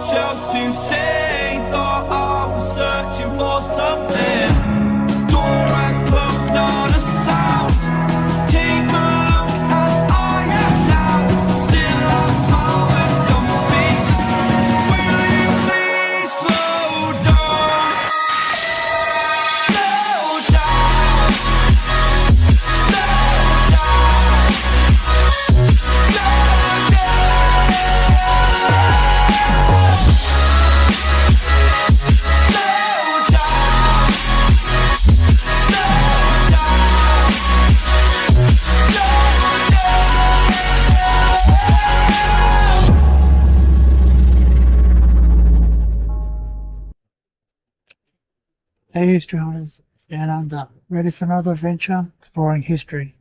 much else to say. Thought I was searching for something. Door has closed, not a sound. Take a look as I am now. Still I smile when don't speak. Will you please slow down? Slow down. Slow down. Slow Hey history hunters, down under, ready for another adventure exploring history.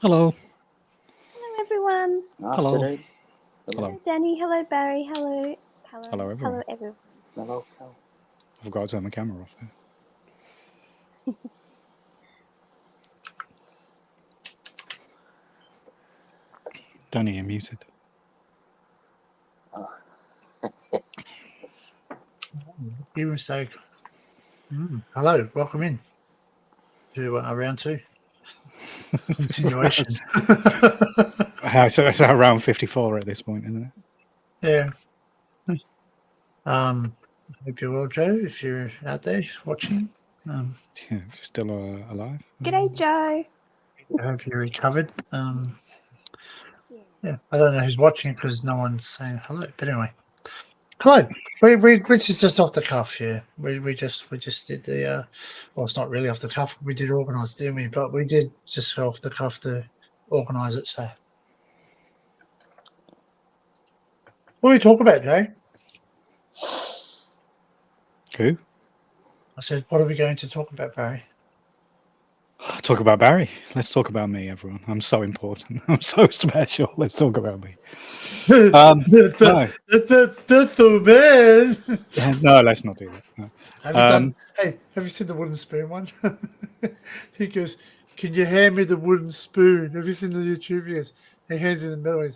Hello. Hello, everyone. Afternoon. Hello, Danny. Hello, Barry. Hello. Hello, everyone. Hello, everyone. Hello, Cal. I forgot to turn the camera off there. Danny, you're muted. Oh. Your mistake. Hello, welcome in to round two. Continuation. So it's around 54 at this point, isn't it? Yeah. Hope you're well, Joe, if you're out there watching. Yeah, if you're still alive. G'day, Joe. I hope you're recovered. Yeah, I don't know who's watching because no one's saying hello. But anyway, Clyde, which is just off the cuff here. We just did the well, it's not really off the cuff. We did organise, didn't we? But we did just go off the cuff to organise it. So, what do we talk about, Jay? Who? I said, what are we going to talk about, Barry? Talk about Barry. Let's talk about me, everyone. I'm so important. I'm so special. Let's talk about me. That's so bad. No, let's not do that. No. Hey, have you seen the wooden spoon one? He goes, "Can you hand me the wooden spoon?" Have you seen the YouTube videos? He hands it in the middle.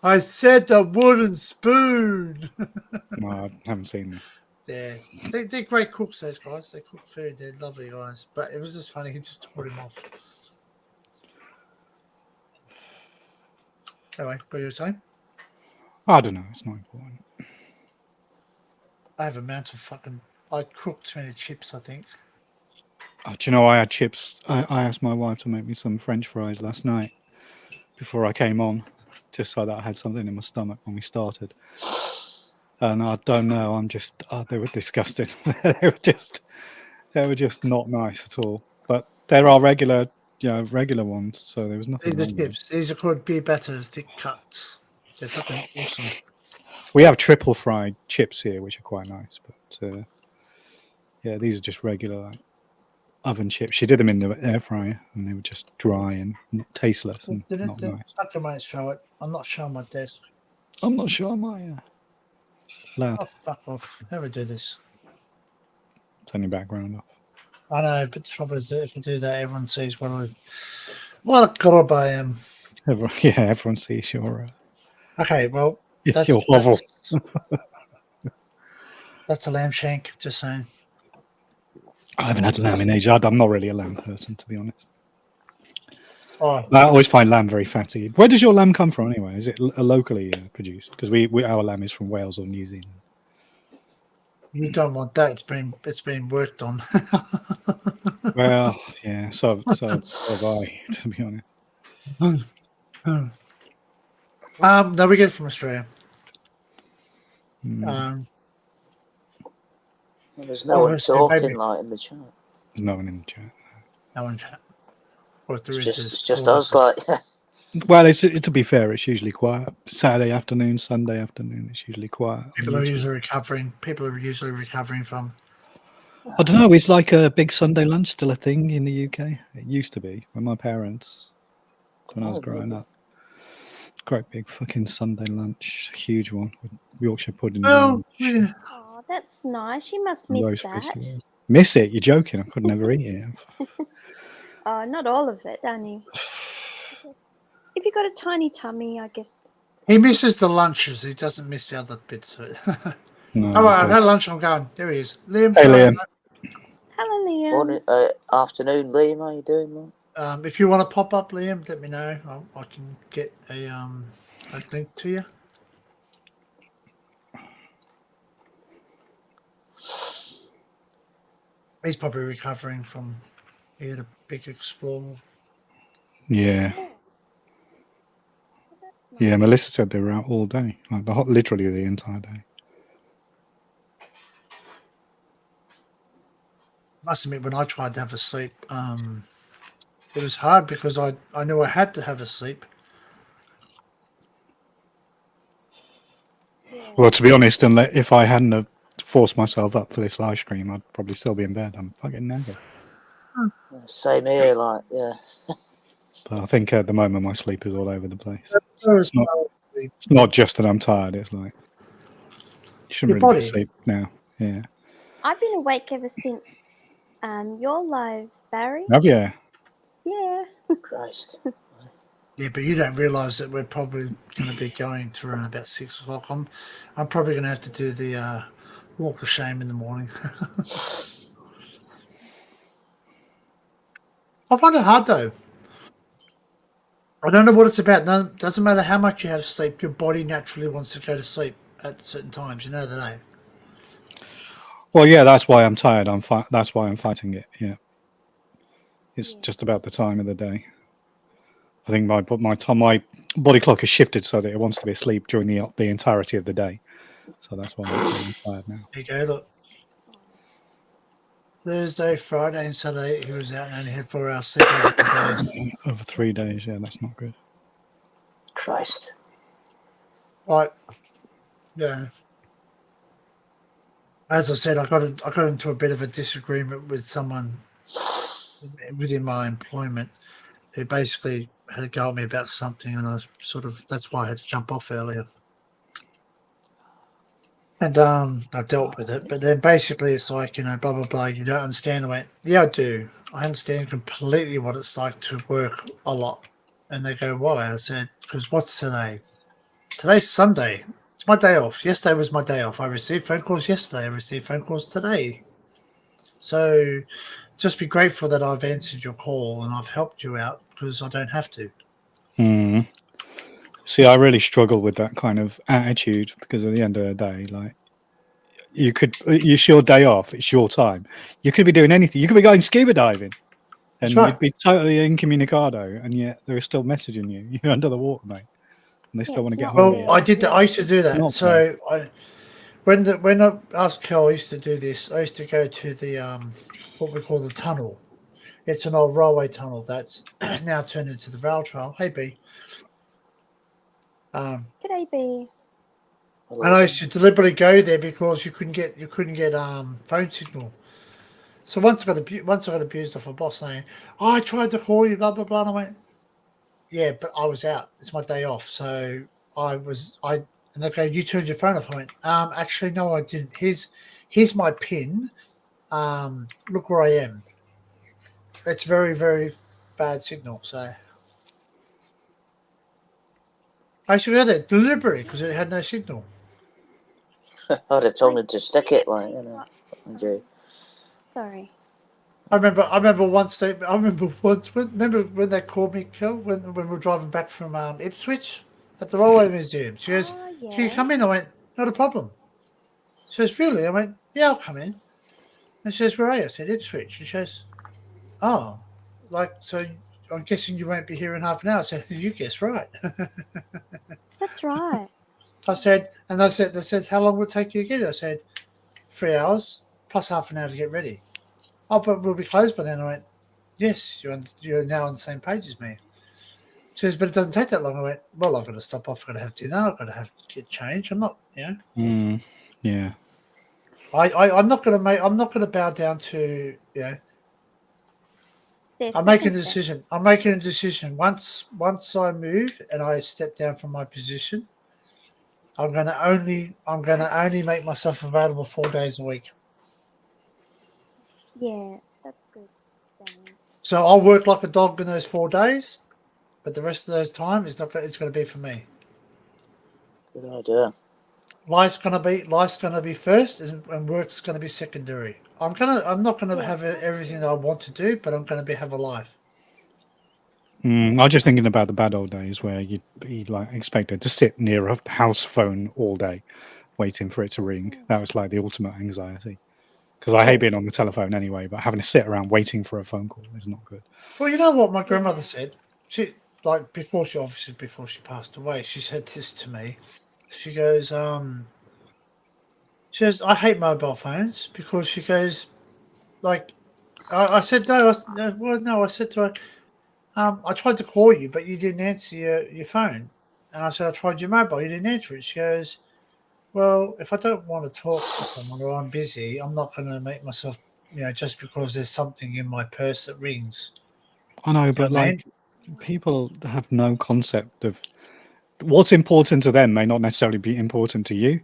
I said the wooden spoon. No, I haven't seen this. Yeah, they're great cooks, those guys. They cook food. They're lovely guys. But it was just funny. He just tore him off. Anyway, what you were saying? I don't know. It's not important. I have a amount of fucking. I cooked too many chips, I think. Oh, do you know I had chips? I asked my wife to make me some French fries last night before I came on, just so that I had something in my stomach when we started. And I don't know. I'm just. They were disgusting. They were just not nice at all. But there are regular, regular ones. So there was nothing These are wrong with them. chips. These are called Be Better thick cuts. They're fucking awesome. We have triple fried chips here, which are quite nice. But yeah, these are just regular like, oven chips. She did them in the air fryer, and they were just dry and tasteless and not nice. I might show it. I'm not showing my desk. I'm not sure I might. Loud. Oh, fuck off. How do we do this? Turn your background off. I know, but the trouble is that if you do that, everyone sees what a grub I am. Everyone sees your. Okay, well, that's your hovel. That's a lamb shank. Just saying. I haven't had lamb in ages. I'm not really a lamb person, to be honest. Oh, I always find lamb very fatty. Where does your lamb come from anyway? Is it locally produced? Because our lamb is from Wales or New Zealand. you don't want that. It's been worked on. Well, yeah. So have I, to be honest. No, we get it from Australia. Mm. Well, there's no one obviously, talking maybe. like in the chat. There's no one in the chat. No one chat. Or if there It's is, just us. Like, Well, to be fair, it's usually quiet. Saturday afternoon, Sunday afternoon, it's usually quiet. people are usually recovering from. I don't know. Is like a big Sunday lunch still a thing in the UK? It used to be when my parents, when I was growing up. Great big fucking Sunday lunch, huge one with Yorkshire pudding. Oh, yeah. Oh, that's nice. You must miss that. Miss it? You're joking? I could never eat it. Oh, not all of it, Danny. If you've got a tiny tummy, I guess. He misses the lunches. He doesn't miss the other bits of it. No, All right, I've had lunch. I'm going. There he is. Liam. Hey, Liam. Hello, Liam. morning, afternoon, Liam. How you doing, man? If you want to pop up, Liam, let me know. I can get a link to you. He's probably recovering from he had a big explore. Yeah. Yeah, Melissa said they were out all day, like literally the entire day. Must admit, when I tried to have a sleep, it was hard because I knew I had to have a sleep. Well, to be honest, if I hadn't have forced myself up for this live stream, I'd probably still be in bed. I'm fucking knackered. Same here. Like, yeah. But I think at the moment my sleep is all over the place. It's not just that I'm tired. It's like you shouldn't really be asleep now. Yeah. I've been awake ever since your live, Barry. Have you? Yeah. Christ. Yeah, but you don't realise that we're probably going to be going to around about 6 o'clock. I'm probably going to have to do the walk of shame in the morning. I find it hard though. I don't know what it's about. No, it doesn't matter how much you have sleep. Your body naturally wants to go to sleep at certain times. You know that, eh? Well, yeah, that's why I'm tired. That's why I'm fighting it. Yeah. It's just about the time of the day. I think my body clock has shifted so that it wants to be asleep during the entirety of the day. So that's why I'm tired now. There you go. Look, Thursday, Friday, and Saturday he was out and only had 4 hours sleep. Over 3 days. Yeah, that's not good. Christ. Right. Yeah. As I said, I got into a bit of a disagreement with someone within my employment who basically had a go at me about something, and that's why I had to jump off earlier. And I dealt with it, but then basically it's like, blah blah blah. You don't understand. I went, yeah, I do. I understand completely what it's like to work a lot. And they go, why? I said, because what's today? Today's Sunday. It's my day off. Yesterday was my day off. I received phone calls yesterday. I received phone calls today. So just be grateful that I've answered your call and I've helped you out because I don't have to. Mm. See, I really struggle with that kind of attitude because at the end of the day, like, It's your day off. It's your time. You could be doing anything. You could be going scuba diving, and That's right. you'd be totally incommunicado, and yet they're still messaging you. You're under the water, mate, and they still want to get hold of you. Well, I did that. I used to do that. Not So when I asked Kel, I used to do this. I used to go to the what we call the tunnel. It's an old railway tunnel that's now turned into the rail trail. Hey, B. G'day, B. And I used to deliberately go there because you couldn't get phone signal. So once I got abused off a boss saying, "Oh, I tried to call you, blah blah blah," and I went, "Yeah, but I was out. It's my day off, so and they go, you turned your phone off." I went, actually no, I didn't. Here's my pin. Look where I am. It's very, very bad signal. So I should go there deliberately because it had no signal. I'd have told him to stick it, like, you know. Okay. Sorry. I remember once remember when they called me, Kel, when we were driving back from Ipswich at the Railway Museum. She goes, Yeah. "Can you come in?" I went, "Not a problem." She says, "Really?" I went, "Yeah, I'll come in." And she says, "Where are you?" I said, "Ipswich." She says, "Oh, so I'm guessing you won't be here in half an hour." I said, "You guessed right." That's right. I said, they said, "How long will it take you to get it?" I said, 3 hours plus half an hour to get ready. "Oh, but we'll be closed by then." I went, "Yes, you're now on the same page as me." She says, "But it doesn't take that long." I went, "Well, I've got to stop off. I've got to have dinner. I've got to get changed. I'm not, Yeah. I'm not going to bow down to, I'm making a decision. I'm making a decision. Once I move and I step down from my position, I'm going to only make myself available 4 days a week. Yeah, that's good, Danny. So I'll work like a dog in those 4 days, but the rest of those time it's going to be for me. Good idea. Life's gonna be first, and work's gonna be secondary. I'm not gonna have everything that I want to do, but I'm gonna have a life. I was just thinking about the bad old days where you'd be like expected to sit near a house phone all day, waiting for it to ring. That was like the ultimate anxiety. Because I hate being on the telephone anyway, but having to sit around waiting for a phone call is not good. Well, you know what my grandmother said. She before she passed away, she said this to me. She goes, "I hate mobile phones because," she goes, like, I said no. I said to her, "I tried to call you, but you didn't answer your phone." And I said, "I tried your mobile, you didn't answer it." She goes, "Well, if I don't want to talk to someone or I'm busy, I'm not going to make myself, just because there's something in my purse that rings." I know, but people have no concept of what's important to them may not necessarily be important to you.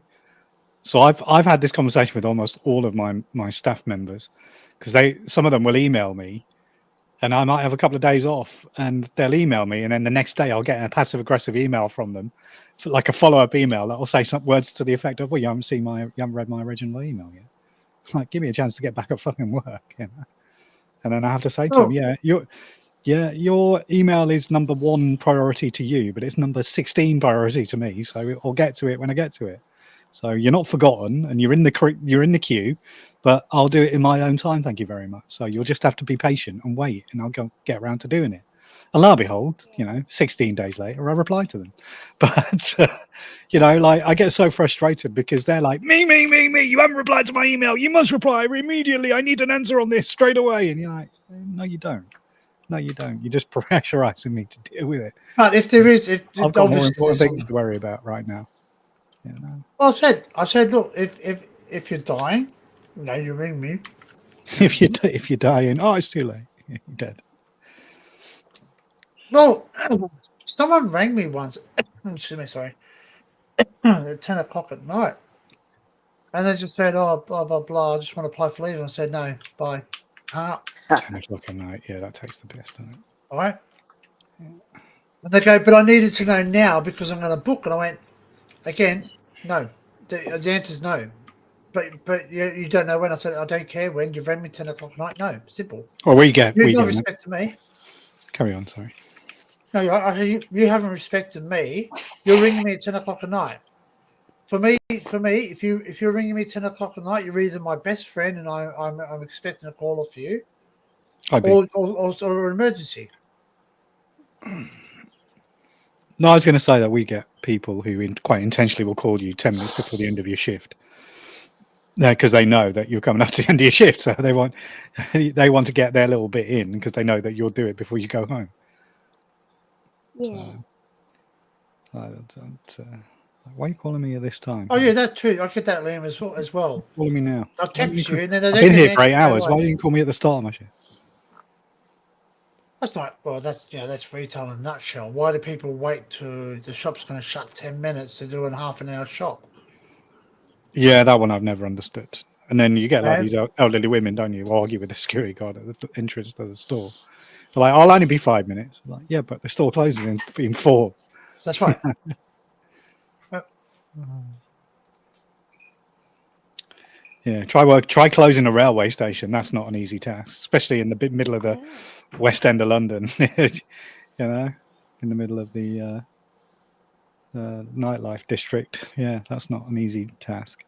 So I've had this conversation with almost all of my staff members, because some of them will email me, and I might have a couple of days off, and they'll email me, and then the next day I'll get a passive aggressive email from them, like a follow up email that will say some words to the effect of, "Well, you haven't read my original email yet." Like, give me a chance to get back at fucking work, And then I have to say to them, your email is number 1 priority to you, but it's number 16 priority to me. So I'll get to it when I get to it. So you're not forgotten, and you're in the queue, but I'll do it in my own time. Thank you very much. So you'll just have to be patient and wait, and I'll go get around to doing it. And lo and behold, 16 days later, I reply to them. But I get so frustrated because they're like, me. You haven't replied to my email. You must reply immediately. I need an answer on this straight away. And you're like, no, you don't. No, you don't. You're just pressurizing me to deal with it. But if there is, I've got more important things to worry about right now. Well, I said, look, if you're dying, you ring me. If you're dying, it's too late. You're dead. Well, someone rang me once. Excuse me, sorry. At 10 o'clock at night, and they just said, "Oh, blah blah blah. I just want to apply for leave." And I said, "No, bye." 10 o'clock at night. Yeah, that takes the piss, doesn't it? All right. And they go, "But I needed to know now because I'm going to book." And I went, again, no. The answer is no. But you don't know when. I said, "I don't care when. You rang me 10 o'clock at night." No, simple. Well, you don't respect me. Carry on, sorry. No, you haven't respected me. You're ringing me at 10 o'clock at night. For me, if you're ringing me 10 o'clock at night, you're either my best friend and I'm expecting a call off you, or an emergency. No, I was going to say that we get people who quite intentionally will call you 10 minutes before the end of your shift. No, because they know that you're coming up to the end of your shift, so they want to get their little bit in because they know that you'll do it before you go home. Yeah. Why are you calling me at this time? Oh yeah, that too. I get that, Liam, as well. Calling me now. I'll text you, and then I've been here for 8 hours. Why didn't you call me at the start of my shift? That's not well. That's retail in a nutshell. Why do people wait to the shop's going to shut 10 minutes to do a half an hour shop? Yeah, that one I've never understood. And then you get like these elderly women, don't you, argue with the security guard at the entrance to the store. They're like, I'll only be 5 minutes. I'm like, yeah, but the store closes in 4. That's right. Yeah, try closing a railway station. That's not an easy task, especially in the middle of the West End of London. You know, in the middle of the nightlife district. Yeah, that's not an easy task.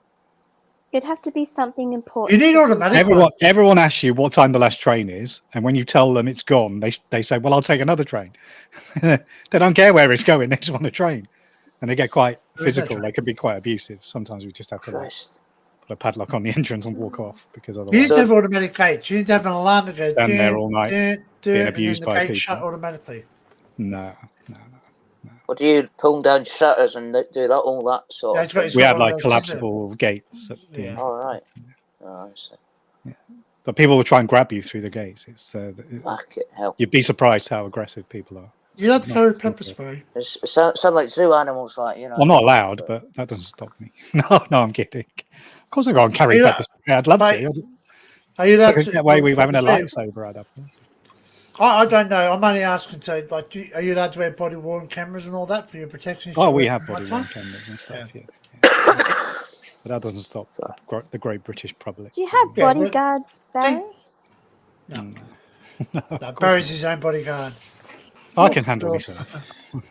It'd have to be something important. You need automatic. Everyone asks you what time the last train is, and when you tell them it's gone, they say, "Well, I'll take another train." They don't care where it's going; they just want a train, and they get quite physical. They can be quite abusive. Sometimes we just have to put a padlock on the entrance and walk off because otherwise you need to have automatic gates. You need to have an alarm that goes stand there all night being abused by people. Shut automatically. No. Or do you pull down shutters and do that, all that sort of thing? We have like collapsible gates. All right. Oh, I see. Yeah. But people will try and grab you through the gates. It's hell. You'd be surprised how aggressive people are. You have to carry pepper spray. It sound like zoo animals, like, you know. Well, not allowed, but that doesn't stop me. No, I'm kidding. Of course, I can't carry pepper spray. I'd love to. Are you allowed to get away with having a lightsaber out of it? I don't know. I'm only asking. So, like, are you allowed to wear body worn cameras and all that for your protection? Oh, we have body worn cameras and stuff. Yeah. But that doesn't stop the great British public. Do you have bodyguards, Barry? No. Barry's his own bodyguard. I can handle myself.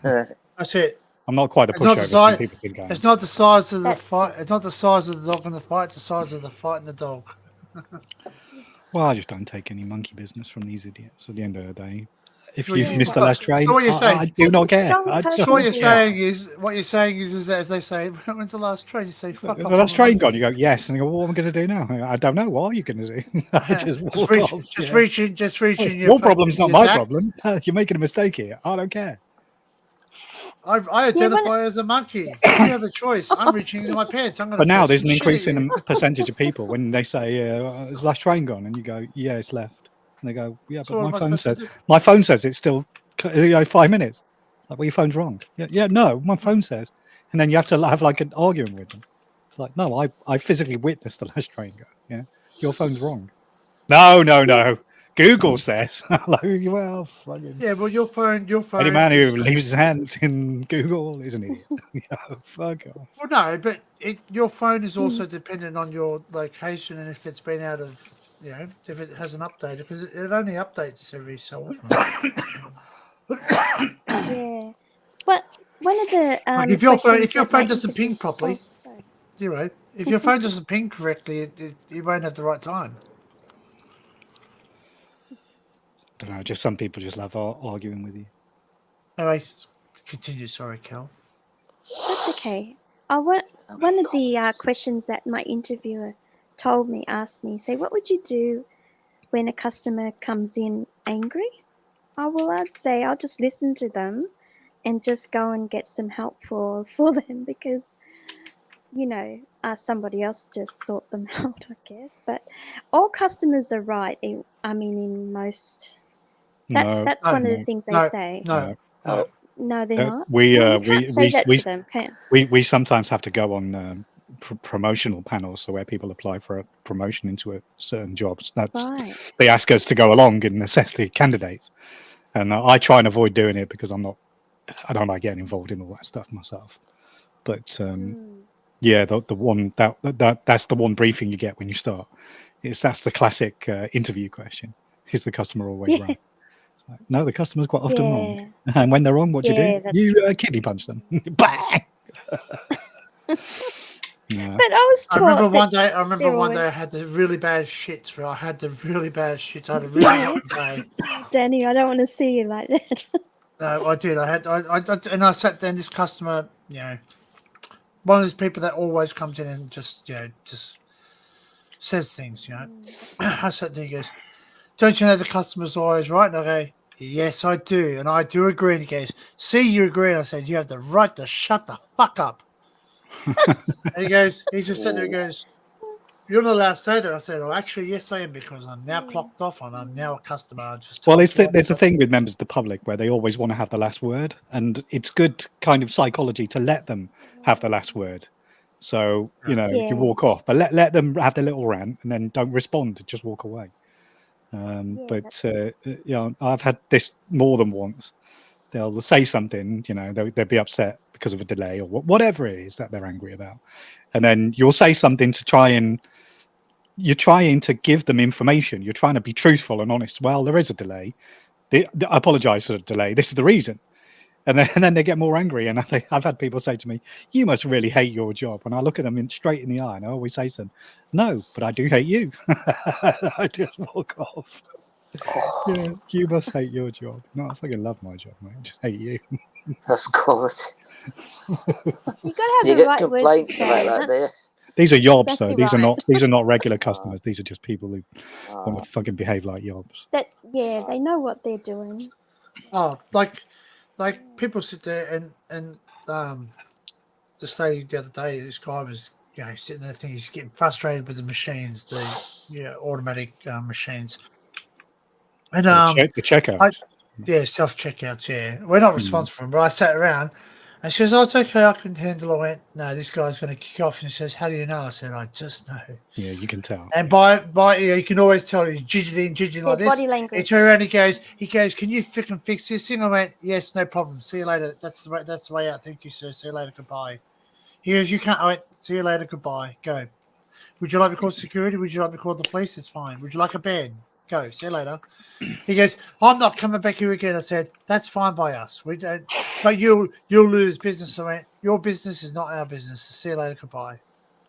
That's it. I'm not quite a pushover. People think I am. It's not the size of the fight. It's not the size of the dog in the fight. It's the size of the fight and the dog. Well, I just don't take any monkey business from these idiots. At the end of the day, if you've missed the last train, I do not care. So what you're saying is that if they say, "When's the last train?" You say, "Fuck off." The last train gone. You go, yes, and you go, what am I going to do now? I don't know. What are you going to do? Just reaching. Your problem's not my problem. You're making a mistake here. I don't care. I identify as a monkey. You have a choice. I'm reaching into my pants. But now there's an increasing percentage of people when they say, "Is the last train gone?" and you go, "Yeah, it's left." And they go, "Yeah, but my phone says it's still 5 minutes." Like, well, your phone's wrong. Yeah, no, my phone says. And then you have to have like an argument with them. It's like, no, I physically witnessed the last train go. Yeah, your phone's wrong. No. Google says. Well, fucking. Yeah, well, your phone. Any man who leaves his hands in Google is an idiot. Fuck off. Well, no, but your phone is also dependent on your location and if it's been out of, if it hasn't updated, because it only updates every so often. Yeah. But one of the if your phone doesn't ping properly, if your phone doesn't ping correctly, it won't have the right time. I don't know. Just some people just love arguing with you. Anyway, continue. Sorry, Cal. That's okay. One of the questions that my interviewer asked me, say, what would you do when a customer comes in angry? I'd say I'll just listen to them and just go and get some help for them because, somebody else to sort them out, I guess. But all customers are right. I mean, in most... That's one of the things they say. No, they're not. We sometimes have to go on promotional panels, so where people apply for a promotion into a certain jobs. They ask us to go along and assess the candidates, and I try and avoid doing it because I don't like getting involved in all that stuff myself. But the one that's the one briefing you get when you start. That's the classic interview question: is the customer always right? No, the customer's quite often wrong. And when they're wrong, what do you do? You kidney punch them. Bang! Yeah. But I was I taught remember that one day. I remember they're one day always- I had the really bad shits. Right? I had the really bad shits. I had a really rough day. Danny, I don't want to see you like that. No, I did. And I sat there. And this customer, one of those people that always comes in and just says things. I sat there. He goes, "Don't you know the customer's always right?" And I go, "Yes, I do, and I do agree." And he goes, "See, you agree." And I said, "You have the right to shut the fuck up." And he goes, he's just sitting there. He goes, "You're not allowed to say that." I said, "Oh, actually, yes, I am, because I'm now clocked off and I'm now a customer." I just Well, told you there's a thing with members of the public where they always want to have the last word, and it's good kind of psychology to let them have the last word. So you Yeah. walk off, but let them have their little rant, and then don't respond. Just walk away. But I've had this more than once. They'll say something, they'll be upset because of a delay or whatever it is that they're angry about, and then you'll say something to try and you're trying to give them information. You're trying to be truthful and honest. Well, there is a delay. I apologize for the delay. This is the reason. And then they get more angry. And I've had people say to me, "You must really hate your job." And I look at them straight in the eye and I always say to them, "No, but I do hate you." I just walk off. Yeah, you must hate your job. No, I fucking love my job, mate. I just hate you. That's quality. You gotta Do have you the get right words to complaints say. about that, do you? That's These are yobs, exactly though. right. These are not regular customers. These are just people who want Uh, to fucking behave like yobs. Yeah, they know what they're doing. Oh, like people sit there and just say the other day, this guy was sitting there thinking he's getting frustrated with the machines, the automatic machines, and The checkout. self checkouts. Yeah, we're not responsible for them, but I sat around. And she goes, "Oh, it's okay, I can handle it." I went, "No, this guy's going to kick off." And she says, "How do you know?" I said, "I just know." Yeah, you can tell. And by you can always tell he's jiggling like Their this. body language. He turned around. He goes, "Can you freaking fix this thing?" I went, "Yes, no problem. See you later. That's the way out. Thank you, sir. See you later. Goodbye." He goes, "You can't." I went, "See you later. Goodbye. Go. Would you like me to call security? Would you like me to call the police? It's fine. Would you like a bed? Go. See you later." He goes, "I'm not coming back here again." I said, "That's fine by us. We don't, but you'll lose business." I went, "Your business is not our business. See you later. Goodbye."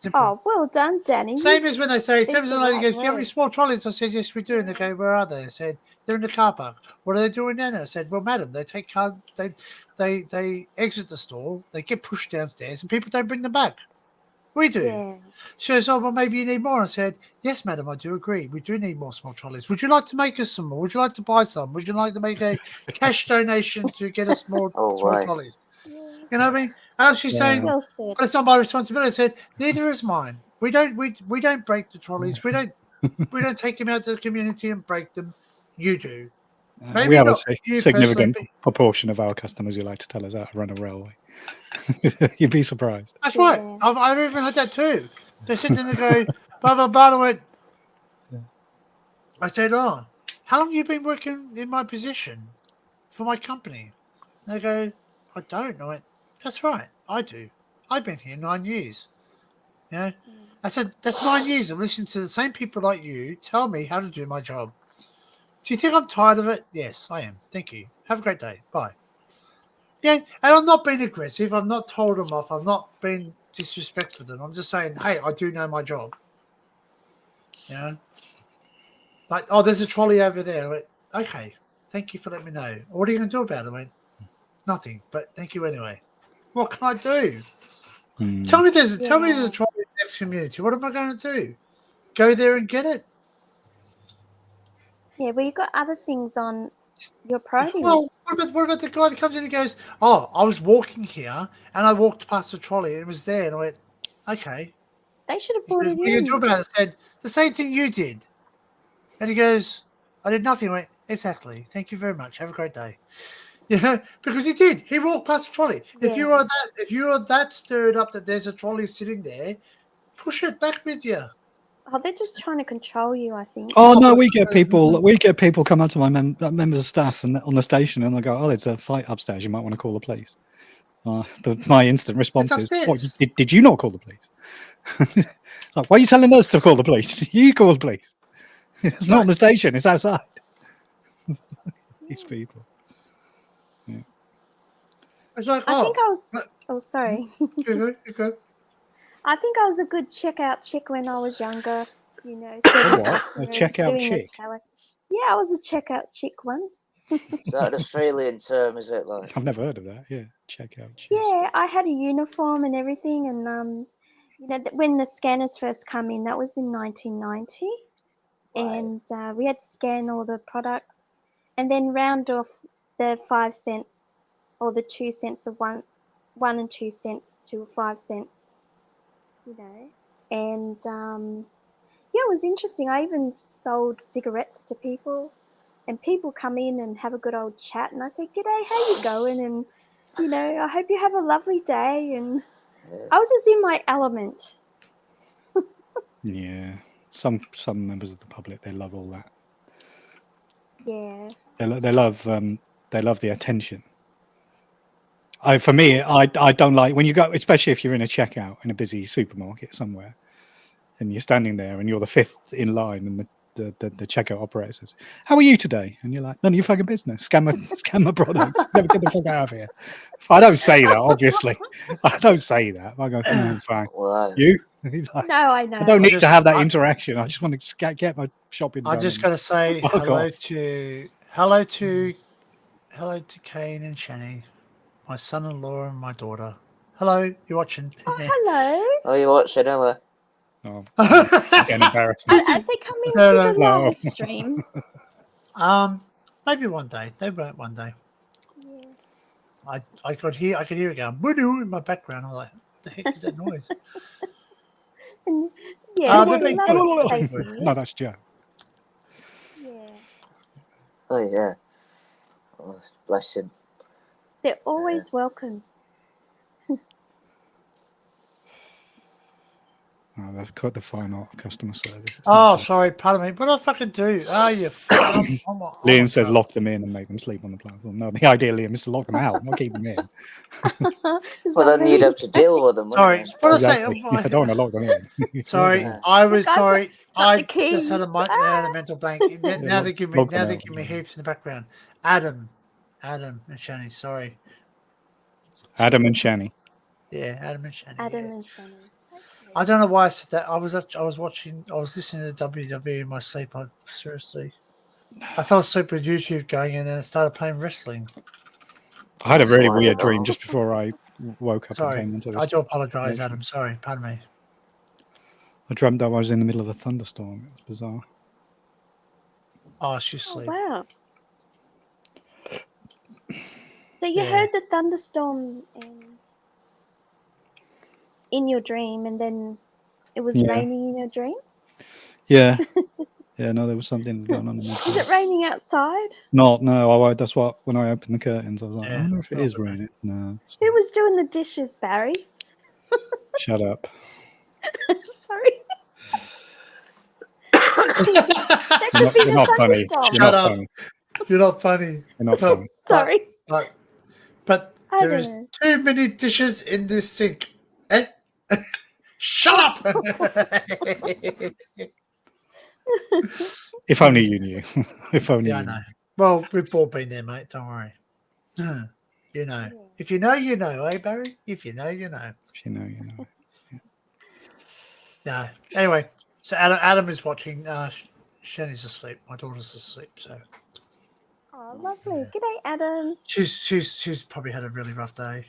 Simple. Oh, well done, Danny. Same as when they say, speak same as the the lady right goes, "Do you have any word. small trolleys?" I said, "Yes, we do." And they go, "Where are they?" I said, "They're in the car park." "What are they doing now?" I said, "Well, madam, they take car, they exit the store, they get pushed downstairs, and people don't bring them back. We do." Yeah. She goes, "Oh, well, maybe you need more." I said, "Yes, madam, I do agree. We do need more small trolleys. Would you like to make us some more? Would you like to buy some? Would you like to make a cash donation to get us more Oh, small right. trolleys?" Yeah. You know what I mean? And she's saying, Well said. "But it's not my responsibility." I said, "Neither is mine. We don't break the trolleys. We don't take them out to the community and break them. You do. We Maybe have a not you personally, significant but proportion of our customers who like to tell us how to run a railway. You'd be surprised. that's right. Yeah. I've even had that too. They sit there and they go, blah blah blah. I went. I said, "Oh, how long have you been working in my position for my company?" They go, "I don't." I went, "That's right. I do. I've been here 9 years. Yeah." I said, "That's 9 years of listening to the same people like you tell me how to do my job. Do you think I'm tired of it?" "Yes, I am. Thank you. Have a great day. Bye." Yeah, and I'm not being aggressive. I've not told them off. I've not been disrespectful to them. I'm just saying, hey, I do know my job. You know? Like, "Oh, there's a trolley over there." I went, "Okay, thank you for letting me know. What are you going to do about it?" I went, "Nothing, but thank you anyway." What can I do? Tell me there's a trolley in the next community. What am I going to do? Go there and get it? Yeah, well, you've got other things on your priority Well, list. what about the guy that comes in and goes, "Oh, I was walking here and I walked past the trolley and it was there." And I went, "Okay." They should have He brought goes, it "What are you going to do in. about it?" I said, "The same thing you did." And he goes, "I did nothing." I went, "Exactly. Thank you very much. Have a great day." Because he did. He walked past the trolley. If you Yeah. are that stirred up that there's a trolley sitting there, push it back with you. Oh, they're just trying to control you, I think. Oh no, we get people come up to my members of staff and on the station and they go, "Oh, there's a fight upstairs. You might want to call the police." My instant response is, "What? upstairs. Did you not call the police?" It's like, "Why are you telling us to call the police? You call the police. It's not on the station. It's outside." These people. It's like, I think oh, I was. Oh, sorry. you go. I think I was a good checkout chick when I was younger. You know, A serving what? A customers, checkout doing the chick? tele. Yeah, I was a checkout chick once. Is that an Australian term? Is it like? I've never heard of that. Yeah, checkout chick. Yeah, I had a uniform and everything, and you know, when the scanners first come in, that was in 1990, Right. and we had to scan all the products, and then round off the 5 cents or the 2 cents of 1 and 2 cents to 5 cents, you know, and yeah, it was interesting. I even sold cigarettes to people, and people come in and have a good old chat, and I say, "G'day, how you going?" And you know, I hope you have a lovely day. And Yeah. I was just in my element. Yeah, some members of the public, they love all that. Yeah. They love the attention. For me, I don't like when you go, especially if you're in a checkout in a busy supermarket somewhere, and you're standing there and you're the fifth in line, and the checkout operator says, "How are you today?" And you're like, "None of your fucking business. Scan my products. Get the fuck out of here." I don't say that, obviously. I don't say that. I go, "No, fine. Well, You?" He's like, No, I know. I don't need to just- have that I- interaction. I just want to get my shopping done. I just got to say Fuck hello off. to Kane and Shani, my son-in-law and my daughter. Hello, you watching? Oh, hello. oh, you watching, Ella? Oh, getting embarrassed. Are they coming No, to no, the no. live stream? Maybe one day. They won't one day. Yeah. I could hear it going "Boo-doo" in my background. I'm like, what the heck is that noise? And, yeah, they've they been love good. to They've say been to good. you. No, that's Joe. Yeah. Oh yeah. Oh, bless him. They're always welcome. Oh, they've cut the fine art of customer service. It's Oh, not good. sorry, pardon me. What did I fucking do? Oh, you fucking. Liam says lock them in and make them sleep on the platform. No, the idea, Liam, is to lock them out, not keep them in. Is Well, that then you'd really have to deal with them. Sorry, Wouldn't you, what did I suppose? say? Exactly. I don't want to lock them in. Sorry, Yeah. I was Look, I've sorry. got I the just had a, keys. had a mental blank. Now they give me lock them out. heaps in the background. Adam and Shani. Sorry. Adam and Shani. Yeah, Adam and Shani. Adam yeah. and Shannon. Okay. I don't know why I said that. I was listening to WWE in my sleep. Seriously, I fell asleep with YouTube going, and then I started playing wrestling. I had a That's really why weird they're dream not. just before I woke up and Sorry, came into this. I do apologise, connection. Adam. Sorry, pardon me. I dreamt that I was in the middle of a thunderstorm. It was bizarre. Oh, she's Oh, asleep. wow. So you Yeah. heard the thunderstorm and in your dream, and then it was Yeah. raining in your dream? Yeah. Yeah, no, there was something going on in my Is dream. it raining outside? No, that's what, when I opened the curtains, I was like, I Yeah, wonder if it is probably. raining. No. it's Who not. was doing the dishes, Barry? Shut up. Sorry. That You're could be you're the not funny. thunderstorm. You're Shut not up. funny. You're not funny. You're not But- funny. Sorry. But I there don't is know. too many dishes in this sink. Eh? Shut up! If only you knew. If only Yeah, I you know. knew. Well, we've all been there, mate. Don't worry. You know. Yeah. If you know, you know, eh, Barry? If you know, you know. If you know, you know. No. Anyway, so Adam is watching. Shani's asleep. My daughter's asleep. So Oh, lovely. G'day, Adam. she's probably had a really rough day.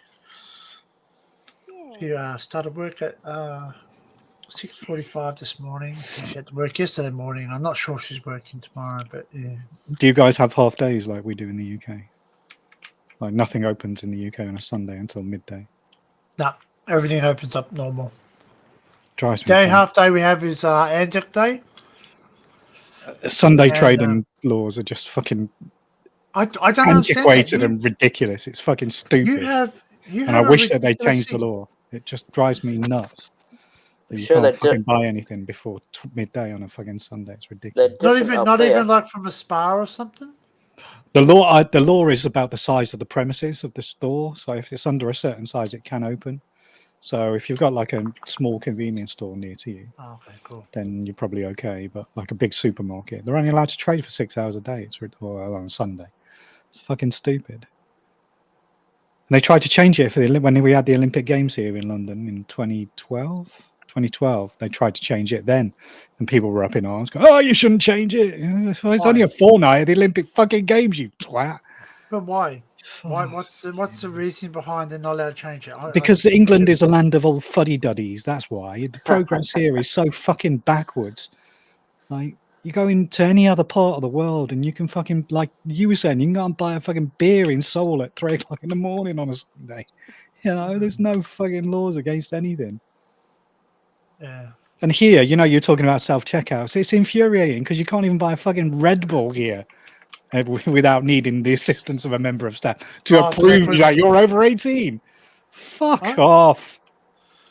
Yeah. She started work at 6:45 this morning. She had to work yesterday morning. I'm not sure if she's working tomorrow, but yeah. Do you guys have half days like we do in the UK? Like nothing opens in the UK on a Sunday until midday. No, everything opens up normal. Drives me The only crazy. half day we have is Anzac Day. Sunday and, trading laws are just fucking I don't understand that. antiquated and ridiculous. It's fucking stupid. You And have I a wish that they ridiculous changed the thing. law. It just drives me nuts. That you Sure can't they do. fucking buy anything before midday on a fucking Sunday. It's They're ridiculous. different Not up here. even like from a spa or something. The law is about the size of the premises of the store. So if it's under a certain size, it can open. So if you've got like a small convenience store near to you, Oh, okay, cool. then you're probably okay. But like a big supermarket, they're only allowed to trade for 6 hours a day. Or on a Sunday. It's fucking stupid. They tried to change it when we had the Olympic Games here in London in 2012. 2012, they tried to change it then, and people were up in arms going, "Oh, you shouldn't change it. It's only a fortnight of the Olympic fucking Games, you twat." But why? Why? What's the reason behind they're not allowed to change it? Because England is a land of old fuddy-duddies. That's why the progress here is so fucking backwards. Like, you go into any other part of the world and you can fucking, like you were saying, you can go and buy a fucking beer in Seoul at 3 o'clock in the morning on a Sunday. You know, there's no fucking laws against anything. Yeah. And here, you know, you're talking about self-checkouts. It's infuriating because you can't even buy a fucking Red Bull here without needing the assistance of a member of staff to approve that you're over 18. Fuck off.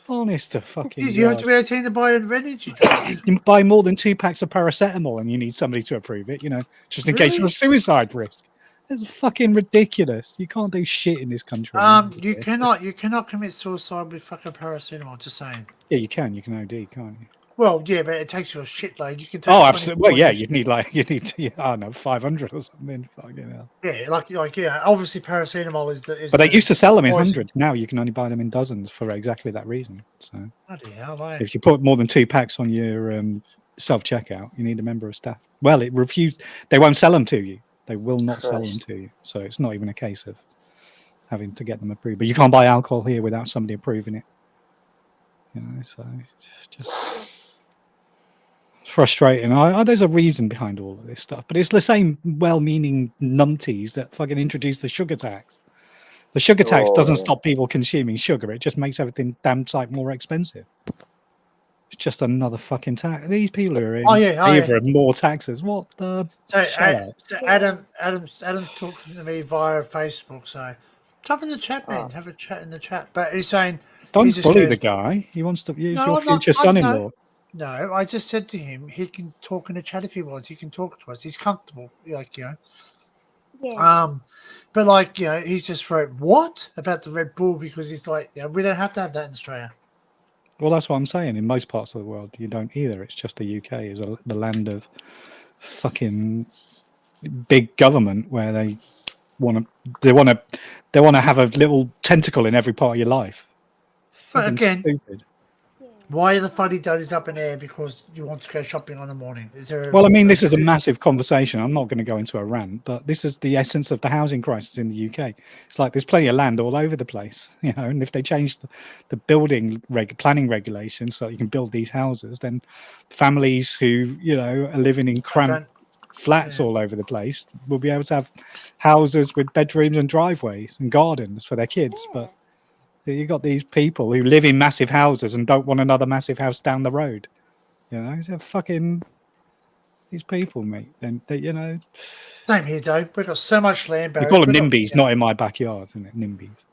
Honest to fucking You have to be 18 to buy an energy drink. You can buy more than 2 packs of paracetamol and you need somebody to approve it, you know, just in case you're a suicide risk. It's fucking ridiculous. You can't do shit in this country. You cannot commit suicide with fucking paracetamol, just saying. Yeah, you can OD, can't you? Well, yeah, but it takes you a shitload. You can take absolutely. Well, yeah, you need I don't know, 500 or something. Fucking hell. Yeah, like yeah. Obviously, paracetamol is the. But they used to sell them in hundreds. Now you can only buy them in dozens for exactly that reason. So, bloody hell, mate. If you put more than 2 packs on your self-checkout, you need a member of staff. Well, it refused. They won't sell them to you. They will not sell them to you. So it's not even a case of having to get them approved. But you can't buy alcohol here without somebody approving it. You know, so just frustrating. There's a reason behind all of this stuff, but it's the same well-meaning numpties that fucking introduced the sugar tax. The sugar tax doesn't stop people consuming sugar. It just makes everything damn sight more expensive. It's just another fucking tax. These people are in favor of more taxes. What the? So Adam's talking to me via Facebook. So type in the chat, man. Have a chat in the chat. But he's saying, don't bully the guy. He wants to use your future son-in-law. No, I just said to him, he can talk in the chat if he wants. He can talk to us. He's comfortable, like, you know. Yeah. But like, you know, he's just wrote what about the Red Bull because he's like, yeah, we don't have to have that in Australia. Well, that's what I'm saying. In most parts of the world, you don't either. It's just the UK is the land of fucking big government where they want to have a little tentacle in every part of your life. But again, stupid. Why are the fuddy-duddies up in air because you want to go shopping on the morning? Is there? Well, I mean, this is a massive conversation. I'm not going to go into a rant, but this is the essence of the housing crisis in the UK. It's like there's plenty of land all over the place, you know. And if they change the building planning regulations so you can build these houses, then families who are living in cramped flats all over the place will be able to have houses with bedrooms and driveways and gardens for their kids, but. You've got these people who live in massive houses and don't want another massive house down the road. You know, they're fucking these people, mate. And same here, Dave. We've got so much land. You call them NIMBYs, not in my backyard, isn't it? NIMBYs.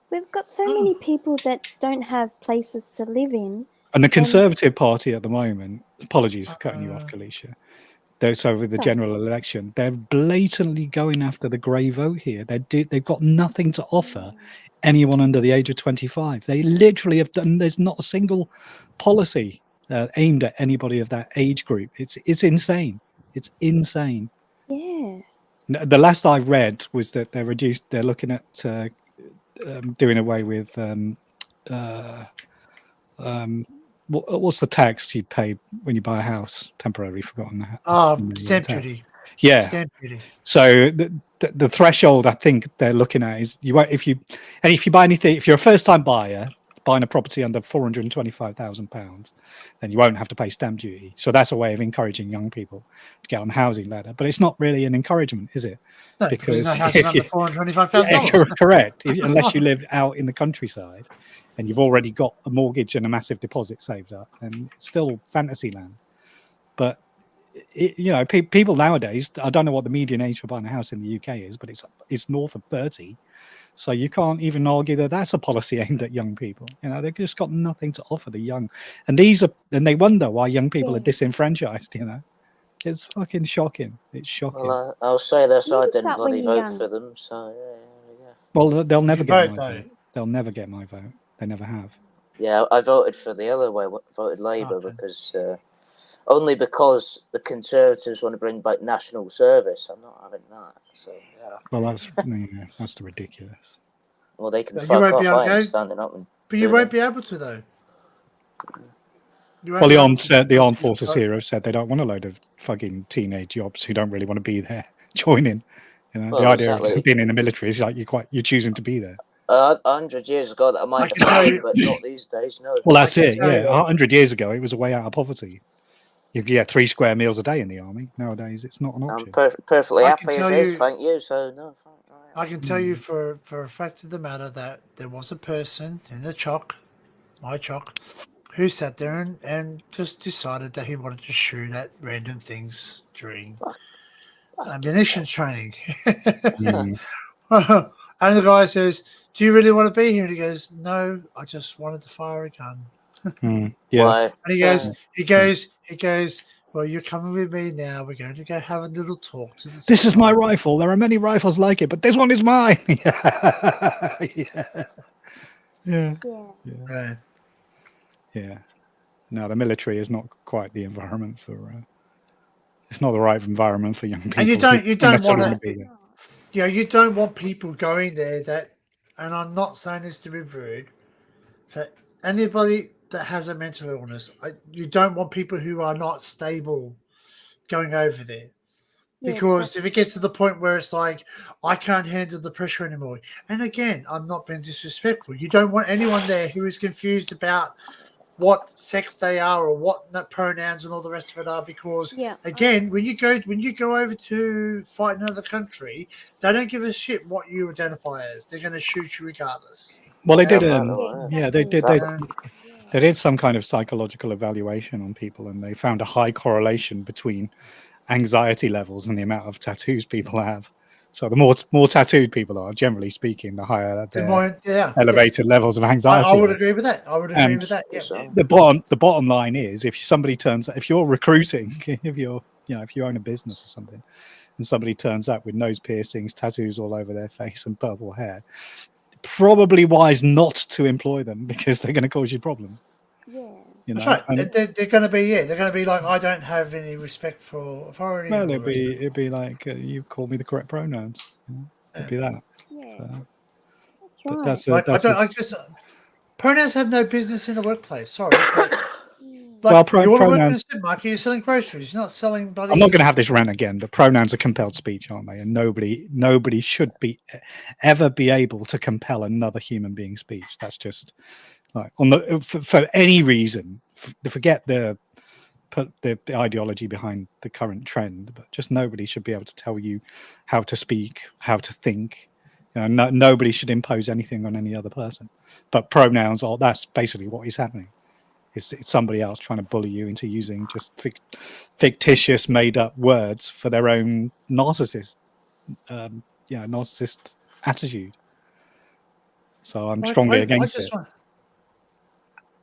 We've got so many people that don't have places to live in. And the Conservative Party at the moment, apologies for cutting you off, Kalisha. So with the general election, they're blatantly going after the grey vote here. They've got nothing to offer anyone under the age of 25. They literally have done. There's not a single policy aimed at anybody of that age group. It's insane. It's insane. Yeah. The last I read was that they're looking at doing away with what's the tax you pay when you buy a house? Temporarily forgotten that. Stamp duty. Yeah. Stamp duty. So the threshold I think they're looking at is if you buy anything, if you're a first time buyer buying a property under £425,000, then you won't have to pay stamp duty. So that's a way of encouraging young people to get on the housing ladder. But it's not really an encouragement, is it? No, because no house is under $425,000. Yeah, correct. Unless you live out in the countryside and you've already got a mortgage and a massive deposit saved up, and it's still fantasy land. But people nowadays, I don't know what the median age for buying a house in the UK is, but it's north of 30. So you can't even argue that that's a policy aimed at young people. They've just got nothing to offer the young, and they wonder why young people are disenfranchised. It's fucking shocking. It's shocking. Well, I'll say this: I didn't bloody vote for them, so yeah. Well, they'll never get my vote. They'll never get my vote. They never have. Yeah, I voted for the other way. Voted Labour because. Only because the Conservatives want to bring back national service. I'm not having that. So yeah. Well, that's ridiculous. Well, they can No, you fuck won't off. be able I to ain't go. standing up and But you doing won't it. be able to though. You won't Well, be the able to armed because you've forces got- here have said they don't want a load of fucking teenage yobs who don't really want to be there joining. You know, the Well, idea exactly. of being in the military is like you're choosing to be there. 100 years ago, that might can have tell happened, you- but not these days. No. Well, that's can it. tell Yeah, you- 100 years ago, it was a way out of poverty. You could get 3 square meals a day in the army. Nowadays, it's not an I'm option. perfectly I can happy as tell is, you- thank you. So no. I can tell you for a fact of the matter that there was a person in the my chock, who sat there and just decided that he wanted to shoot at random things during ammunition training. Mm. And the guy says, "Do you really want to be here?" And he goes, "No, I just wanted to fire a gun." Mm. Yeah. Why? And he goes, "Well, you're coming with me now. We're going to go have a little talk to the This is my side." rifle. There are many rifles like it, but this one is mine. Yeah. Yeah. Yeah. Yeah. No, the military is not quite the environment for. It's not the right environment for young people. And you don't necessarily want to be there. you don't want people going there that, and I'm not saying this to be rude, that anybody that has a mental illness, you don't want people who are not stable going over there. Yeah, Because if it gets to the point where it's like, I can't handle the pressure anymore. And again, I'm not being disrespectful. You don't want anyone there who is confused about what sex they are or what pronouns and all the rest of it are. Because Yeah. again, when you go over to fight another country, they don't give a shit what you identify as. They're going to shoot you regardless. Well, they did. Yeah, They exactly. did some kind of psychological evaluation on people, and they found a high correlation between anxiety levels and the amount of tattoos people have. So the more tattooed people are, generally speaking, the higher their elevated levels of anxiety. I would agree with that. And Yeah. The bottom line is, if you're recruiting, if you own a business or something, and somebody turns up with nose piercings, tattoos all over their face, and purple hair, probably wise not to employ them, because they're going to cause you problems. Yeah. You know, That's right. They're going to be like, I don't have any respect for authority. Well, it'd be like, you call me the correct pronouns. You know? It'd be that. Yeah. So, That's right. Pronouns have no business in the workplace. Sorry. Mm. Like, you want to work in a pronouns. supermarket, you're selling groceries. You're not selling bloody... I'm not going to have this rant again, but pronouns are compelled speech, aren't they? And nobody should ever be able to compel another human being's speech. That's just like for any reason. Forget the ideology behind the current trend, but just nobody should be able to tell you how to speak, how to think. You know, nobody should impose anything on any other person. But pronouns that's basically what is happening. It's somebody else trying to bully you into using just fictitious, made-up words for their own narcissist attitude. So I'm strongly against it.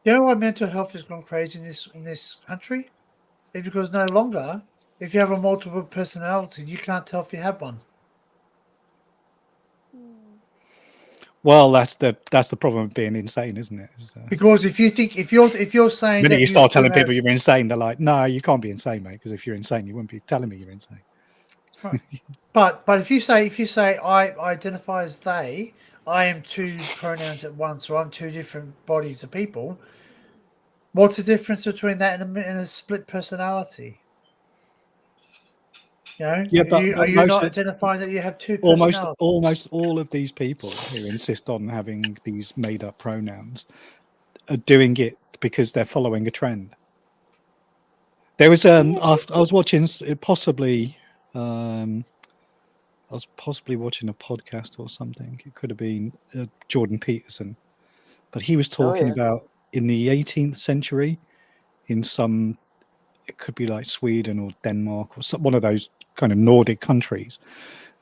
You know why mental health has gone crazy in this country? It's because no longer, if you have a multiple personality, you can't tell if you have one. Well, that's the problem with being insane, isn't it? Because if you're saying the minute that you start telling people you're insane, they're like, "No, you can't be insane, mate. Because if you're insane, you wouldn't be telling me you're insane." Right. But if you say I identify as they, I am two pronouns at once, or I'm two different bodies of people. What's the difference between that and a split personality? You know, are you not identifying that you have two personalities? Almost all of these people who insist on having these made-up pronouns are doing it because they're following a trend. There was I was watching possibly I was possibly watching a podcast or something. It could have been Jordan Peterson, but he was talking about in the 18th century, in some, it could be like Sweden or Denmark or one of those kind of Nordic countries.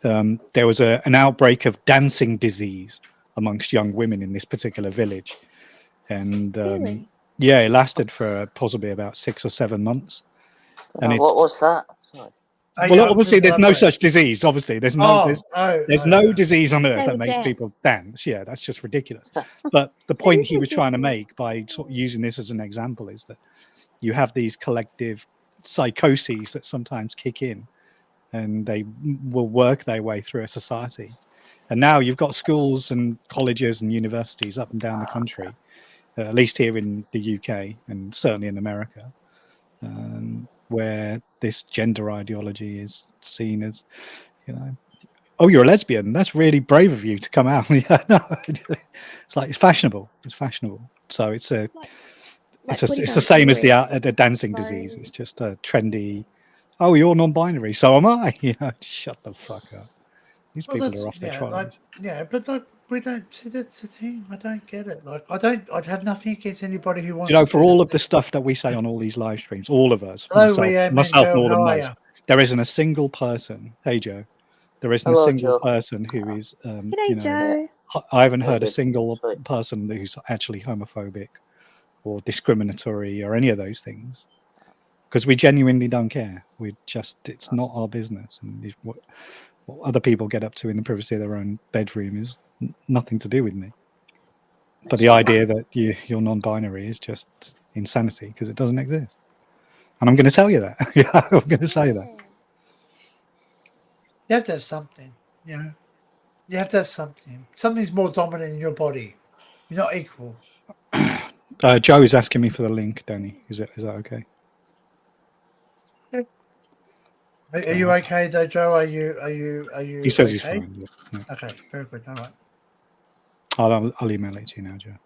There was an outbreak of dancing disease amongst young women in this particular village, and it lasted for possibly about 6 or 7 months. And what was that? Sorry. Well, obviously, there's no such disease. Obviously, there's no disease on earth that makes people dance. Yeah, that's just ridiculous. But the point he was trying to make by using this as an example is that you have these collective psychoses that sometimes kick in and they will work their way through a society. And now you've got schools and colleges and universities up and down the country, at least here in the UK and certainly in America, where this gender ideology is seen as, oh, you're a lesbian. That's really brave of you to come out. Yeah, no, it's like it's fashionable. It's fashionable. So it's a it's the same as the dancing disease. It's just a trendy. Oh, you're non-binary, so am I. Shut the fuck up. These people are off their trolleys. But we don't see, that's the thing. I don't get it. I'd have nothing against anybody who wants. For all of the stuff that we say on all these live streams, all of us, myself more than most, there isn't a single person. Hey, Joe. There isn't a single person who is, Joe. I haven't heard a single person who's actually homophobic or discriminatory or any of those things, because we genuinely don't care. It's not our business, and what other people get up to in the privacy of their own bedroom is nothing to do with me. But the idea that you're non-binary is just insanity, because it doesn't exist. And I'm going to tell you that. I'm going to say that. You have to have something, You have to have something. Something's more dominant in your body. You're not equal. Joe is asking me for the link, Danny. Is that okay? Yeah. Are you okay though, Joe? Are you? He says okay? he's fine. Yeah. Okay, very good. All right. I'll email it to you now, Joe.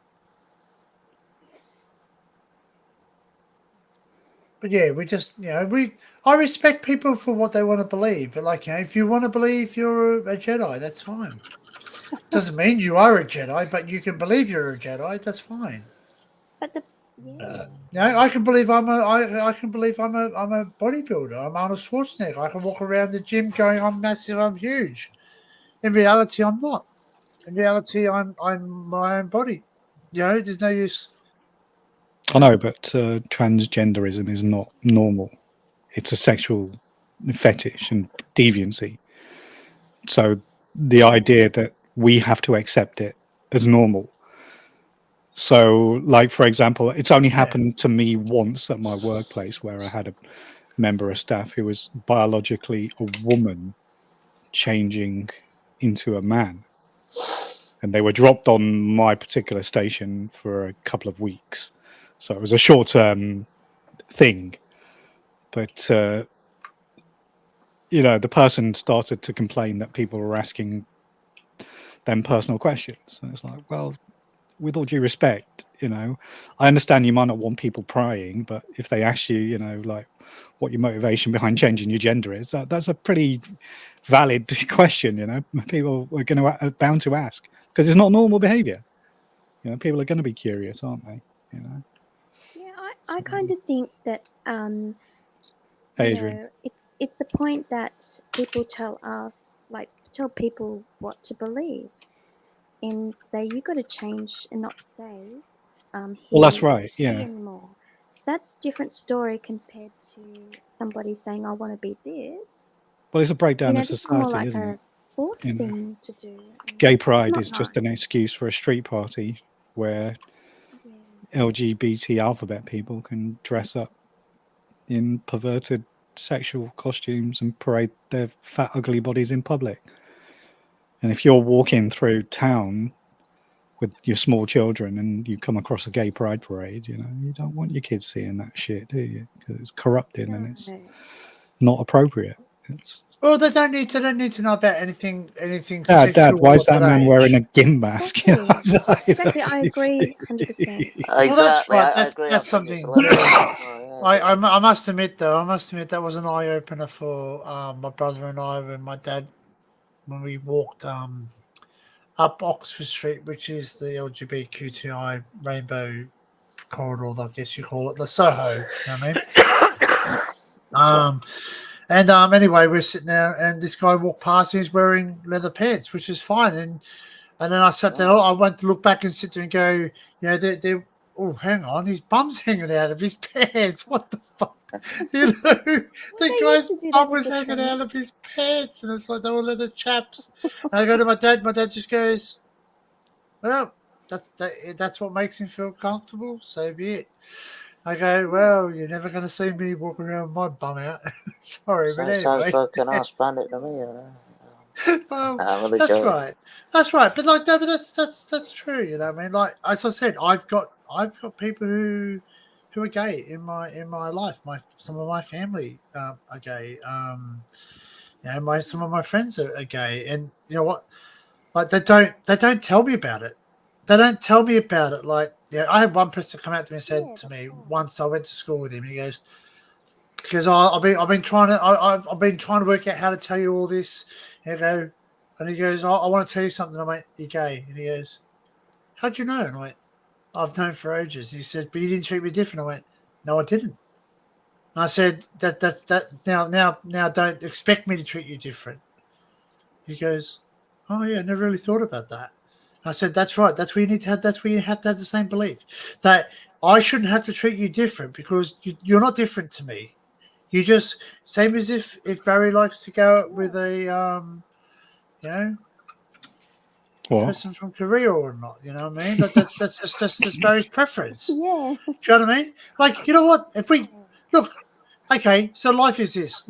But yeah, we just, I respect people for what they want to believe. But if you want to believe you're a Jedi, that's fine. Doesn't mean you are a Jedi, but you can believe you're a Jedi. That's fine. But I can believe I'm a bodybuilder. I'm Arnold Schwarzenegger. I can walk around the gym going, I'm massive, I'm huge. In reality, I'm not. In reality, I'm my own body. There's no use. I know, but transgenderism is not normal. It's a sexual fetish and deviancy. So the idea that we have to accept it as normal. So, for example, it's only happened to me once at my workplace, where I had a member of staff who was biologically a woman changing into a man. And they were dropped on my particular station for a couple of weeks. So it was a short-term thing. But, the person started to complain that people were asking them personal questions. And it's like, well, with all due respect, I understand you might not want people prying, but if they ask you, what your motivation behind changing your gender is, that's a pretty valid question, People are bound to ask, because it's not normal behavior. People are going to be curious, aren't they? Yeah, I kind of think that Adrian. it's the point that people tell people what to believe, and say you got to change and not say Well, that's right. Yeah. Anymore. That's a different story compared to somebody saying I want to be this. Well, it's a breakdown of society, more isn't it? Forced thing to do. Gay pride is just an excuse for a street party where LGBT alphabet people can dress up in perverted sexual costumes and parade their fat, ugly bodies in public. And if you're walking through town with your small children and you come across a gay pride parade, you don't want your kids seeing that shit, do you? Because it's corrupting and it's not appropriate. Well, they don't need to know about anything. Dad, why is that man wearing a gimp mask? Exactly, I agree 100%. Exactly, well, that's right. I agree. That's something. I must admit, though, that was an eye opener for my brother and I and my dad when we walked up Oxford Street, which is the LGBTQI rainbow corridor, I guess you call it, the Soho. You know what I mean? Anyway, we're sitting there, and this guy walked past, and he's wearing leather pants, which is fine. And then I sat down. I went to look back and sit there and go, they're oh, hang on, his bum's hanging out of his pants. What the fuck? The guy's bum was hanging out of his pants, and it's like they were leather chaps. And I go to my dad. My dad just goes, "Well, that's what makes him feel comfortable. So be it." I go, well, you're never going to see me walking around with my bum out. Sorry, but Sounds anyway. like an arse bandit to me. Well, I'm really that's joking. right. That's right. But like, no, but that's true. You know, what I mean, like as I said, I've got people who are gay in my life. Some of my family are gay. You know, some of my friends are gay, and you know what? Like they don't tell me about it. They don't tell me about it. Like, yeah, I had one person come out to me and said to me once, I went to school with him. And he goes, because I've been trying to I've been trying to work out how to tell you all this. And he goes, I want to tell you something. I went, you're gay. And he goes, how'd you know? And I went, I've known for ages. He said, but you didn't treat me different. I went, no, I didn't. And I said, that now don't expect me to treat you different. He goes, oh yeah, I never really thought about that. I said, that's right. That's where you need to have. That's where you have to have the same belief that I shouldn't have to treat you different because you're not different to me. You just same as if Barry likes to go out with a you know, What? person from Korea or not. You know what I mean? That's just Barry's preference. Yeah. Do you know what I mean? Like, you know what? If we look, okay, so life is this,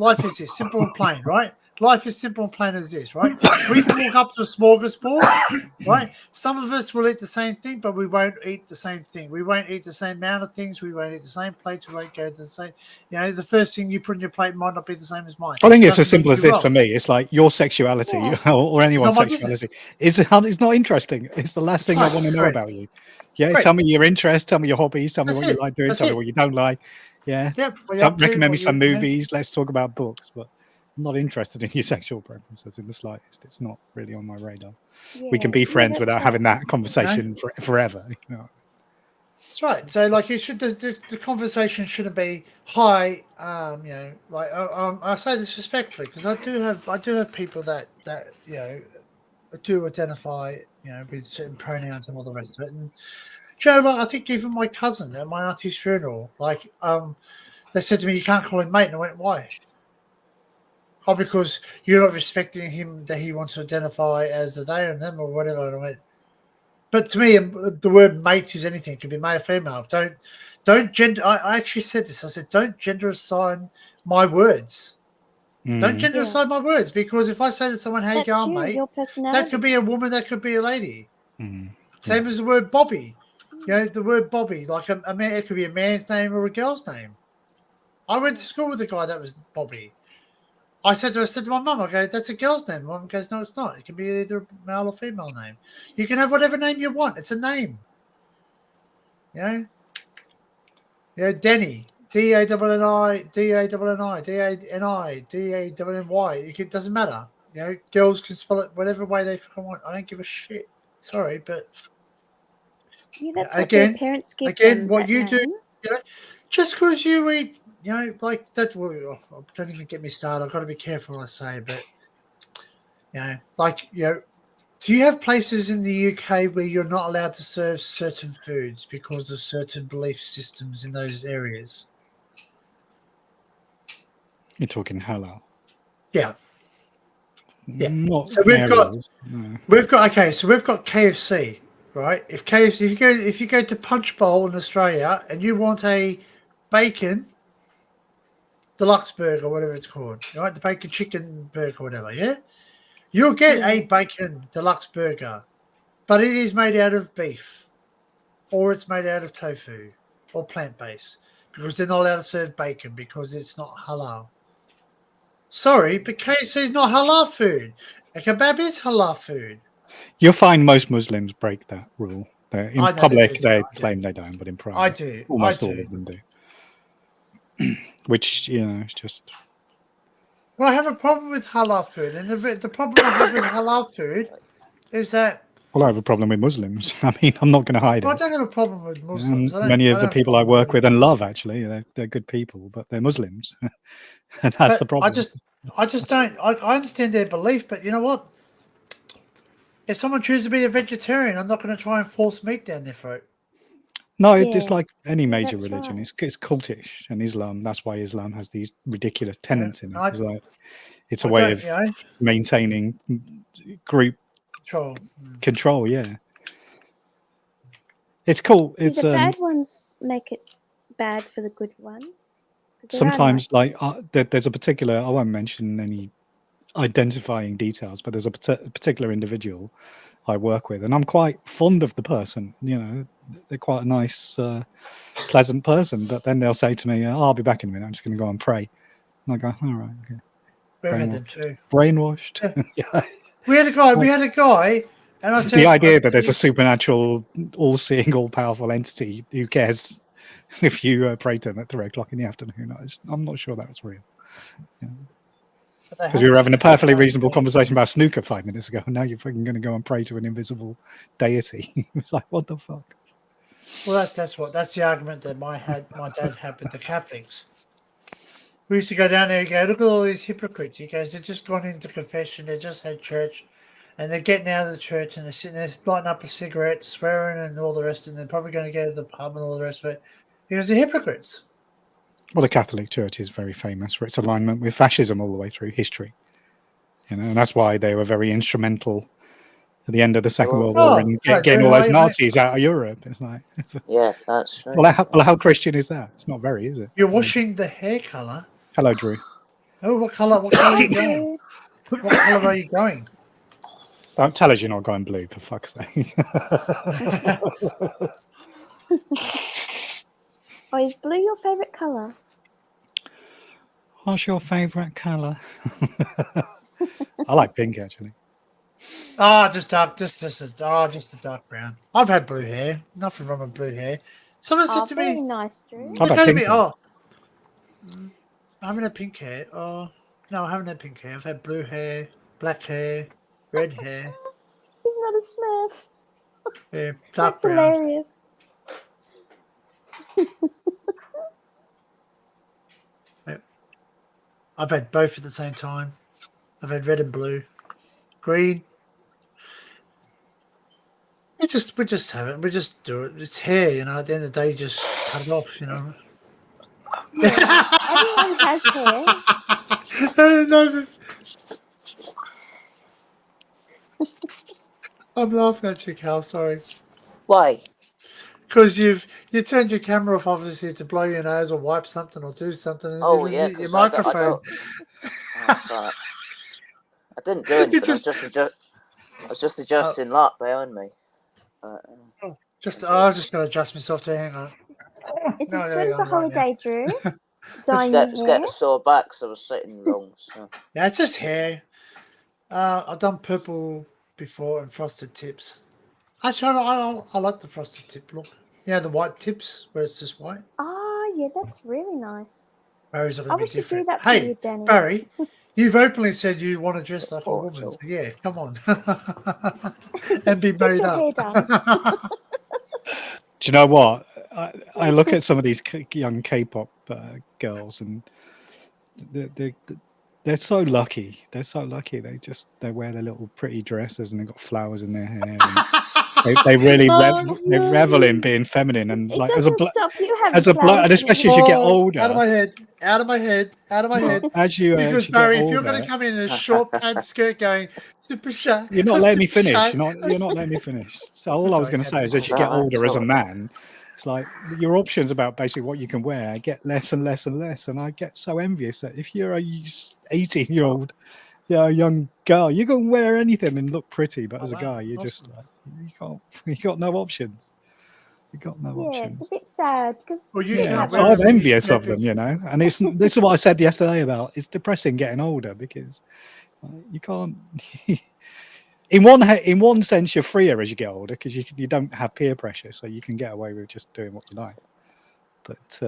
simple and plain, right? Life is simple and plain as this, right? We can walk up to a smorgasbord, right? Some of us will eat the same thing, but we won't eat the same thing. We won't eat the same amount of things. We won't eat the same plates. We won't go to the same. You know, the first thing you put in your plate might not be the same as mine. I think it's as Doesn't simple mean as you're this wrong. for me. It's like your sexuality or anyone's not my business. sexuality. It's not interesting. It's the last thing I want to know Correct. about you. Yeah, Correct. tell me your interests, tell me your hobbies, tell me That's what you it. like doing, That's tell me it. what you don't like. Yeah, Yep. What you're up to, recommend me what some you know. movies. Let's talk about books, but I'm not interested in your sexual preferences in the slightest. It's not really on my radar. We can be friends without having that conversation forever. You know? That's right. So, like, you should the conversation shouldn't be hi. You know, like I say this respectfully because I do have people that you know do identify with certain pronouns and all the rest of it. And Joe, like, I think even my cousin at my auntie's funeral, like, they said to me, "You can't call him mate," and I went, "Why?" Oh, because you're not respecting him that he wants to identify as the they and them or whatever. And I went, but to me, the word mate is anything. It could be male or female. Don't gender. I actually said this. I said, don't gender assign my words. Don't gender assign my words, because if I say to someone, "Hey, go on, mate," Your personality. that could be a woman, that could be a lady. Mm. Same as the word Bobby. You know, the word Bobby, like a man, it could be a man's name or a girl's name. I went to school with a guy that was Bobby. I said to my mum, I go, that's a girl's name. Mum goes, no, it's not. It can be either a male or female name. You can have whatever name you want. It's a name. You know, Denny, D-A-N-N-I, D-A-N-N-I, D-A-N-I, D-A-N-N-Y. It doesn't matter. You know, girls can spell it whatever way they want. I don't give a shit. Sorry, but that's what their parents give them, what that you name. do, you know, just because you eat, you know, like that. Well, don't even get me started. I've got to be careful what I say, but you know, like, you know, do you have places in the UK where you're not allowed to serve certain foods because of certain belief systems in those areas? You're talking halal. Yeah. Yeah. Not so we've got KFC, right? If you go to Punch Bowl in Australia and you want a bacon deluxe burger, whatever it's called, right? The bacon chicken burger, or whatever, yeah? You'll get a bacon deluxe burger, but it is made out of beef, or it's made out of tofu, or plant-based, because they're not allowed to serve bacon because it's not halal. Sorry, but KFC is not halal food. A kebab is halal food. You'll find most Muslims break that rule. In public, they claim they don't, but in private, I do. Almost all of them do. Which, you know, it's just... Well, I have a problem with halal food, and the problem I have with halal food is that... Well, I have a problem with Muslims. I mean, I'm not going to hide it. I don't have a problem with Muslims. Many of the people I work with and love, actually, they're good people, but they're Muslims. And that's the problem. I just don't... I understand their belief, but you know what? If someone chooses to be a vegetarian, I'm not going to try and force meat down their throat. No, it's like any major religion. Right. It's cultish, and Islam. That's why Islam has these ridiculous tenets in it. It's a way of maintaining group control. Yeah, it's cool. See, the bad ones make it bad for the good ones? 'Cause there are Sometimes, nice- there's a particular, I won't mention any identifying details, but there's a particular individual I work with, and I'm quite fond of the person. You know, they're quite a nice, pleasant person. But then they'll say to me, "I'll be back in a minute. I'm just going to go and pray." And I go, "All right, okay." We've had them too. Brainwashed. Yeah. We had a guy, and I said The idea that there's a supernatural, all-seeing, all-powerful entity who cares if you pray to them at 3:00 in the afternoon. I'm not sure that was real. Because we were having a perfectly reasonable conversation about snooker 5 minutes ago, and now you're fucking going to go and pray to an invisible deity. It's like, what the fuck? Well, that's the argument that my dad had with the Catholics. We used to go down there and go, look at all these hypocrites. He goes, they've just gone into confession, they just had church, and they're getting out of the church and they're sitting there lighting up a cigarette, swearing and all the rest, and they're probably going to go to the pub and all the rest of it. He goes, they're hypocrites. Well, the Catholic Church is very famous for its alignment with fascism all the way through history. You know, and that's why they were very instrumental at the end of the Second World War in getting all those Nazis out of Europe. It's like, yeah, that's right. Well, how Christian is that? It's not very, is it? You're washing the hair colour. Hello, Drew. Oh, what colour are you going? What colour are you going? Don't tell us you're not going blue, for fuck's sake. Oh, is blue your favourite colour? What's your favourite colour? I like pink, actually. Just dark, just a dark brown. I've had blue hair. Nothing wrong with blue hair. Someone said to very me, nice, Drew. I've had pink hair. I haven't had pink hair. Oh, no, I haven't had pink hair. I've had blue hair, black hair, red hair. He's not a Smurf. Yeah, dark That's brown. hilarious. I've had both at the same time. I've had red and blue, green. We just have it. We just do it. It's hair, you know. At the end of the day, you just cut it off, you know. Yeah, everyone has hair. No, I'm laughing at you, Cal. Sorry. Why? Because you turned your camera off, obviously, to blow your nose or wipe something or do something. And Oh then yeah, your 'cause microphone. I didn't do anything. I was just adjusting that behind me. I was just going to adjust myself to hang on. It's No, as there soon we as go, a holiday, Drew. Dyeing It's your hair. getting a sore back because I was sitting wrong. So. Yeah, it's just hair. I've done purple before and frosted tips. Actually, I like the frosted tip look. Yeah, the white tips where it's just white. Oh, yeah, that's really nice. Barry's a I little bit wish you do different. that for Hey, you, Danny. Barry, you've openly said you want to dress like a Oh, woman. so- So yeah, come on. And be Get made your hair up. done. Do you know what? I look at some of these young K-pop girls, and they're so lucky. They're so lucky. They wear their little pretty dresses and they've got flowers in their hair. And they really they revel in being feminine, and It like doesn't stop you having as a bloke, and flowers in especially your as you get Oh, older, out of my head, out of my head, out of my head. as you Because get Barry, if you're older, going to come in a short pant skirt going super shy, you're not letting me super finish. shy, You're not letting me finish. So all I was Sorry, going to say is, as you No, get that's older as a all man, it's like your options about basically what you can wear get less and less and less. And I get so envious that if you're a 18-year-old, young girl, you can wear anything and look pretty, but as a guy, you just like, you got no options. You got no Yeah, options. it's a bit sad because Well, you Yeah, can't so wear I'm a mini envious of skirt. them, you know. And this is what I said yesterday about it's depressing getting older because you can't. In one sense, you're freer as you get older because you don't have peer pressure, so you can get away with just doing what you like. But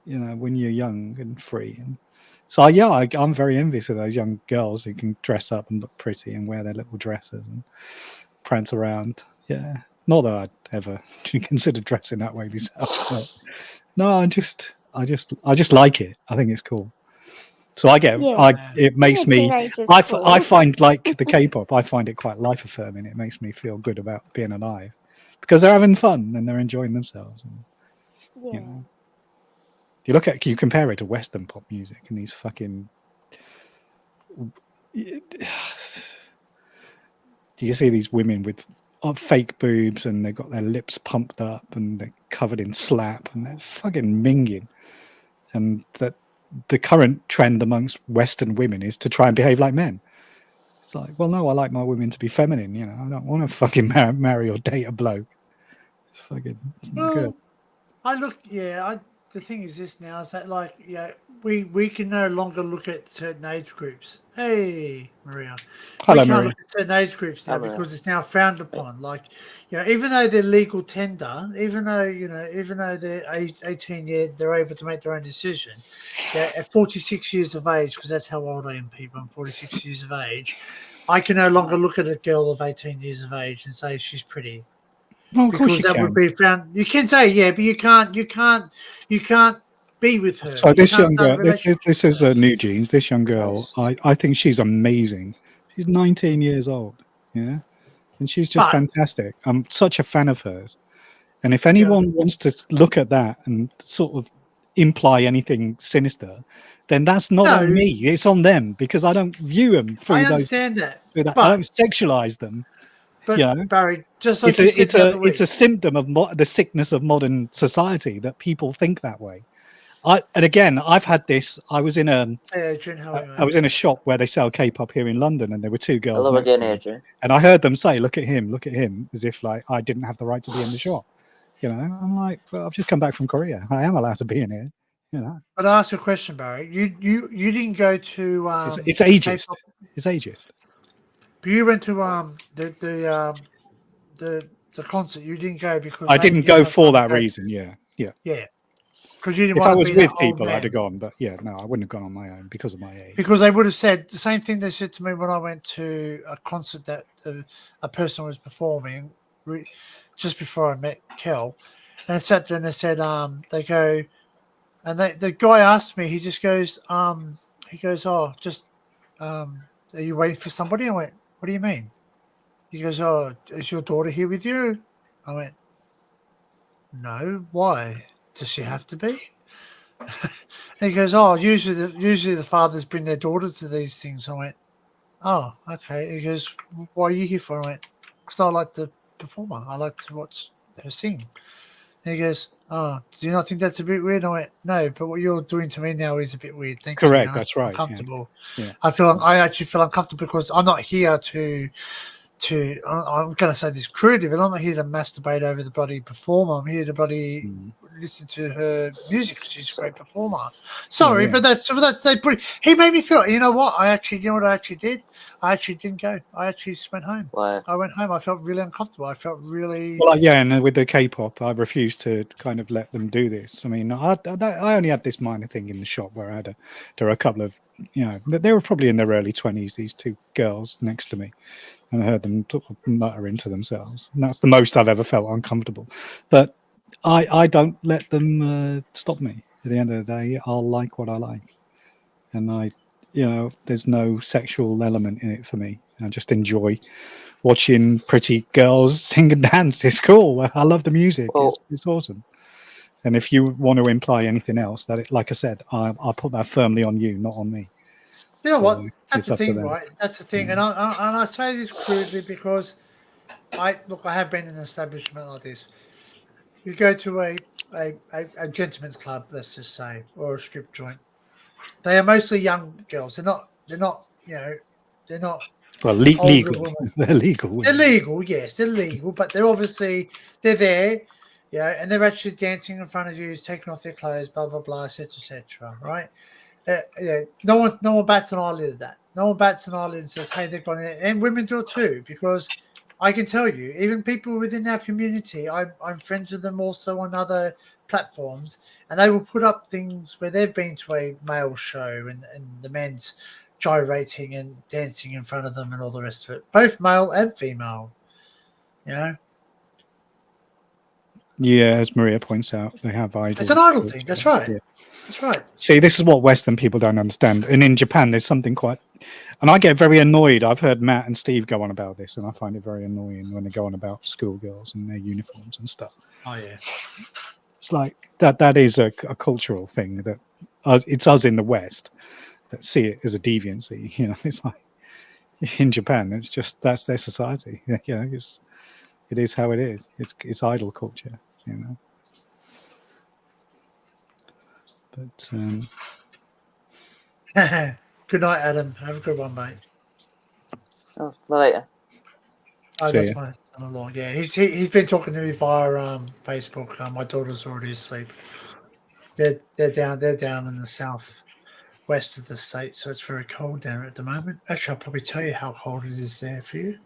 you know, when you're young and free, and so yeah, I'm very envious of those young girls who can dress up and look pretty and wear their little dresses and prance around. Yeah, not that I'd ever consider dressing that way myself. But no, I just like it. I think it's cool. So it makes me. I find like the K-pop. I find it quite life affirming. It makes me feel good about being alive because they're having fun and they're enjoying themselves. And, you know, you compare it to Western pop music and these fucking. Do you see these women with fake boobs, and they've got their lips pumped up, and they're covered in slap, and they're fucking minging. And that the current trend amongst Western women is to try and behave like men. It's like, well, no, I like my women to be feminine. You know, I don't want to fucking marry or date a bloke. It's not good. The thing is this now is that, like, we can no longer look at certain age groups. Hey, Maria. Hello, we can't Maria. look at certain age groups now Hello. because it's now frowned upon. Like, even though they're legal tender, even though they're 18 years, they're able to make their own decision. At 46 years of age, because that's how old I am, people. I'm 46 years of age. I can no longer look at a girl of 18 years of age and say she's pretty. Well, of course Because you that can. would be found. You can say, yeah, but you can't be with her. So You this can't young start a girl, relationship this with is her. New Jeans. This young girl, I think she's amazing. She's 19 years old, yeah, and she's just But- fantastic. I'm such a fan of hers. And if anyone wants to look at that and sort of imply anything sinister, then that's not No. on me. It's on them, because I don't view them through I those. understand that. I But, don't sexualize them. but You know, Barry, just like you said the other week. it's a symptom of the sickness of modern society that people think that way. And again, I've had this. I was in a Hey, Adrian, how are you, I was in a shop where they sell K-pop here in London, and there were two girls. Hello next again, to me, Adrian. and I heard them say, look at him," as if like I didn't have the right to be in the shop. You know, I'm like, well, I've just come back from Korea. I am allowed to be in here. You know, But I ask you a question, Barry. You didn't go to it's ageist. K-pop, It's ageist. but you went to the concert. You didn't go because I you didn't didn't go have for time to that go. reason. Yeah. Yeah, because you didn't If I want was to be with that old people, man. I'd have gone. But yeah, no, I wouldn't have gone on my own because of my age. Because they would have said the same thing they said to me when I went to a concert that a person was performing just before I met Kel. And I sat there and they said, they go, and the guy asked me, he just goes, oh, just, are you waiting for somebody? I went, what do you mean? He goes, oh, is your daughter here with you? I went, no, why? Does she have to be? And he goes, oh, usually the fathers bring their daughters to these things. I went, oh, okay. He goes, why are you here for? I went, because I like the performer. I like to watch her sing. And he goes, oh, do you not think that's a bit weird? I went, no, but what you're doing to me now is a bit weird. Thank you. Correct, And I that's feel right, Uncomfortable. yeah. I actually feel uncomfortable because I'm not here to I'm going to say this crudely, but I'm not here to masturbate over the bloody performer. I'm here to bloody listen to her music because she's a great performer. Sorry, but that's they put. He made me feel. You know what? You know what I actually did? I actually didn't go. I actually just went home. Why? I went home. I felt really uncomfortable. I felt really. Well, yeah, and with the K-pop, I refused to kind of let them do this. I mean, I only had this minor thing in the shop where there were a couple of, they were probably in their early 20s, these two girls next to me, and I heard them mutter into themselves. And that's the most I've ever felt uncomfortable. But I don't let them stop me. At the end of the day, I'll like what I like. And there's no sexual element in it for me. I just enjoy watching pretty girls sing and dance. It's cool. I love the music. It's awesome. And if you want to imply anything else, like I said, I'll put that firmly on you, not on me. You know what? That's the thing, right? That's the thing. And I say this crudely because I have been in an establishment like this. You go to a gentleman's club, let's just say, or a strip joint. They are mostly young girls. They're not well, legal. They're legal. They're legal, yes, they're legal, but they're there, and they're actually dancing in front of you, taking off their clothes, blah blah blah, etc. Right? No one bats an eyelid at that. No one bats an eyelid and says, "Hey, they've gone in," and women do it too, because I can tell you, even people within our community, I'm friends with them also on other platforms, and they will put up things where they've been to a male show and the men's gyrating and dancing in front of them and all the rest of it, both male and female. Yeah, as Maria points out, they have idols. It's an idol thing. That's right. Yeah. That's right. See, this is what Western people don't understand. And in Japan, there's something and I get very annoyed. I've heard Matt and Steve go on about this, and I find it very annoying when they go on about schoolgirls and their uniforms and stuff. Oh yeah. It's like that is a cultural thing that it's us in the West that see it as a deviancy. It's like in Japan, it's just that's their society. It is how it is. It's idol culture, you know. But Good night, Adam. Have a good one, mate. Oh, later. Oh, See that's ya. my son-in-law. Yeah, he's been talking to me via Facebook. My daughter's already asleep. They're down in the southwest of the state, so it's very cold there at the moment. Actually, I'll probably tell you how cold it is there for you.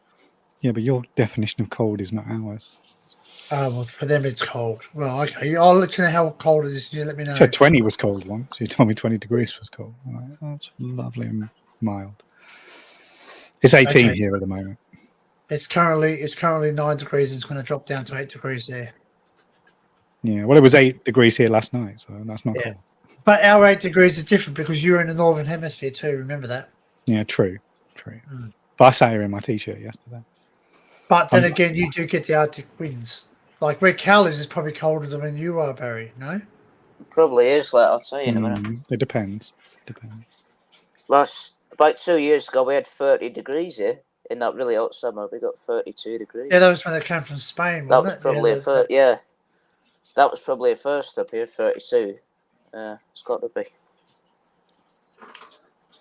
yeah, but your definition of cold is not ours. Well, for them it's cold. Well, okay, I'll let you know how cold it is. You let me know. You said 20 was cold once. You told me 20 degrees was cold. I'm like, oh, that's lovely and mild. It's 18 Okay. here at the moment. It's currently 9 degrees. It's going to drop down to 8 degrees there. Yeah, well, it was 8 degrees here last night, so that's not Yeah. cold. But our 8 degrees is different because you're in the northern hemisphere too. Remember that. Yeah, true. Mm. But I sat here in my t-shirt yesterday. But then again, you do get the Arctic winds. Like where Cal is probably colder than when you are, Barry. No. It probably is. Like I'll tell you in a minute. It depends. About 2 years ago, we had 30 degrees here. In that really hot summer, we got 32 degrees. Yeah, that was when they came from Spain. That was Wasn't probably it? a first. Yeah, that was probably a first up here. 32. It's got to be.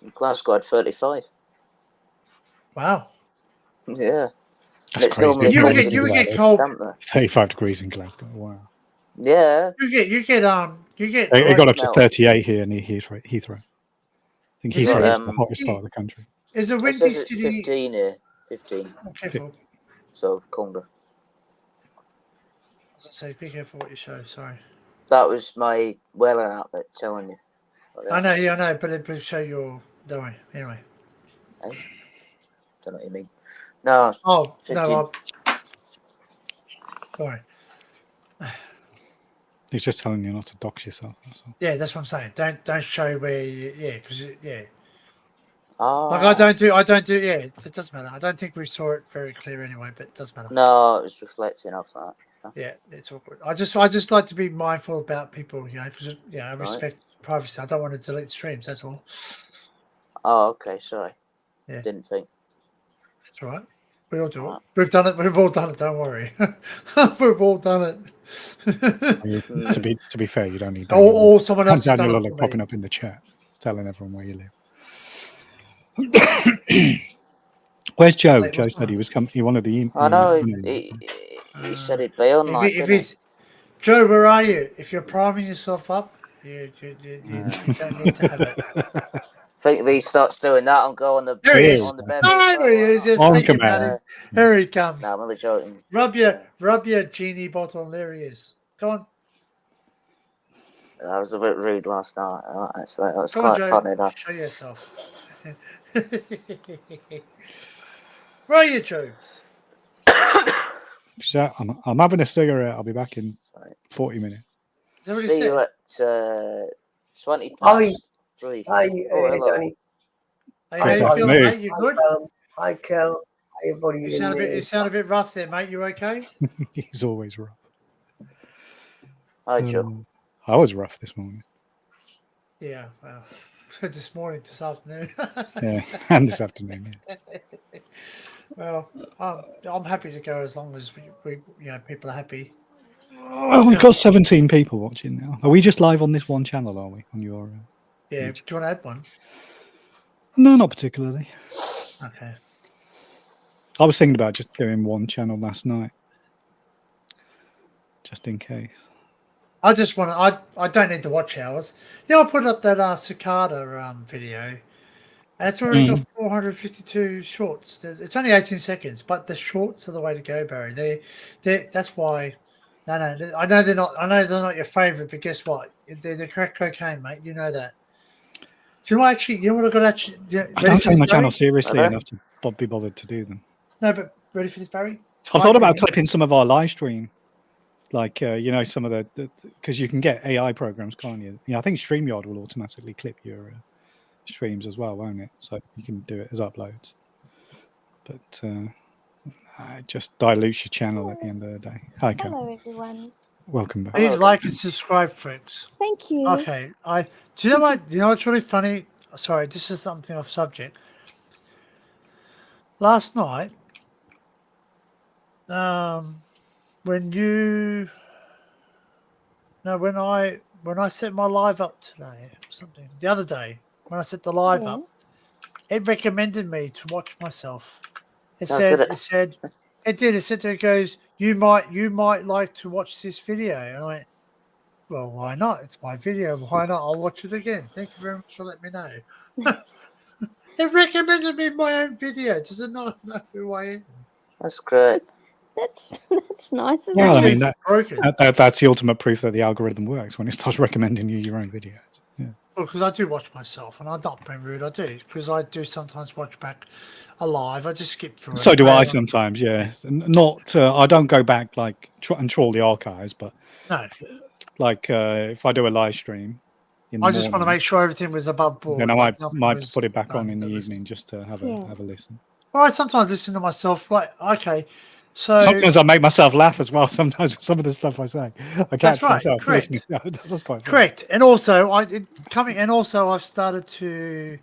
And Glasgow had 35. Wow. Yeah. And That's it's crazy. normally You cold would in get the cold. damp there. 35 degrees in Glasgow. Wow. Yeah. You get. It like, got up to no. 38 here near Heathrow. I think Is Heathrow it- is the hottest part of the country. Is a It windy says it's city? 15 here. 15. Oh, careful. So colder. As I say, be careful what you show. Sorry. That was my weather outlet telling you. I know, but it will show your. Don't worry. Anyway. Don't know what you mean. No. Oh 15. no. Sorry. He's just telling you not to dox yourself. That's all. Yeah, that's what I'm saying. Don't show where. Because Ah. Like I don't do. Yeah, it doesn't matter. I don't think we saw it very clear anyway, but it does matter. No, it was reflecting off that. Yeah, it's awkward. I just like to be mindful about people, because I respect privacy. I don't want to delete streams. That's all. Oh, okay. Sorry. Yeah. Didn't think. That's all right. We all do it. Alright. We've done it. We've all done it. Don't worry. We've all done it. To be fair, you don't need Or someone else has done Daniel it for popping me. up in the chat. It's telling everyone where you live. Where's Joe? Wait, Joe what's said that? he was coming. He wanted the. I know. He said it'd be on like. If it's Joe, where are you? If you're priming yourself up, you don't need to have it. I think if he starts doing that, I'll go on the There he is. on the bed. Oh, there he is. Just On thinking command. about him. Here he comes. No, I'm only joking. Rub your genie bottle, and there he is. Come on. I was a bit rude last night. Actually, that was Come on, quite Joe. funny. That. Show yourself. Where are you, Joe? So I'm having a cigarette. I'll be back in 40 minutes. Is that what he See you said? at 20 Hi. past 3. Hi, hello. Danny. Hey, how you Hi, feeling, mate. mate? You good? Hi, Kel. Hi, everybody. You sound a bit rough there, mate. You okay? He's always rough. Hi, Joe. I was rough this morning. Yeah. Well, this afternoon. Yeah, and this afternoon. Yeah. Well, I'm happy to go as long as we people are happy. Well, we've got 17 people watching now. Are we just live on this one channel? Are we on your? Yeah. Do you want to add one? No, not particularly. Okay. I was thinking about just doing one channel last night, just in case. I just want to. I don't need to watch hours. Yeah, I put up that cicada video, and it's already got 452 shorts. It's only 18 seconds, but the shorts are the way to go, Barry. That's why. No, I know they're not. I know they're not your favorite, but guess what? They're crack cocaine, mate. You know that. Do you know what actually? You know what I got actually? I don't take my channel seriously enough to be bothered to do them. No, but ready for this, Barry? I thought about clipping some of our live stream, like some of the because you can get AI programs, can't you? Yeah, I think StreamYard will automatically clip your streams as well, won't it? So you can do it as uploads. But it just dilutes your channel at the end of the day. Hi, Kat. Hello, everyone. Welcome back. Please like and subscribe, folks. Thank you. Okay. Do you know what? You know what's really funny? Sorry, this is something off subject. Last night, when you when I set my live up today or something the other day when I set the live Yeah. up, it recommended me to watch myself. It Oh, said did it? it said it did. It said it goes, you might like to watch this video. And I went, well, why not? It's my video. Why not? I'll watch it again. Thank you very much for letting me know. It recommended me my own video. Does it not know who I am? That's great. That's nice, isn't Well, I it? mean, Broken. that's the ultimate proof that the algorithm works when it starts recommending you your own videos. Yeah. Well, because I do watch myself, and I'm not being rude. I do because I do sometimes watch back a live. I just skip through it. So do I sometimes. Yeah, not. I don't go back like and trawl the archives, but No, like if I do a live stream in the I just want to morning, make sure everything was above board. then I like might nothing was put it back on done in the that was- evening just to have Yeah. a listen. Well, I sometimes listen to myself. Like, okay, so Sometimes I make myself laugh as well. Sometimes with some of the stuff I say, I catch right, myself correct. listening. That's quite funny. correct. And also, I've started to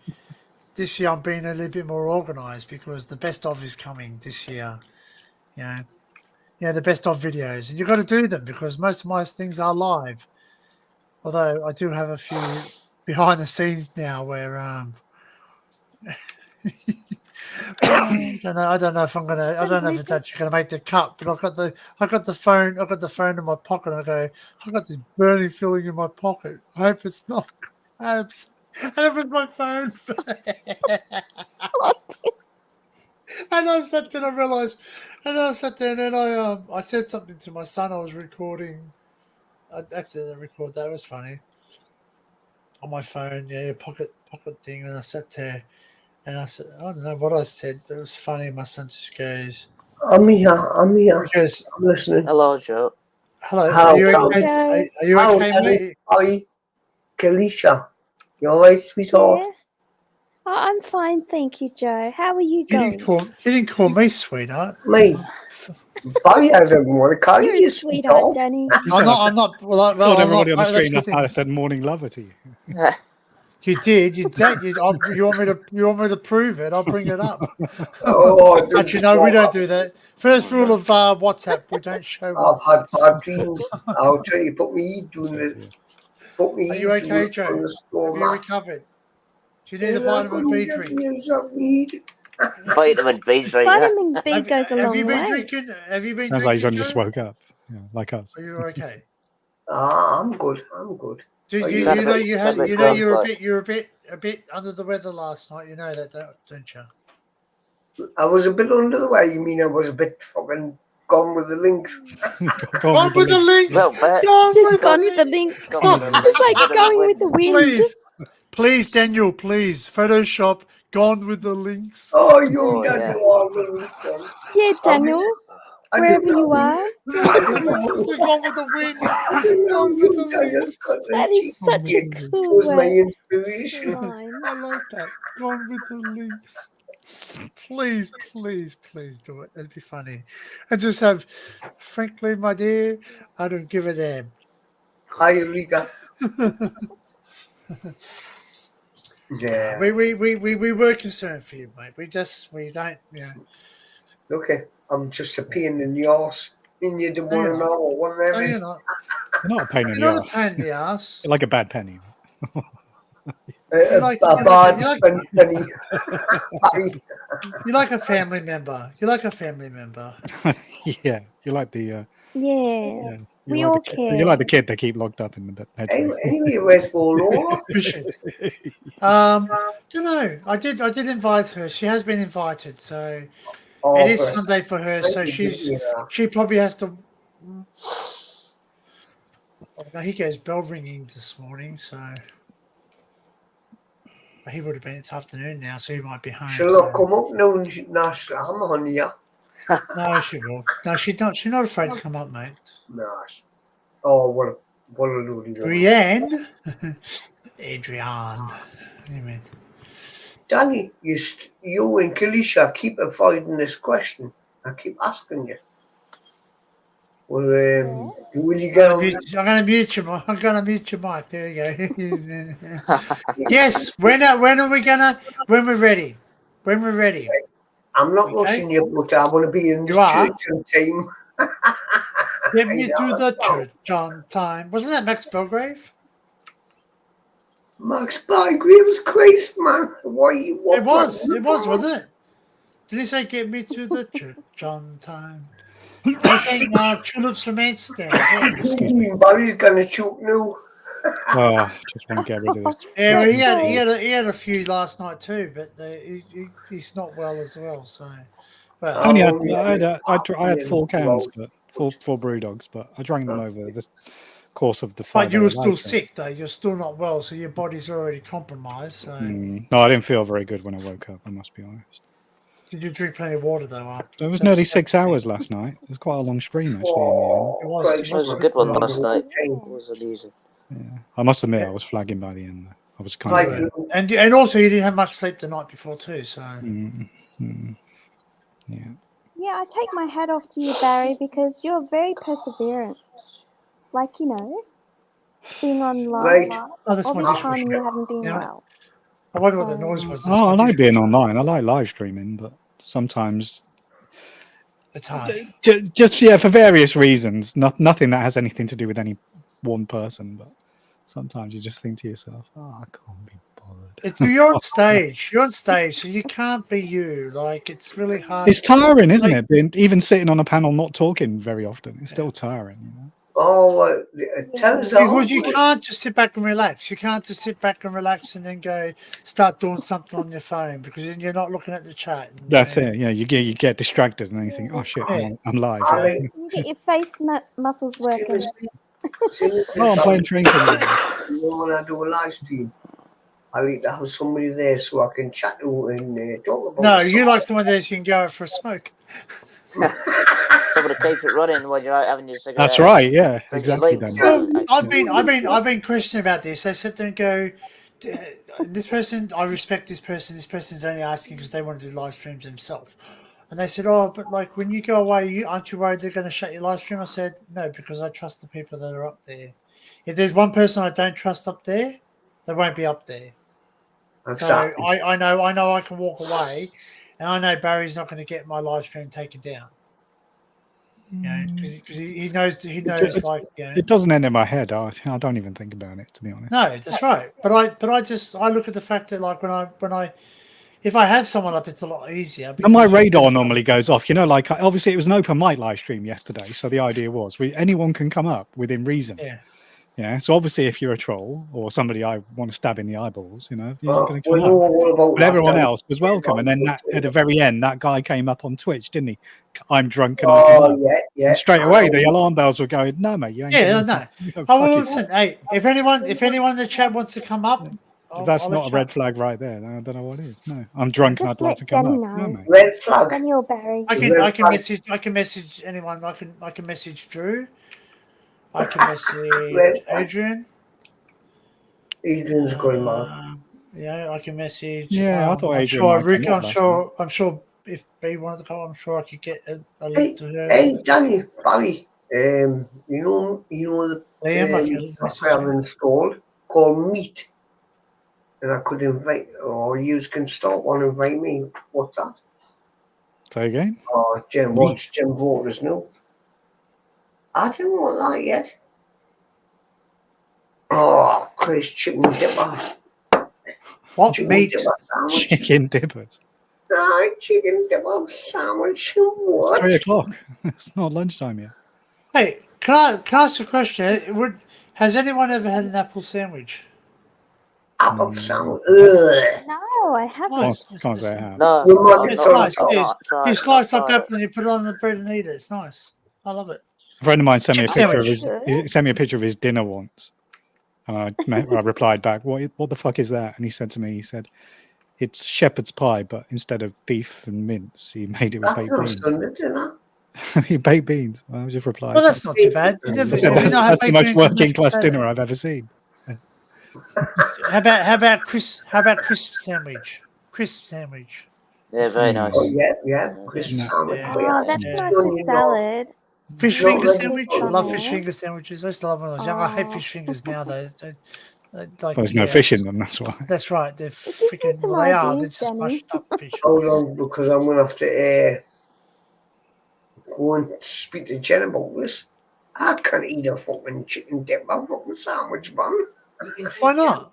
this year. I'm being a little bit more organised because the best of is coming this year. You know, the best of videos, and you've got to do them because most of my things are live. Although I do have a few behind the scenes now where I don't know if I'm gonna. I don't know if it's actually gonna make the cut. But I got the phone in my pocket. And I go, I got this burning feeling in my pocket. I hope it's not crabs. And it was my phone. And I sat there and I realised, and I sat there and then I said something to my son. I was recording. I accidentally recorded that. It was funny. On my phone, yeah, pocket thing. And I sat there. And I said, I don't know what I said, but it was funny. My son just goes, I'm here. he goes, I'm listening. Hello, Joe. hello, How- are you how- okay? Joe. Are you How, okay, Danny? mate? Hi, Kalisha. You alright, sweetheart? Yeah. Oh, I'm fine, thank you, Joe. How are you You going? didn't call me sweetheart. Mate, bye, I don't want to call You're you a sweetheart, sweetheart. Danny. I'm not. Well, I told I'm everybody not, on the that's stream good last night I thing. said morning lover to you. You did. You want me to prove it? I'll bring it up. Oh, Actually, no, we don't do that. First rule of WhatsApp: we don't show I've had WhatsApp. bad dreams. I'll tell you, put me doing So, it. yeah. Put me Are you okay, doing Joe? on the store Have you mat. recovered? Do you need a vitamin B drink? Vitamin B drink. Vitamin B goes a Have you long been way. drinking? Have you been Sounds like he's drinking? only just Joe? woke up, like us. Are you okay? I'm good. Do Are you, you you know okay? you had you know you're a bit under the weather last night. You know that, don't you? I was a bit under the weather. You mean I was a bit fucking gone with the links? Gone with the links. Well, bet. Just gone with the link. It's like going with the wind. Please, Daniel. Please, Photoshop. Gone with the links. Oh, you Oh, got yeah. to all the links. Yeah, Daniel. I Wherever don't you know. are. Gone with the links. Gone with the wind. I don't know. Gone with You the links. guys got That the is such a cheek. cool Was my inspiration. line. I like that. Gone with the links. Please do it. That'd be funny. And just have, frankly, my dear, I don't give a damn. Hi, Riga. Yeah. We were concerned for you, mate. We don't, Okay. I'm just a pain in the arse. And you don't want to know what one of No, them you're is. not. You're not a pain in You're the not a ass. pain in the ass. You're like a bad penny. A like- bad you like- spent penny. You're like a family member. Yeah, you're like the. Yeah. We you're all like the care. You're like the kid they keep locked up in the bedroom. Anyway, where's Bolo? Don't know. I did invite her. She has been invited, so it is Sunday for her. So she probably has to. Oh, no, he goes bell ringing this morning, so he would have been. It's afternoon now, so he might be home. She'll not come up now and nash I'm on you. No, she will. No, she's not. She's not afraid to come up, mate. Nash. Oh, what a loady. Brienne, Adrian. Amen. Danny, you and Kalisha keep avoiding this question. I keep asking you. Well, will you get on? I'm going to mute your mic. There you go. Yes. When are we gonna? When we're ready. I'm not Okay. rushing you, but I want to be in the You are? church on time. Get me to the church on time. Wasn't that Max Belgrave? Max Bygrave's Christ, man. What It was, wasn't it? Did he say get me to the church on time? They saying tulips from Amsterdam as well. Excuse me. Barry's gonna choke now. Oh, just want to get rid of this. Yeah, well, That's he had a few last night too, but he's not well as well. So, well, I only had, yeah. I had 4 cans, but four brew dogs, but I drank them over the course of the 5 but you were hour still live stream. sick though. You're still not well, so your body's already compromised. So, No, I didn't feel very good when I woke up, I must be honest. did you drink plenty of water though? After It was nearly 6 hours last night. It was quite a long stream, actually, in the end. It was. It was a good one last night. Yeah. It was amazing. Yeah. I must admit, I was flagging by the end. I was kind Like, of... And also you didn't have much sleep the night before too. So, Yeah. Yeah, I take my hat off to you, Barry, because you're very perseverant. Like, you know, being online Right. oh, that's all my this dishwasher. time you haven't been Yeah. well. I wonder what the noise was. Oh, I like being online. I like live streaming, but sometimes... It's hard. Just for various reasons. Nothing that has anything to do with any one person, but sometimes you just think to yourself, oh, I can't be bothered. You're on stage. You're on stage, so you can't be you. Like, it's really hard. It's tiring, isn't it? Even sitting on a panel not talking very often, it's still tiring, you know. oh, tell us Because you can't just sit back and relax. You can't just sit back and relax and then go start doing something on your phone because then you're not looking at the chat. That's it. Yeah, you get distracted and then you think, oh shit, I'm live. You get your face muscles working. Oh, I'm playing train. You know, when I do a live stream, I like to have somebody there so I can chat to and talk about. No, you like someone there so you can go out for a smoke. Somebody keep it running while you're out having your cigarette. That's right. Yeah, Drink your exactly. links. Danny. Well, I've been questioning about this. I sit there and go, this person, I respect this person. This person's only asking because they want to do live streams themselves. And they said, oh, but like when you go away, aren't you worried they're going to shut your live stream? I said, no, because I trust the people that are up there. If there's one person I don't trust up there, they won't be up there. Exactly. So I know I can walk away, and I know Barry's not going to get my live stream taken down. You know, because he knows like, you know, It doesn't end in my head. I don't even think about it, to be honest. no, that's right. But I look at the fact that like when I if I have someone up, it's a lot easier. And my radar normally goes off. You know, like obviously it was an open mic live stream yesterday, so the idea was anyone can come up within reason. Yeah. Yeah. So obviously, if you're a troll or somebody I want to stab in the eyeballs, you know, you're not going to come up. But everyone else was welcome. And then at the very end, that guy came up on Twitch, didn't he? I'm drunk and I come up. Yeah. And straight away, the alarm bells were going. No, mate, you ain't. Yeah, coming no. up. Oh, Fuck well, it. listen, hey, if anyone in the chat wants to come up, That's I'll not let a you red know. flag right there. I don't know what it is. No, I'm drunk and Just I'd like let to come Danny up. know. No, mate. Red flag. Danny or Barry. I can message anyone. I can message Drew. I can message Adrian. Adrian's a good man. Yeah, I can message. Yeah, I thought I'm Adrian sure might come Rick. up I'm sure if B wanted to come, I'm sure I could get a Hey, link to her. hey, Danny, Barry. You know the Liam, I can software I've message him. installed called Meet, and I could invite, or you can start one and invite me. What's that? Say again. Oh, Jim, what's Jim Waters new? I didn't want that yet. Oh, Chris, chicken dippers. What Chicken meat? dipper sandwich. Chicken dippers. Chicken dipper sandwich. It's What? 3 o'clock. It's not lunchtime yet. Hey, can I ask a question? Has anyone ever had an apple sandwich? Apple sandwich. Ugh. No, I haven't. Can't say I have. No, You might It's be nice. sorry. Yes. You slice up apple and you put it on the bread and eat it. It's nice. I love it. A friend of mine sent me a Chicken picture of his. sandwich. He sent me a picture of his dinner once, and I replied back, "What the fuck is that?" And he said to me, he said, "It's shepherd's pie, but instead of beef and mince, he made it with That's baked not beans." Sunday dinner. He baked beans. I just replied. Well, that's not too bad. You I never, said, have you that's not had the baked most beans and working mashed class potato? dinner I've ever seen. How about crisp sandwich? Crisp sandwich. Yeah, very nice. Oh, yeah. Chris Yeah. sandwich. Yeah. Oh, that's Yeah. nice with salad. Fish No, finger no, sandwich. no. I love fish finger sandwiches. I used to love when I was young. I hate Oh. fish fingers now though. Like, Well, there's no fish in them, that's why. That's right. They're It gives me freaking. some Well, they are. They're ideas, just Danny. mushed up fish. Hold on, because I'm going to have to go and speak to Jen about this. I can't eat a fucking chicken dip my fucking sandwich, man. Why not?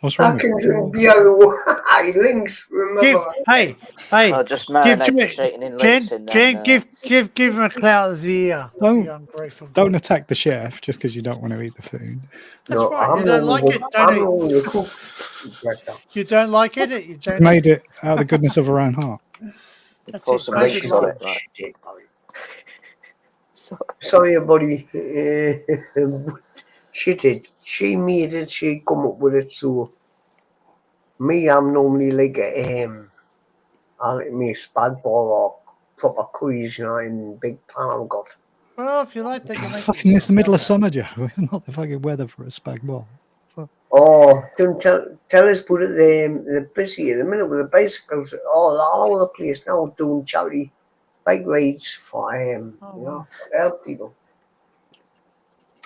What's wrong I with can it? drink beer links, remember? Hey, Oh, just marinating in links in Jen, then. give him a clout of the ear. Oh, You ungrateful. Don't God. attack the chef just because you don't want to eat the food. That's No, right. You I'm don't only like it, I'm don't you? only a cook. You don't like it. You don't. Made it out of the goodness of her own heart. That's Pour it. some Make links it on right. it. Right. Sorry, buddy. She did. She made it. She come up with it. So me, I'm normally like I like me a spag ball or proper quiz, you know, in big pan I've got. Well, if you like that, you make it. It's the middle of yourself. summer, Joe. It's not the fucking weather for a spag bol. Oh, don't tell us put it the busy at the minute with the bicycles all over the place now doing charity bike rides for you know, for help people.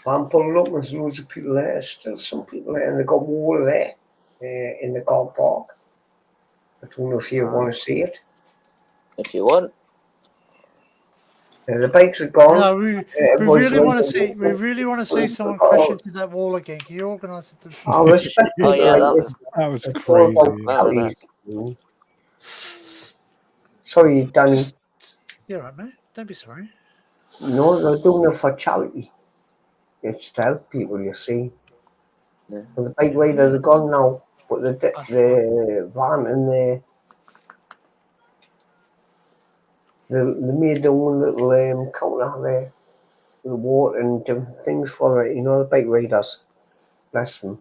I'm pulling up, there's loads of people there, still some people there, and they've got water there in the car park. I don't know if you want to see it. If you want. The bikes are gone. No, we really want to see. We really want to see someone crash into that wall again. Can you organise it? I respect Oh, people yeah, like That was it's all about crazy. charities. Sorry, Danny. You're right, man. Don't be sorry. No, they're doing it for charity. It's to help people, you see. Yeah. Well, the bike riders are gone now, but the van and they made their own little counter there with water and different things for it. You know, the bike riders. Bless them.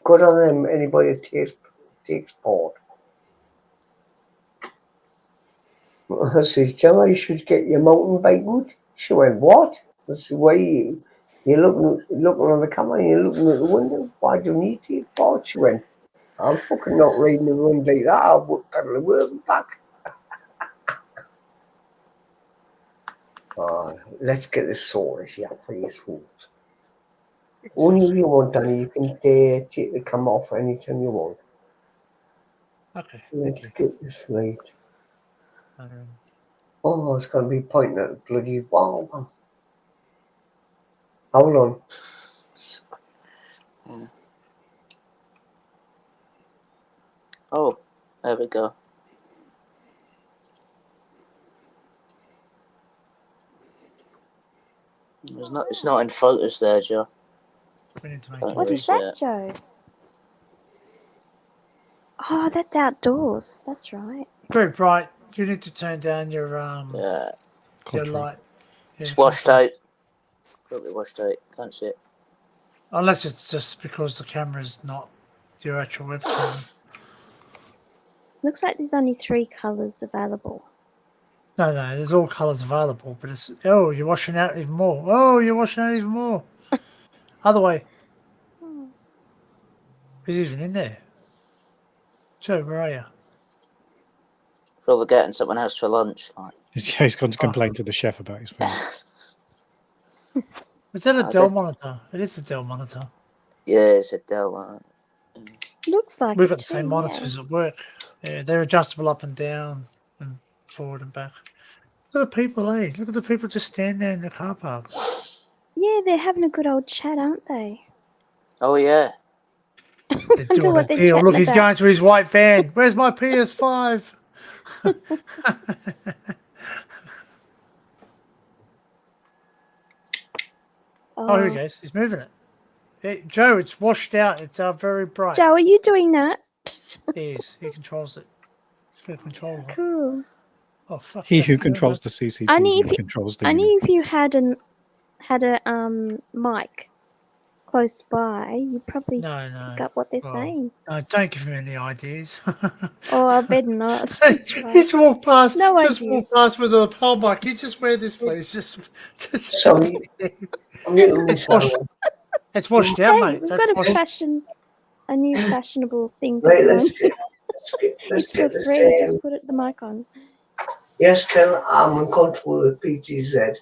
Good on them. Anybody that takes part. I says, Gemma, you should get your mountain bike good. She went, what? I said, why you're looking on the camera and you're looking at the window. Why do you need to take part? She went, I'm fucking not riding the run like that. I'll pedal the world back. Let's get this sorted, yeah, for these fools. Only if you want, Danny, you can take the camera off anytime you want. Okay. Let's get this right. Um, Oh, it's going to be pointing at the bloody wall, man. Hold on. Yeah. Oh, there we go. It's not in photos there, Joe. we need to make What it. is that, Joe? Oh, that's outdoors. That's right. Very bright. You need to turn down your Yeah. your light. Yeah, It's washed out. Probably washed out. Can't see it. Unless it's just because the camera's not your actual webcam. Looks like there's only 3 colours available. No, there's all colours available, but it's you're washing out even more. Oh, you're washing out even more. Other way. Who's even in there? Joe, where are you? Probably getting something else for lunch. Like. He's gone to complain to the chef about his food. Is that a Dell monitor? It is a Dell monitor. Yeah, it's a Dell. Looks like We've it got the same too, monitors at work. Yeah, they're adjustable up and down and forward and back. Look at the people, Look at the people just stand there in the car park. Yeah, they're having a good old chat, aren't they? Oh, yeah. They're doing a deal. Look, he's going to his white van. Where's my PS5? Oh, here he goes. He's moving it. Hey, Joe, it's washed out. It's very bright. Joe, are you doing that? He is. He controls it. He's got a controller. Cool. Oh, fuck. He who controls the CCTV controls the unit. Only if you had a mic close by, you probably pick up what they're saying. No, don't give him any ideas. Oh, I better not. He's walked past. No just idea. walked past with a pole mic. He's just where this place. Just. Sorry. It's washed out, mate. We've That's got washed. a new fashionable thing to Right, do. let's Feel get free, this. just put the mic on. Yes, Ken, I'm in control of PTZ.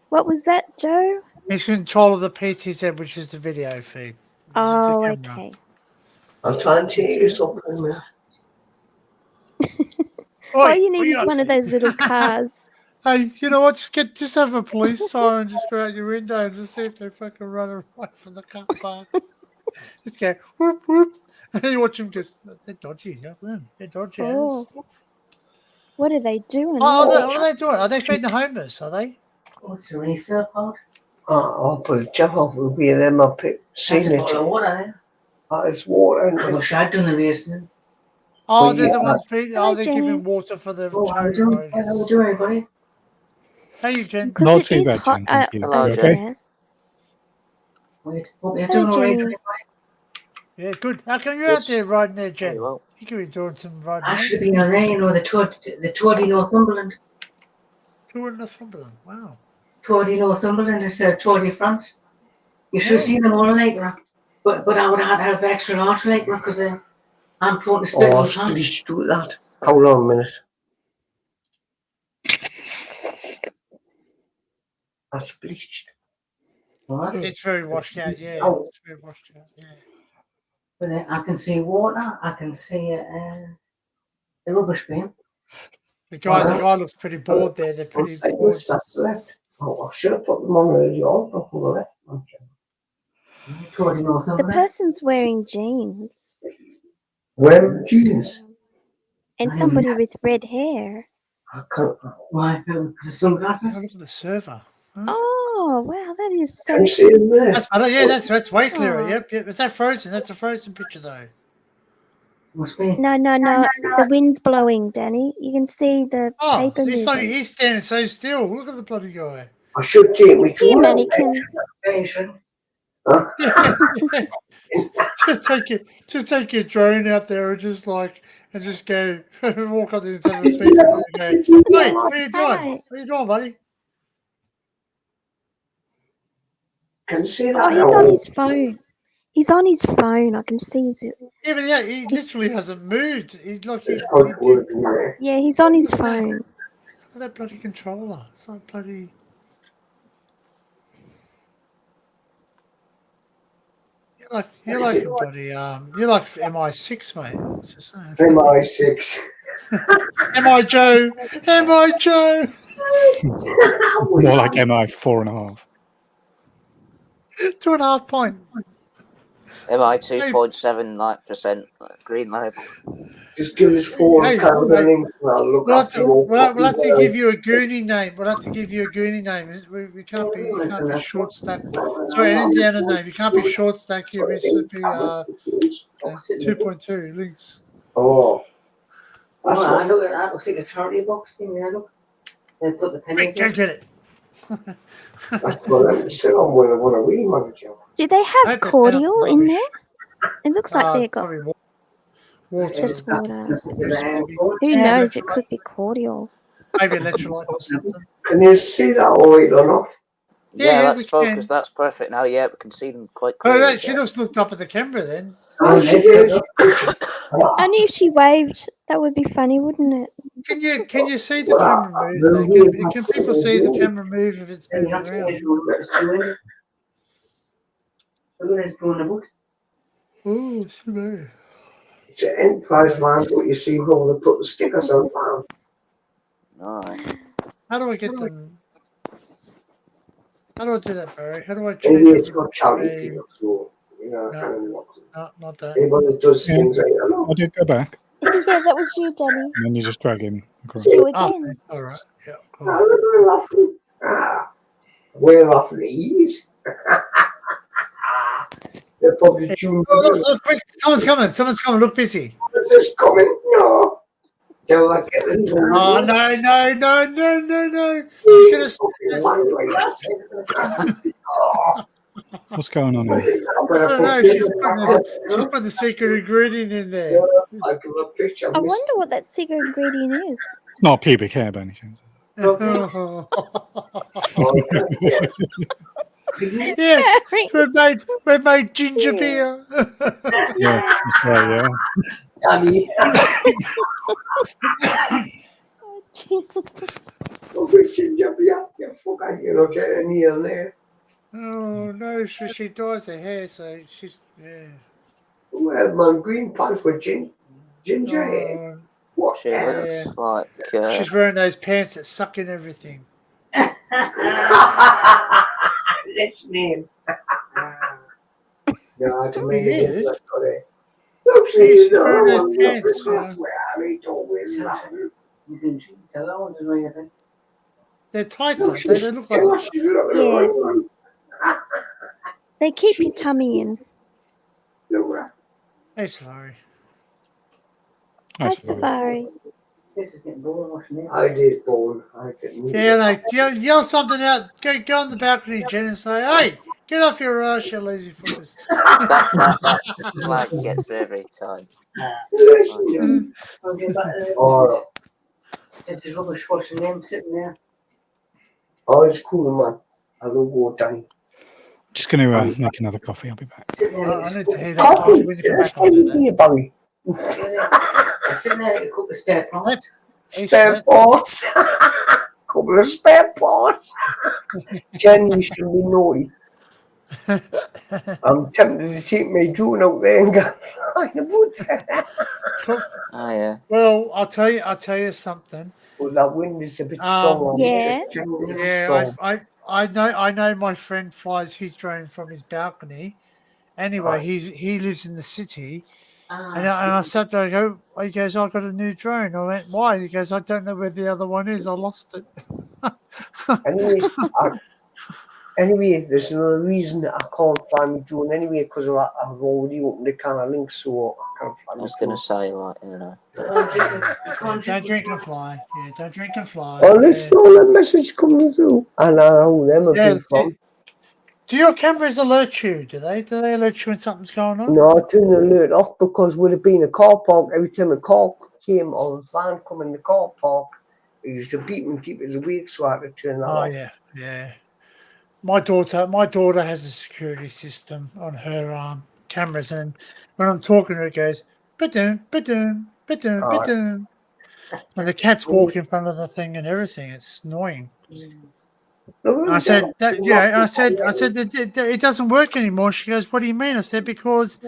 What was that, Joe? He's in control of the PTZ, which is the video feed. Oh, The camera. okay. I'll try and take this up in a minute. All Oi, you what need is up one to? of those little cars. Hey, you know what? Just have a police siren just go out your window and just see if they fucking run away from the car park. Just go whoop whoop, and then you watch them because they're dodgy. Look at them, they're dodgy. Oh, what are they doing? Oh, what are they doing? Are they feeding the homeless? Are they? What's the refill pod? I'll put a jump up with me and then I'll pick That's a bottle signature. of water. It's water. And I wish I'd done the racing. Oh, Well, they're the yeah. ones feeding. Hello, Oh, they're Jenny. giving water for the Oh, how you charity doing? riders. How you doing, everybody? Hey, you Jen. Because Not it too is bad, hot Jen, thank you. Hello, over Jen. there. Wait, hope you're Hello, doing all right. Jenny. Yeah, good. How come you're Good. out there riding there, Jen? Very well. You could be doing some riding. I home. should have been on there, you know, the Tour de Northumberland. Who in Northumberland? Wow. Tour de Northumberland is Tour de France. You should have Oh. seen them all later. But I would have had to have extra large later because I'm prone to split Oh, my pants. please do that. Hold on a minute. That's bleached. What? It's very washed out. Yeah, Oh. it's very washed out. Yeah. But I can see water. I can see the rubbish bin. The guy looks pretty bored there. They're pretty bored. What's that's left? Oh, I should have put them on the yard before left. Okay. Tour de The Northumberland. person's wearing jeans Where jeans? and somebody with red hair. I can't. Why? The Oh, sunglasses? look at the server. Huh? Oh, wow, that is so Can you see them there? That's better. Yeah, that's way clearer. Aw. Yep. Is that frozen? That's a frozen picture though. Must be. No, the wind's blowing, Danny. You can see the Oh, paper he's standing so still. Look at the bloody guy. I should take me See a to mannequin. Patient. just take your drone out there and just go walk up to the have a speaker and go, "Hey, what are you doing? Hi. What are you doing, buddy?" Can see that. Oh, he's on his phone. He's on his phone. I can see his. Yeah, but yeah, he literally hasn't moved. He's like he It's quite did. good in there. Yeah, he's on his phone. Look at that bloody controller. It's like bloody. You're like a bloody you're like MI6, mate. That's just saying. MI6. MI Joe, MI Joe. More like MI 4.5. 2.5 point. MI 2.79% green label. Just give us 4 Hey, kind of hey. links and I'll look We'll have, after to, your we'll have to puppy. give you a Goonie name. We'll have to give you a Goonie name. We can't be short stack. Sorry, an Indiana name. You can't be short stack here. It should be 2.2 links. Oh. That's Oh, what, that looks like a charity box thing there, look. They put the pennies Go in. get it. that's what I'm sit on when I want to read manager. Do they I have hope they're cordial not in rubbish. there? It looks like they've got Probably water. just water. Maybe, Who Yeah, knows? that's It right. could be cordial. maybe electrolyte or something. Can you see that all right or not? Yeah, that's we focused. can. That's perfect now. Yeah, we can see them quite Oh, clearly. she just looked up at the camera then. Oh, she did. Only if she waved, that would be funny, wouldn't it? Can you see the camera move? Though? Can people see the camera move if it's And you moving have to around? measure what it's doing. Look at this blowing the book. Oh, she It's an enterprise van, but you see where they put the stickers on van. Alright. How do I get them? How do I do that, Barry? How do I Maybe change it's it? got charity people, so, you know, No. kind of not. No, not that. Anybody that does Yeah. things like that. I did go back, Yeah, that was you, Danny. and then you just drag him across. You Oh, again. all right. Yeah, cool. We're laughing. We're laughing at ease. They're probably tuned Oh, look, quick. Someone's coming. Look busy. It's just coming. No. They're like, Oh, no. She's going to. What's going on I here? don't know. She's put the secret ingredient in there. I'll give a picture. I wonder what that secret ingredient is. Not pubic hair, by any chance. Yes, we made ginger beer. Yeah, that's right, yeah. Danny. Oh, Jesus. Oh, ginger beer. You fuck, I cannot get any in there. Oh no, she dyes her hair, so she's Well, man, green pants with ginger hair. Oh, What? She Yeah. looks like. she's wearing those pants that suck in everything. Listening. No, I can He make it is. look good. Look, She's she's wearing those look, pants. that's where I always laughing. You can tell that one doesn't ring a bell. They're tights, Look, aren't they? They look like. she's looking Yeah. around. They keep your tummy in. Look, Hey, sorry. Hi, That's all right. Safari. This is getting boring watching this. I did born. I didn't. Yeah, like yell something out. Go on the balcony, Jen, and say, "Hey, get off your ass, you lazy fuckers." That flag gets me every time. Listen. I'll get back to the Oh, This is rubbish watching them sitting there. oh, it's cool, man. I will go down. Just going to make another coffee. I'll be back. Sitting there like I a need to spare hear that coffee Coffee. when you come Let's back on take it. it, Barry. They're sitting there like a couple of spare plants. Spare parts. Couple of spare parts. Jen, you should be naughty. I'm tempted to take my drone out there and go find a boot. Cool. Oh yeah. Well, I'll tell you something. But that wind is a bit strong. Yeah. Yeah, I know my friend flies his drone from his balcony. Anyway, he lives in the city, and I sat there and go. He goes, "I got a new drone." I went, "Why?" He goes, "I don't know where the other one is. I lost it." Anyway, there's another reason I can't find my drone anyway because I've already opened a can of links, so I can't I find my was gonna drone. say like you know. Don't drink and fly. Yeah, don't drink and fly. Oh, let's know that message coming through. And I know who them have Yeah, been from. do your cameras alert you? Do they? Do they alert you when something's going on? No, I turned the alert off because would have been a car park. Every time a car came or a van come in the car park, it used to beep and keep us awake, so I had to turn that Oh off. yeah. My daughter has a security system on her cameras, and when I'm talking to her, it goes ba-doom, ba-doom, ba-doom, Alright. ba-doom. And the cats walk in front of the thing and everything. It's annoying. I said that. Yeah, I said that it doesn't work anymore. She goes, "What do you mean?" I said, "Because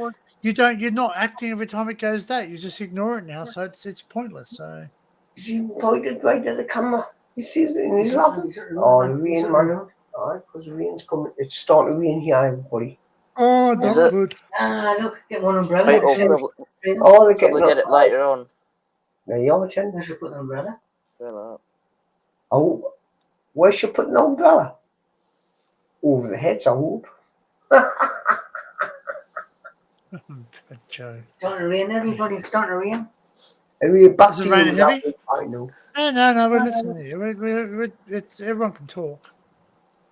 you're not acting every time it goes that. You just ignore it now, so it's pointless." So Is he pointed right at the camera? He sees it and he's laughing. Oh, the rain, man. Alright, because the rain's coming. It's starting to rain here, everybody. oh, Is not it? good. Look, get one umbrella. Right, I should- we'll Oh, they're getting probably get it later on. There you are, Jen. I should put an umbrella. Fill up. Oh, where should I put the umbrella? Over the heads, I hope. Good joke. It's starting to rain, everybody. It's starting to rain. Anyway, back Is to it you. raining heavy? I know. No, we're listening to you. It's everyone can talk.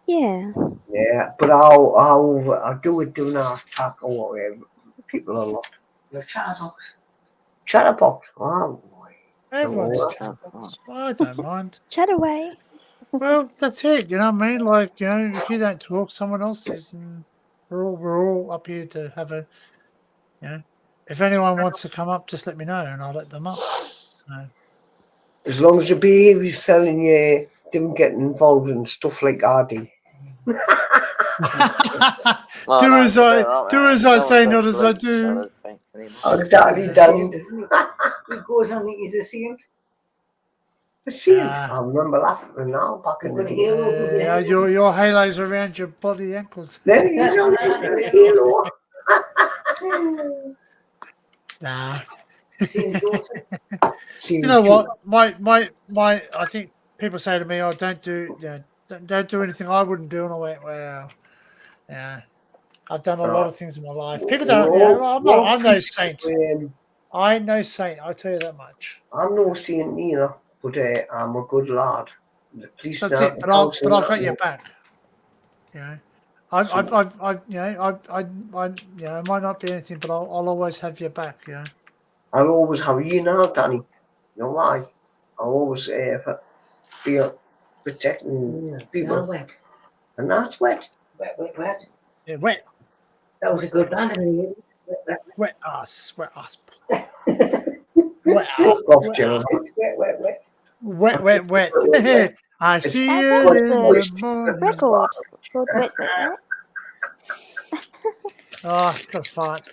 Yeah. Yeah, but I'll do it doing our talk or whatever. People are lot. Your chatterbox. Chatterbox. Oh boy. Everyone's Oh, a chatterbox. I don't mind. Chat away. Well, that's it. You know what I mean? Like, you know, if you don't talk, someone else is, and we're all up here to have a, you know, if anyone wants to come up, just let me know and I'll let them up. So. as long as you behave yourself and you don't get involved in stuff like I do. Well, do no, as it's a I bit like do that. as I No say, one not don't as I blink, do. so I don't think anymore. Exactly, He's a Danny. saint, isn't he? He goes on, he's a saint. I see it. Ah. I remember laughing now back in the Good day. hero. Your halo's around your body ankles. Then he's on the hero. Nah. Saint Joseph. See You know what? My I think people say to me, "Oh, don't do don't do anything I wouldn't do," and I went, "Well, yeah, I've done a lot of things in my life. People don't. I'm no saint. I ain't no saint. I'll tell you that much. I'm no saint either, but I'm a good lad. The police That's now, it. But I've got your back. You know, I might not be anything, but I'll always have your back. You know. I'll always have you now, Danny. You know why? I'll always feel protecting people. Wet. And that's wet. Wet. Yeah, wet That was a good band. wet ass. Wet ass. Fuck off, Jeremy. Wet. Wet. I see That you was in the the morning. record called Wet Wet Wet. Oh, got a fart.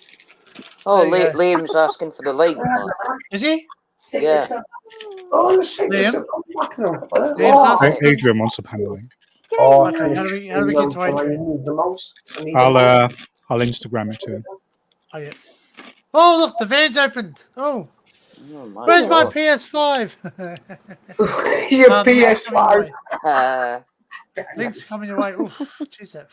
Oh, There you go. Liam's asking for the link. Like. Is he? Yeah. Oh, the sickness Liam? of back now. Liam's asking. Adrian wants a panel link. Oh, Okay, how do we get to Adrian? need the mouse. I need the mouse. I'll Instagram it to him. Oh, yeah. Oh, look, the van's opened. Oh, Oh, my where's my God. PS5? Your The link's coming your PS5. way. Link's coming your way. Oof, jeez, that.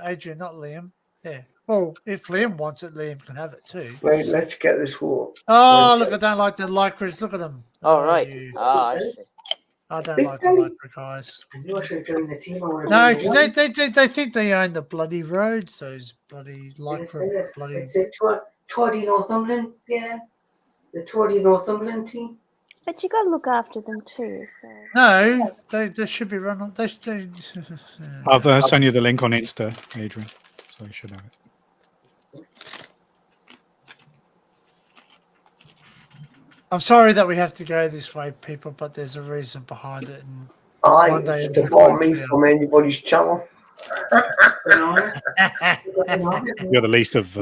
Adrian, not Liam. Yeah. Well, if Liam wants it, Liam can have it too. Right, let's get this for. Oh, look, I don't like the lycras. Look at them. All right. You. I see. I don't like the lycra guys. You should join the team. No, because they think they own the bloody roads. Those bloody lycra, bloody. It's a Toddy Northumberland, yeah. The Toddy Northumberland team. But you got to look after them too. So No, they should be run on. They I've sent you the link on Insta, Adrian, so you should have it. I'm sorry that we have to go this way, people, but there's a reason behind it. And I one day step on me from anybody's channel. You're the least of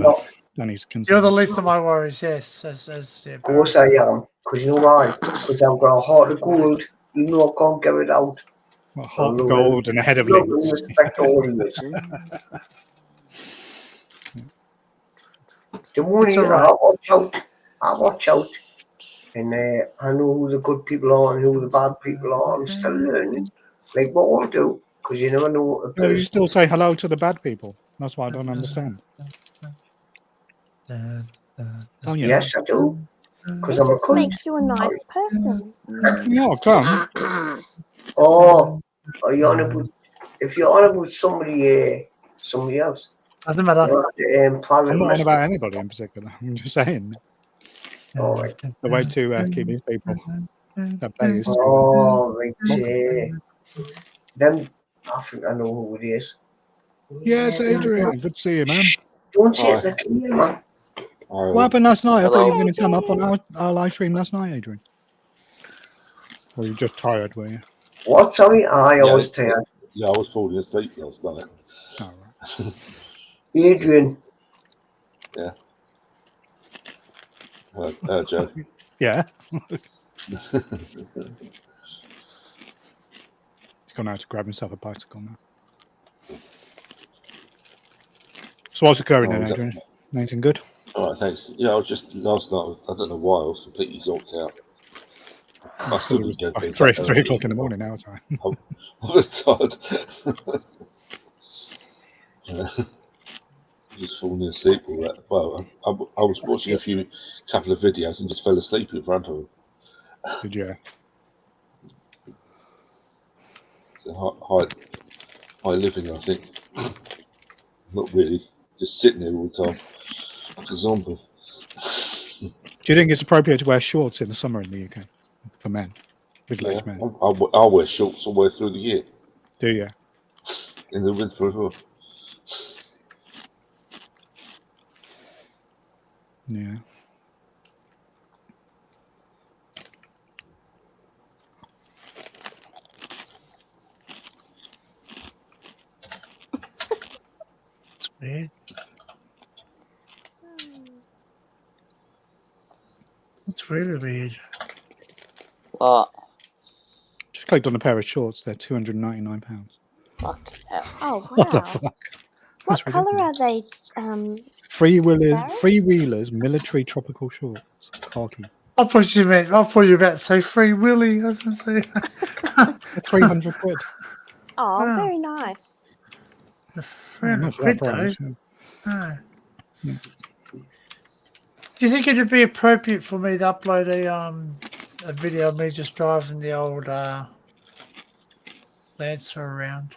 Danny's concerns. You're the least of my worries, yes. Yeah, Of course I am. Because you know why? Because I've got a heart of gold. You know I can't get it out. Well, heart of gold and a head of Love links. and respect all of this. The morning all right. I watch out. And I know who the good people are and who the bad people are. I'm still learning. Like what I'll do. Because you never know what a No, you person. still say hello to the bad people. That's why I don't understand. Oh, yeah. Yes, I do. Because I'm a just cunt. makes you a nice person. No, come. Oh, are you on about, if you're on about somebody else, Doesn't matter. private I'm not on message. about anybody in particular. I'm just saying All right. the way to keep these people at bay is to Oh, right. Then I think I know who it is. Yes, Adrian. Good to see you, man. Don't take the key, man. What happened last night? I thought you were Hello. going to come up on our live stream last night, Adrian. Or you just tired, were you? What? Sorry, I was tired. Yeah, I was falling asleep last night. Oh, right. Adrian, Joe. Yeah. He's gone out to grab himself a bicycle now. So what's occurring then, Adrian? Anything good? All right, thanks. Yeah, I was just last night. I don't know why I was completely zonked out. I still didn't go to bed. 3 o'clock in the morning our time. I was tired. Just falling asleep all that. Well, I was watching a couple of videos and just fell asleep in front of them. Did you? High living, I think. Not really. Just sitting there all the time. Like a zombie. Do you think it's appropriate to wear shorts in the summer in the UK for men, middle-aged men? I'll wear shorts all the way through the year. Do you? In the winter as well. Yeah. It's weird. It's really weird. What? Just clicked on a pair of shorts. They're £299. Fuck hell. Oh What the wow! fuck? What That's colour are they? Freewheelers, military tropical shorts, khaki. I thought you were about to say Free Willy. I was going to say. 300 quid. Oh, Wow. very nice. 300 Not for quid that price, though. yeah. No. Do you think it'd be appropriate for me to upload a video of me just driving the old Lancer around?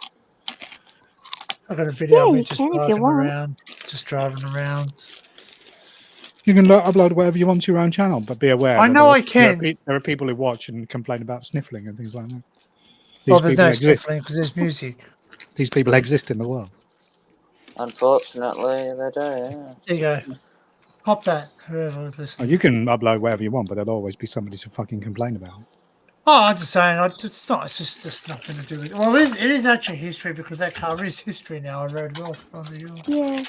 I got a video Yeah, of me you just can if you driving want. around, You can upload whatever you want to your own channel, but be aware. I that know there are- I can. There are people who watch and complain about sniffling and things like that. Well, These there's people no exist. sniffling because there's music. These people exist in the world. Unfortunately, they do, yeah. There you go. Pop that, whoever was Oh, listening. you can upload whatever you want, but there'll always be somebody to fucking complain about it. Oh, I'm just saying, it's not. It's just nothing to do with. Well, it is actually history because that car is history now. I rode it off on the hill. Yeah.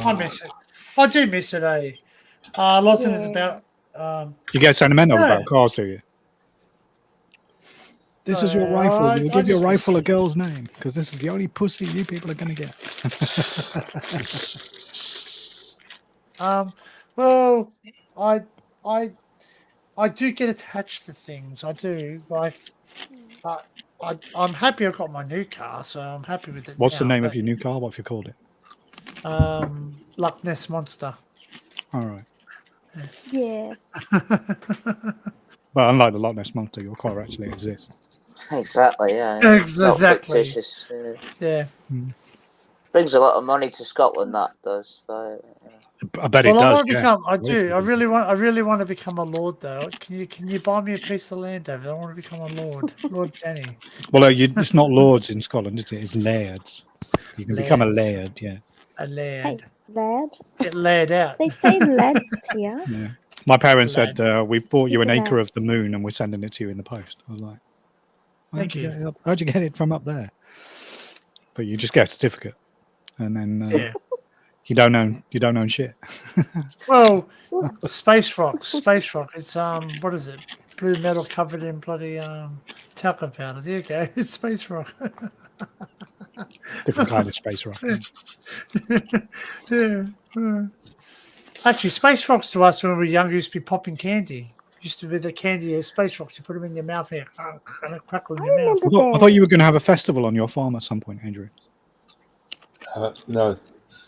I miss it. I do miss it, eh? Lots of it's Yeah. about. You get sentimental Yeah. about cars, do you? This is your rifle. I You'll give your just miss rifle a it. girl's name because this is the only pussy you people are going to get. Well, I do get attached to things. I do. Like, I'm happy I got my new car, so I'm happy with it What's the now. name of your new car? What have you called it? Loch Ness Monster. All right. Yeah. Well, unlike the Loch Ness Monster, your car actually exists. Exactly, yeah. It's not Exactly. fictitious. Yeah. Brings a lot of money to Scotland, that does. So, I bet it Well, I does. want to Yeah. become. I Way do. too I good. really want to become a lord, though. Can you buy me a piece of land over there? I want to become a lord, Lord Danny. Well, it's not lords in Scotland, is it? It's lairds. You can become a Lairds. laird. Yeah. A Hey, laird. lad. Get laid out. They say lads here. Yeah. My parents Lad. said, "We've bought you He's an a acre lad. of the moon, and we're sending it to you in the post." I was like, Thank you. How'd you get it from up there? But you just get a certificate, and then Yeah. you don't own shit. Well, space rock. It's what is it? Blue metal covered in bloody talcum powder. There you go. It's space rock. Different kind of space rock. Yeah. Actually, space rocks to us when we were younger used to be popping candy. Used to be the candy space rocks. You put them in your mouth and it crackle in I your mouth. remember I thought you were going to have a festival on your farm at some point, Andrew. No,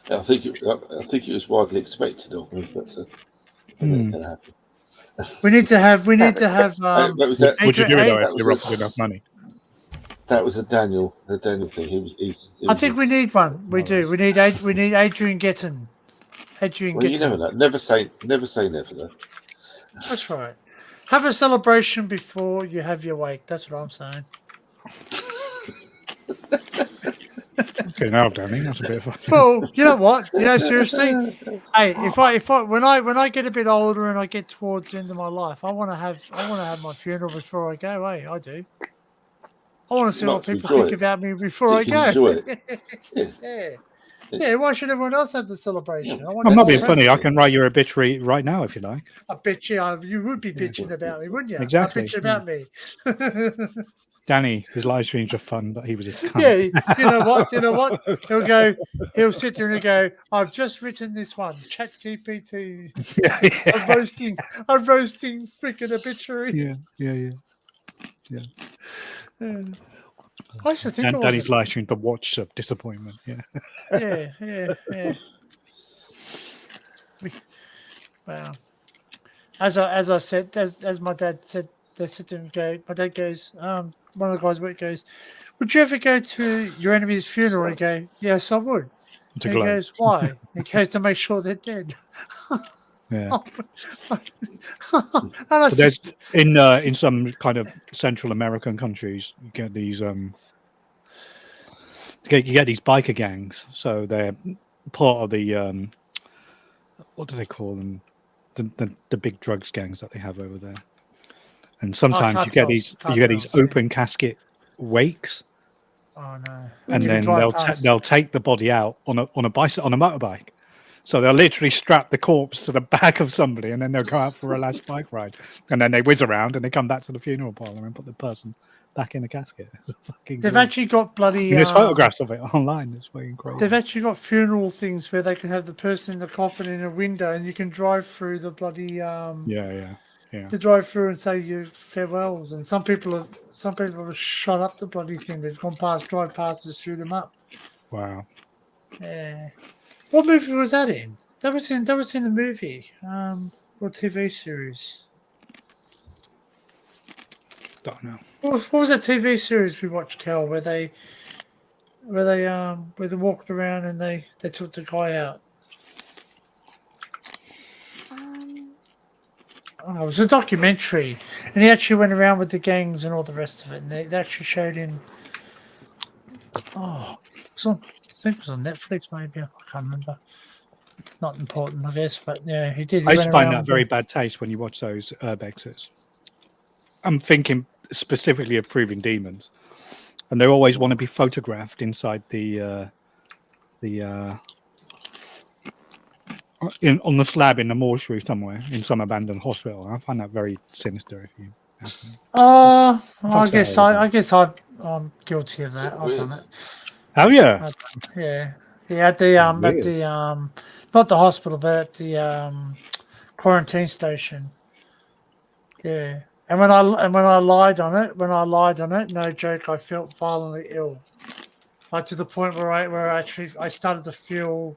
I think it was widely expected of me, but I don't know if it's going to happen. We need to have. Would you do it though if that you was offered enough money? That was the Daniel thing. I think we need one. We do. We need Adrian Getton. Adrian Well, you Getton. never know. Never say never though. That's right. Have a celebration before you have your wake. That's what I'm saying. Okay, now Danny, that's a bit of fun. Well, you know what? Seriously. Hey, if I when I get a bit older and I get towards the end of my life, I want to have my funeral before I go. Hey, I do. I want to see what people think about me before I go. Enjoy it. Yeah. Why should everyone else have the celebration? Yeah. I'm not being funny. I can write your obituary right now if you like. I bet you would be bitching about me, wouldn't you? Exactly. I bitch about me. Danny, his live streams are fun, but he was a cunt. Yeah, you know what? He'll sit there and go, I've just written this one, Chat GPT. I'm roasting freaking obituary. Yeah. I used to think And Danny's live stream, the watch of disappointment. Yeah. Yeah. Wow. As I said, as my dad said, they sit there and go. My dad goes, one of the guys at work goes, would you ever go to your enemy's funeral? And go, yes, I would. And he goes, why? He goes, to make sure they're dead. Yeah. And there's in some kind of Central American countries, you get these you get these biker gangs. So they're part of the what do they call them? The big drugs gangs that they have over there. And sometimes you get these open casket wakes. Oh no! And then they'll take the body out on a motorbike. So they'll literally strap the corpse to the back of somebody, and then they'll go out for a last bike ride, and then they whiz around and they come back to the funeral parlour and put the person back in the casket. They've actually got bloody. There's photographs of it online. It's fucking crazy. They've actually got funeral things where they can have the person in the coffin in a window, and you can drive through the bloody. Yeah. To drive through and say your farewells, and some people have shot up the bloody thing. They've drive past and shoot them up. Wow. Yeah. What movie was that in? That was in the movie, or TV series. Don't know. What was that TV series we watched, Cal, where they walked around and they took the guy out? Oh, it was a documentary, and he actually went around with the gangs and all the rest of it, and they actually showed him. Oh, I think it was on Netflix, maybe. I can't remember. Not important, I guess, but yeah, he did. I used to find that very bad taste when you watch those urbexes. I'm thinking specifically of proving demons, and they always want to be photographed inside on the slab in the mortuary somewhere in some abandoned hospital. I find that very sinister. If you ask me. I Fuck's that guess all I about? guess I'm guilty of that. I've done it. Oh yeah, Yeah, yeah. At the Weird. not the hospital, but at the quarantine station. Yeah, and when I lied on it, no joke, I felt violently ill, like to the point where I started to feel,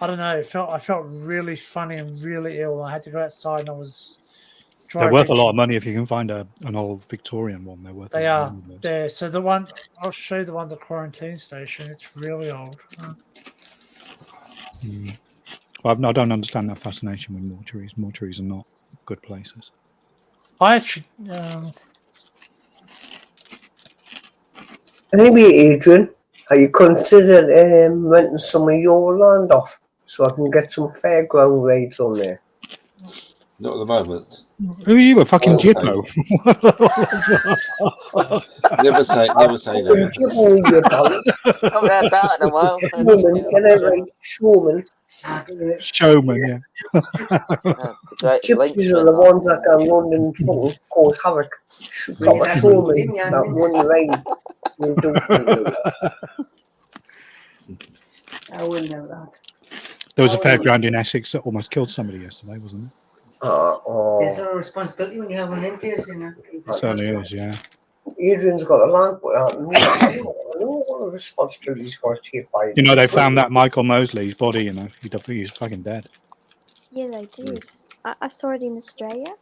I don't know, I felt really funny and really ill. I had to go outside, and I was dry They're worth a lot retching. of money if you can find an old Victorian one. They're worth. They a lot are of money. there. So the one I'll show you, the one at the quarantine station. It's really old. Well, I don't understand that fascination with mortuaries. Mortuaries are not good places. I actually. Anyway, Adrian, have you considered renting some of your land off so I can get some fairground rates on there? Not at the moment. Who are you, a fucking Okay. Jibbo? Never say never. I've heard that in a while. Showman, can I write showman? Showman, yeah. Gypsies are the ones that can run and fucking cause havoc. Proper showman that one ride will do for you. I wouldn't know that. There was a fairground in Essex that almost killed somebody yesterday, wasn't There's no responsibility when you have an impairs in it. it? Certainly is, yeah. Adrian's got a land, but I know what responsibility he's got to take by. You know, they found that Michael Mosley's body, you know. He's fucking dead. Yeah, they did. I saw it in Australia.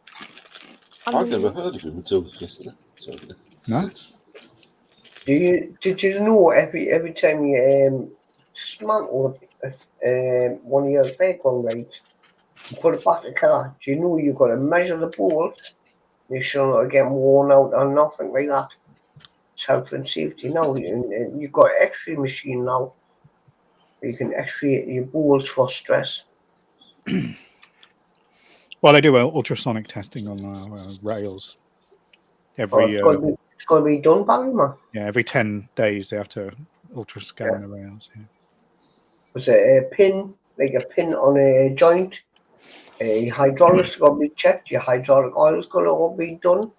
I've never heard of him until yesterday. So, No? Did you know every time you dismantle one of your fairground rides, you put it back together, do you know you've got to measure the bolts? Make sure not get worn out or nothing like that. It's health and safety now. And you've got an X-ray machine now. You can X-ray your bolts for stress. Well, they do ultrasonic testing on rails. It's got to be done, Barry, man. Yeah, every 10 days they have to ultrascan the rails. Yeah. Was it a pin, like a pin on a joint? Your hydraulics got to be checked. Your hydraulic oil's got to be done.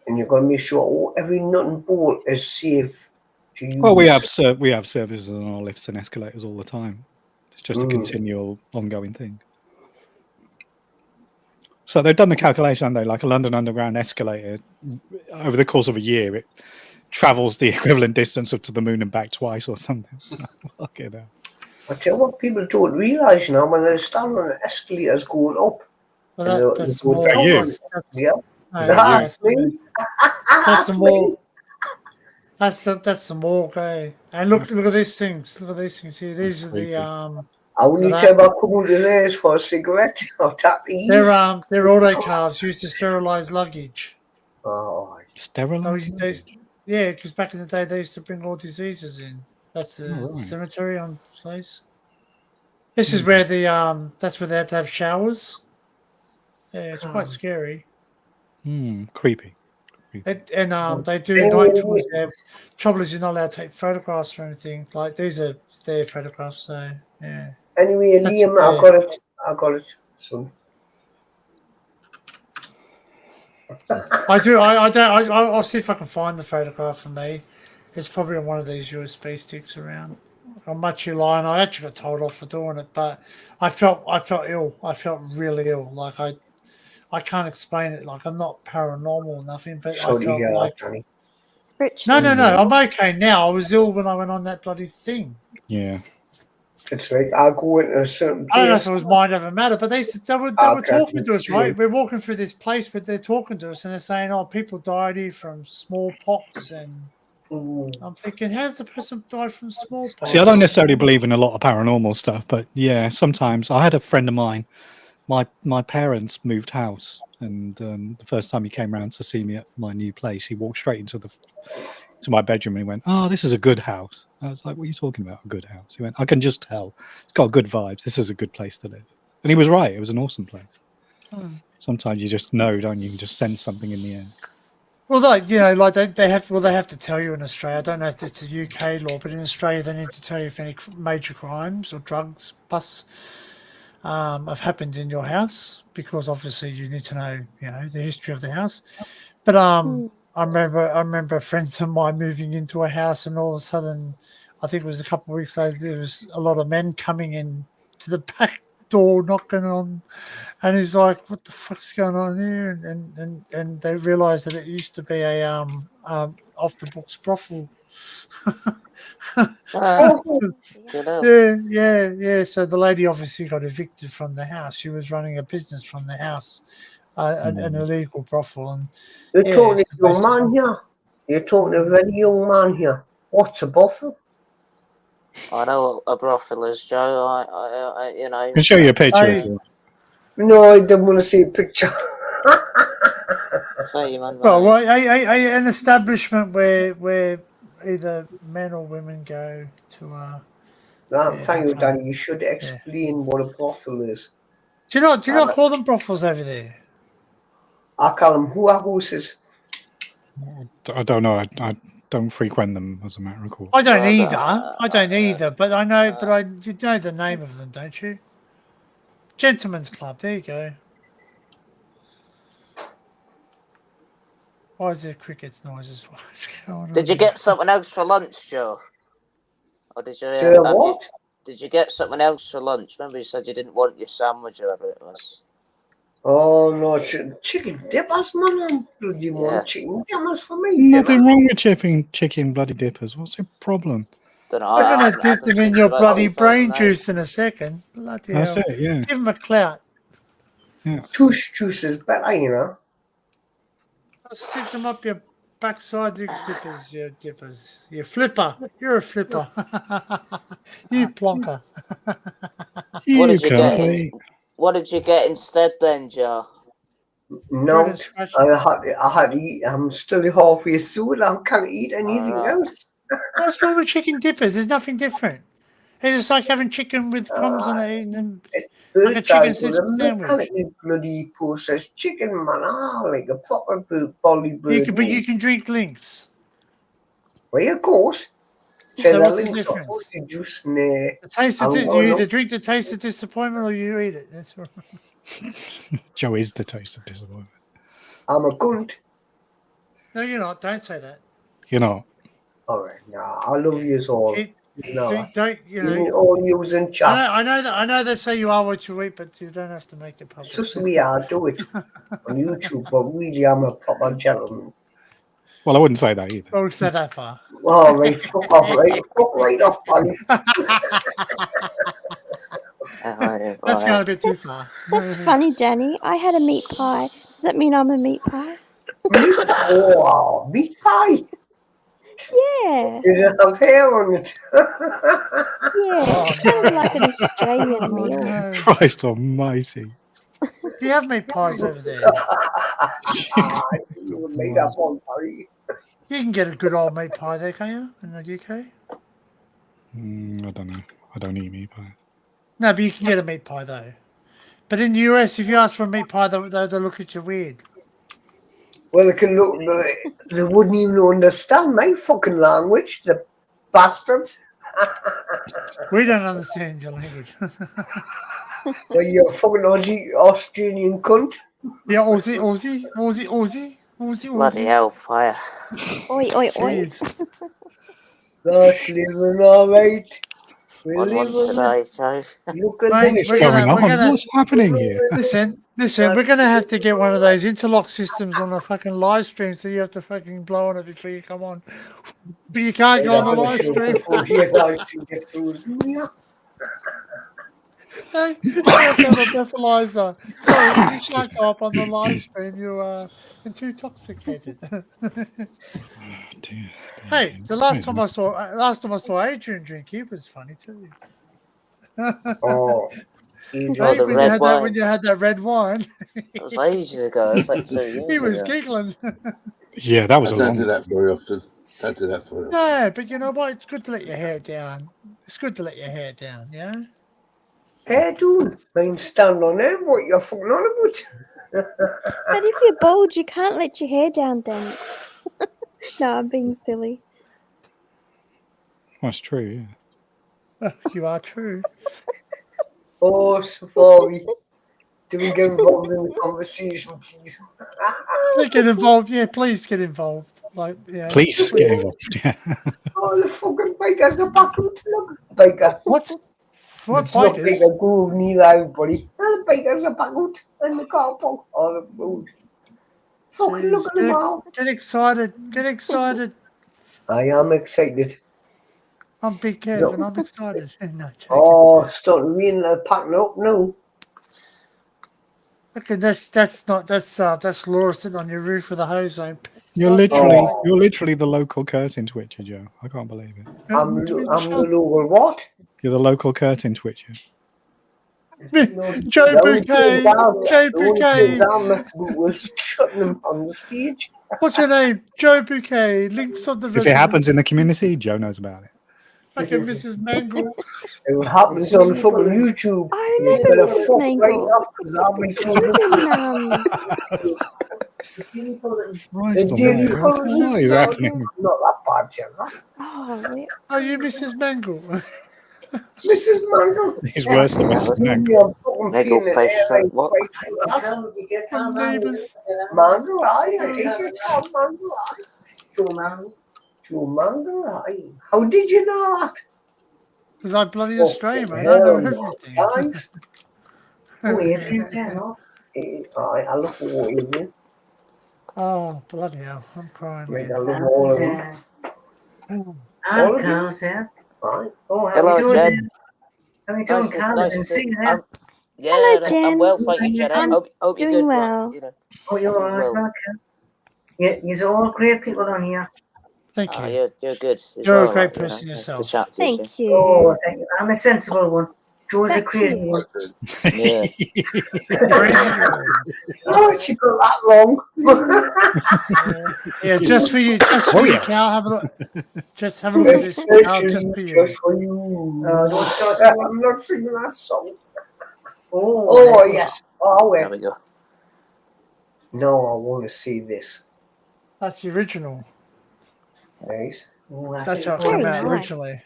And you've got to make sure every nut and bolt is safe to use. Well, we have services on our lifts and escalators all the time. It's just a continual, ongoing thing. So they've done the calculation, haven't they? Like a London Underground escalator, over the course of a year, it travels the equivalent distance to the moon and back twice or something. Fuck it up. I tell you what, people don't realise now when they're standing on escalators going up. Well, that's more. That's me. That's the more. That's the morgue, eh? And look at these things. Look at these things here. These are the Only time I come out of there is for a cigarette or tappies. They're autoclaves used to sterilise luggage. Oh, sterilise? Yeah, because back in the day they used to bring all diseases in. That's the cemetery on place. This is where that's where they had to have showers. Yeah, it's quite scary. Creepy. And they do night tours there. Trouble is, you're not allowed to take photographs or anything. Like these are their photographs, so yeah. Anyway, Liam, I got it, son. I do. I'll see if I can find the photograph for me. It's probably on one of these USB sticks around. I'm much you lying. I actually got told off for doing it, but I felt ill. I felt really ill. Like I can't explain it. Like I'm not paranormal or nothing, but I felt like no. I'm okay now. I was ill when I went on that bloody thing. Yeah. It's like I go into a certain place. I don't know if it was mind over matter, but they were talking to us, right? We're walking through this place, but they're talking to us and they're saying, "Oh, people died here from smallpox," and I'm thinking, "How does the person die from smallpox?" See, I don't necessarily believe in a lot of paranormal stuff, but yeah, sometimes I had a friend of mine. My parents moved house, and the first time he came around to see me at my new place, he walked straight into my bedroom and he went, "Oh, this is a good house." I was like, "What are you talking about, a good house?" He went, "I can just tell. It's got good vibes. This is a good place to live." And he was right. It was an awesome place. Sometimes you just know, don't you? You can just sense something in the air. Well, like they have to tell you in Australia. I don't know if it's a UK law, but in Australia they need to tell you if any major crimes or drugs busts have happened in your house, because obviously you need to know the history of the house. But I remember friends of mine moving into a house, and all of a sudden, I think it was a couple of weeks later, there was a lot of men coming in to the back door, knocking on. And he's like, "What the fuck's going on here?" And they realised that it used to be a off the books brothel. Oh, You know. Yeah. So the lady obviously got evicted from the house. She was running a business from the house, an illegal brothel. And you're yeah, talking to so a young man here. You're talking to a very young man here. What's a brothel? I know what a brothel is, Joe. I you know. I can show you a picture if I- you want. No, I don't want to see a picture. Say, man, Well, mate. an establishment where either men or women go to. Thank you, have Danny. You should explain what a brothel is. Do you not call them brothels over there? I call them hua houses. I don't know. I don't frequent them, as a matter of course. I don't Well, either. I don't either. But I know. You know the name of them, don't you? Gentlemen's Club. There you go. Why is there crickets noises? What's going on? Did you get something else for lunch, Joe? Or did you? What? Did you get something else for lunch? Remember you said you didn't want your sandwich or whatever it was. Oh no, chicken dippers, man! I bloody want chicken dippers for me. Nothing wrong with chicken bloody dippers. What's the problem? Don't know. I'm going to dip them in your bloody brain 2008. juice in a second. Bloody That's hell. it. Yeah. Give them a clout. Yeah. Tush juice is better, you know. I'll stick them up your backside, you dippers. You flipper. You're a flipper. You plonker. What did you get? Company. What did you get instead then, Joe? No, Bread and scratch. I had to eat. I'm still halfway through it. I can't eat anything Alright. else. What's wrong with chicken dippers? There's nothing different. It's just like having chicken with crumbs on it. And It's like a bird's chicken eye with a sandwich. mechanically bloody processed chicken, man. Like a proper bolly bird. But you can drink links. Well, of course. So So what's the links got difference? mostly juice and The taste of I'll- you I'll- either drink the taste of disappointment or you eat it. That's all right. Joe is the taste of disappointment. I'm a cunt. No, you're not. Don't say that. You know. All right, nah, I love you all. Keep, No, don't you all use in chat. I know they say you are what you eat, but you don't have to make it public. It's just me, I do it on YouTube, but really, I'm a proper gentleman. Well, I wouldn't say that either. Don't say that far. Oh, right, fuck off, right? Fuck right off, buddy. That's going a bit too far. That's funny, Danny. I had a meat pie. Does that mean I'm a meat pie? Oh, meat pie. Yeah. Did it have hair on it? Yeah. It's kind of like an Australian Oh, meal. no. Christ almighty. Do you have meat pies over there? You made up on buddy. You can get a good old meat pie there, can you? In the UK? I don't know. I don't eat meat pies. No, but you can get a meat pie though. But in the US, if you ask for a meat pie, they'll look at you weird. Well, they can look. They wouldn't even understand my fucking language. The bastards. We don't understand your language. Well, you're a fucking Australian cunt. Yeah, Aussie. Bloody hellfire. Oi, oi, oi. Jeez. That's living all right. We're On one living. today, Joe. Look at Mate, this. we're Going gonna- on? What's happening here? Listen, we're gonna have to get one of those interlock systems on the fucking live stream, so you have to fucking blow on it before you come on. But you can't go on the live stream. Hey, you have to have a breathalyzer. Sorry, you can't go up on the live stream. You're too intoxicated. Dear. Hey, the last time I saw Adrian drink, he was funny too. Oh, Hey, the when, red you had that, wine. when you had that red wine, It was ages ago. It was like 2 years he was ago. giggling. Yeah, that was I a don't long do that very often. Don't do that very often. No, but you know what? It's good to let your hair down. It's good to let your hair down, yeah? hey, dude. Mind stand on him. What you're fucking on about? But if you're bald, you can't let your hair down, Danny. No, I'm being silly. That's true, yeah. You are true. Oh, Safari. Do we get involved in the conversation, please? Get involved. Yeah, please get involved. Like, yeah. Please get involved. Yeah. Oh, the fucking bikers are back out. Look, biker. What? What It's not bikers? like a groove neither, everybody. Oh, the bikers are back out in the car park. Oh, the food. Fucking look at them all. Get excited. Get excited. I am excited. I'm Big Kev and I'm excited. No, joking. Oh, starting to rain. They're packing up now. Okay, that's Laura sitting on your roof with a hose on. You're literally the local curtain twitcher, Joe. I can't believe it. I'm the local what? You're the local curtain twitcher. Joe Bouquet. Joe Bouquet. Was shutting them on the stage. What's your name? Joe Bouquet. Links on the If it happens in the community, Joe knows about it. Fucking Mrs. Mangle. It happens on fucking YouTube. I You remember better Mrs. fuck Mangle. right off because I'll be Christ almighty, what is happening? Not that bad, Gemma. Oh, Are you Mrs. Mangle? Mrs. Mangle. He's worse than Mrs. Mangle. Mangle face what? Neighbours. Mangle, I think it's called Mangle. Joe Mangle, how did you know that? Because I'm bloody Australian, mate. I know everything. Guys, I look for you. Oh, bloody hell. I'm crying. Mate, I again. love all of them. I can't say. Right. Oh, how Hello, you doing? Jen. How you doing, Carl? I didn't see you there. Yeah, Hello, Jen. I'm well, thank you, Jen. I'm Hope you're doing good. well. You know. Oh, you're all right, Well. Carl. Yeah, you're all great people on here. Thank you. You're good. As You're a well, great like, you know, person nice yourself. To chat to you, Thank you. Oh, thank you. I'm a sensible one. Joe's a Thank crazy you. one. Yeah. Oh, she got that wrong. Yeah, just for you. Just for you, Cal. Have a look. Just have a look at this, Cal. Just for you. Just for you. Don't start singing. I'm not singing that song. Oh, Yes. Oh, There well. we go. No, I want to see this. That's the original. Nice. Oh, That's how it Very came out nice. originally.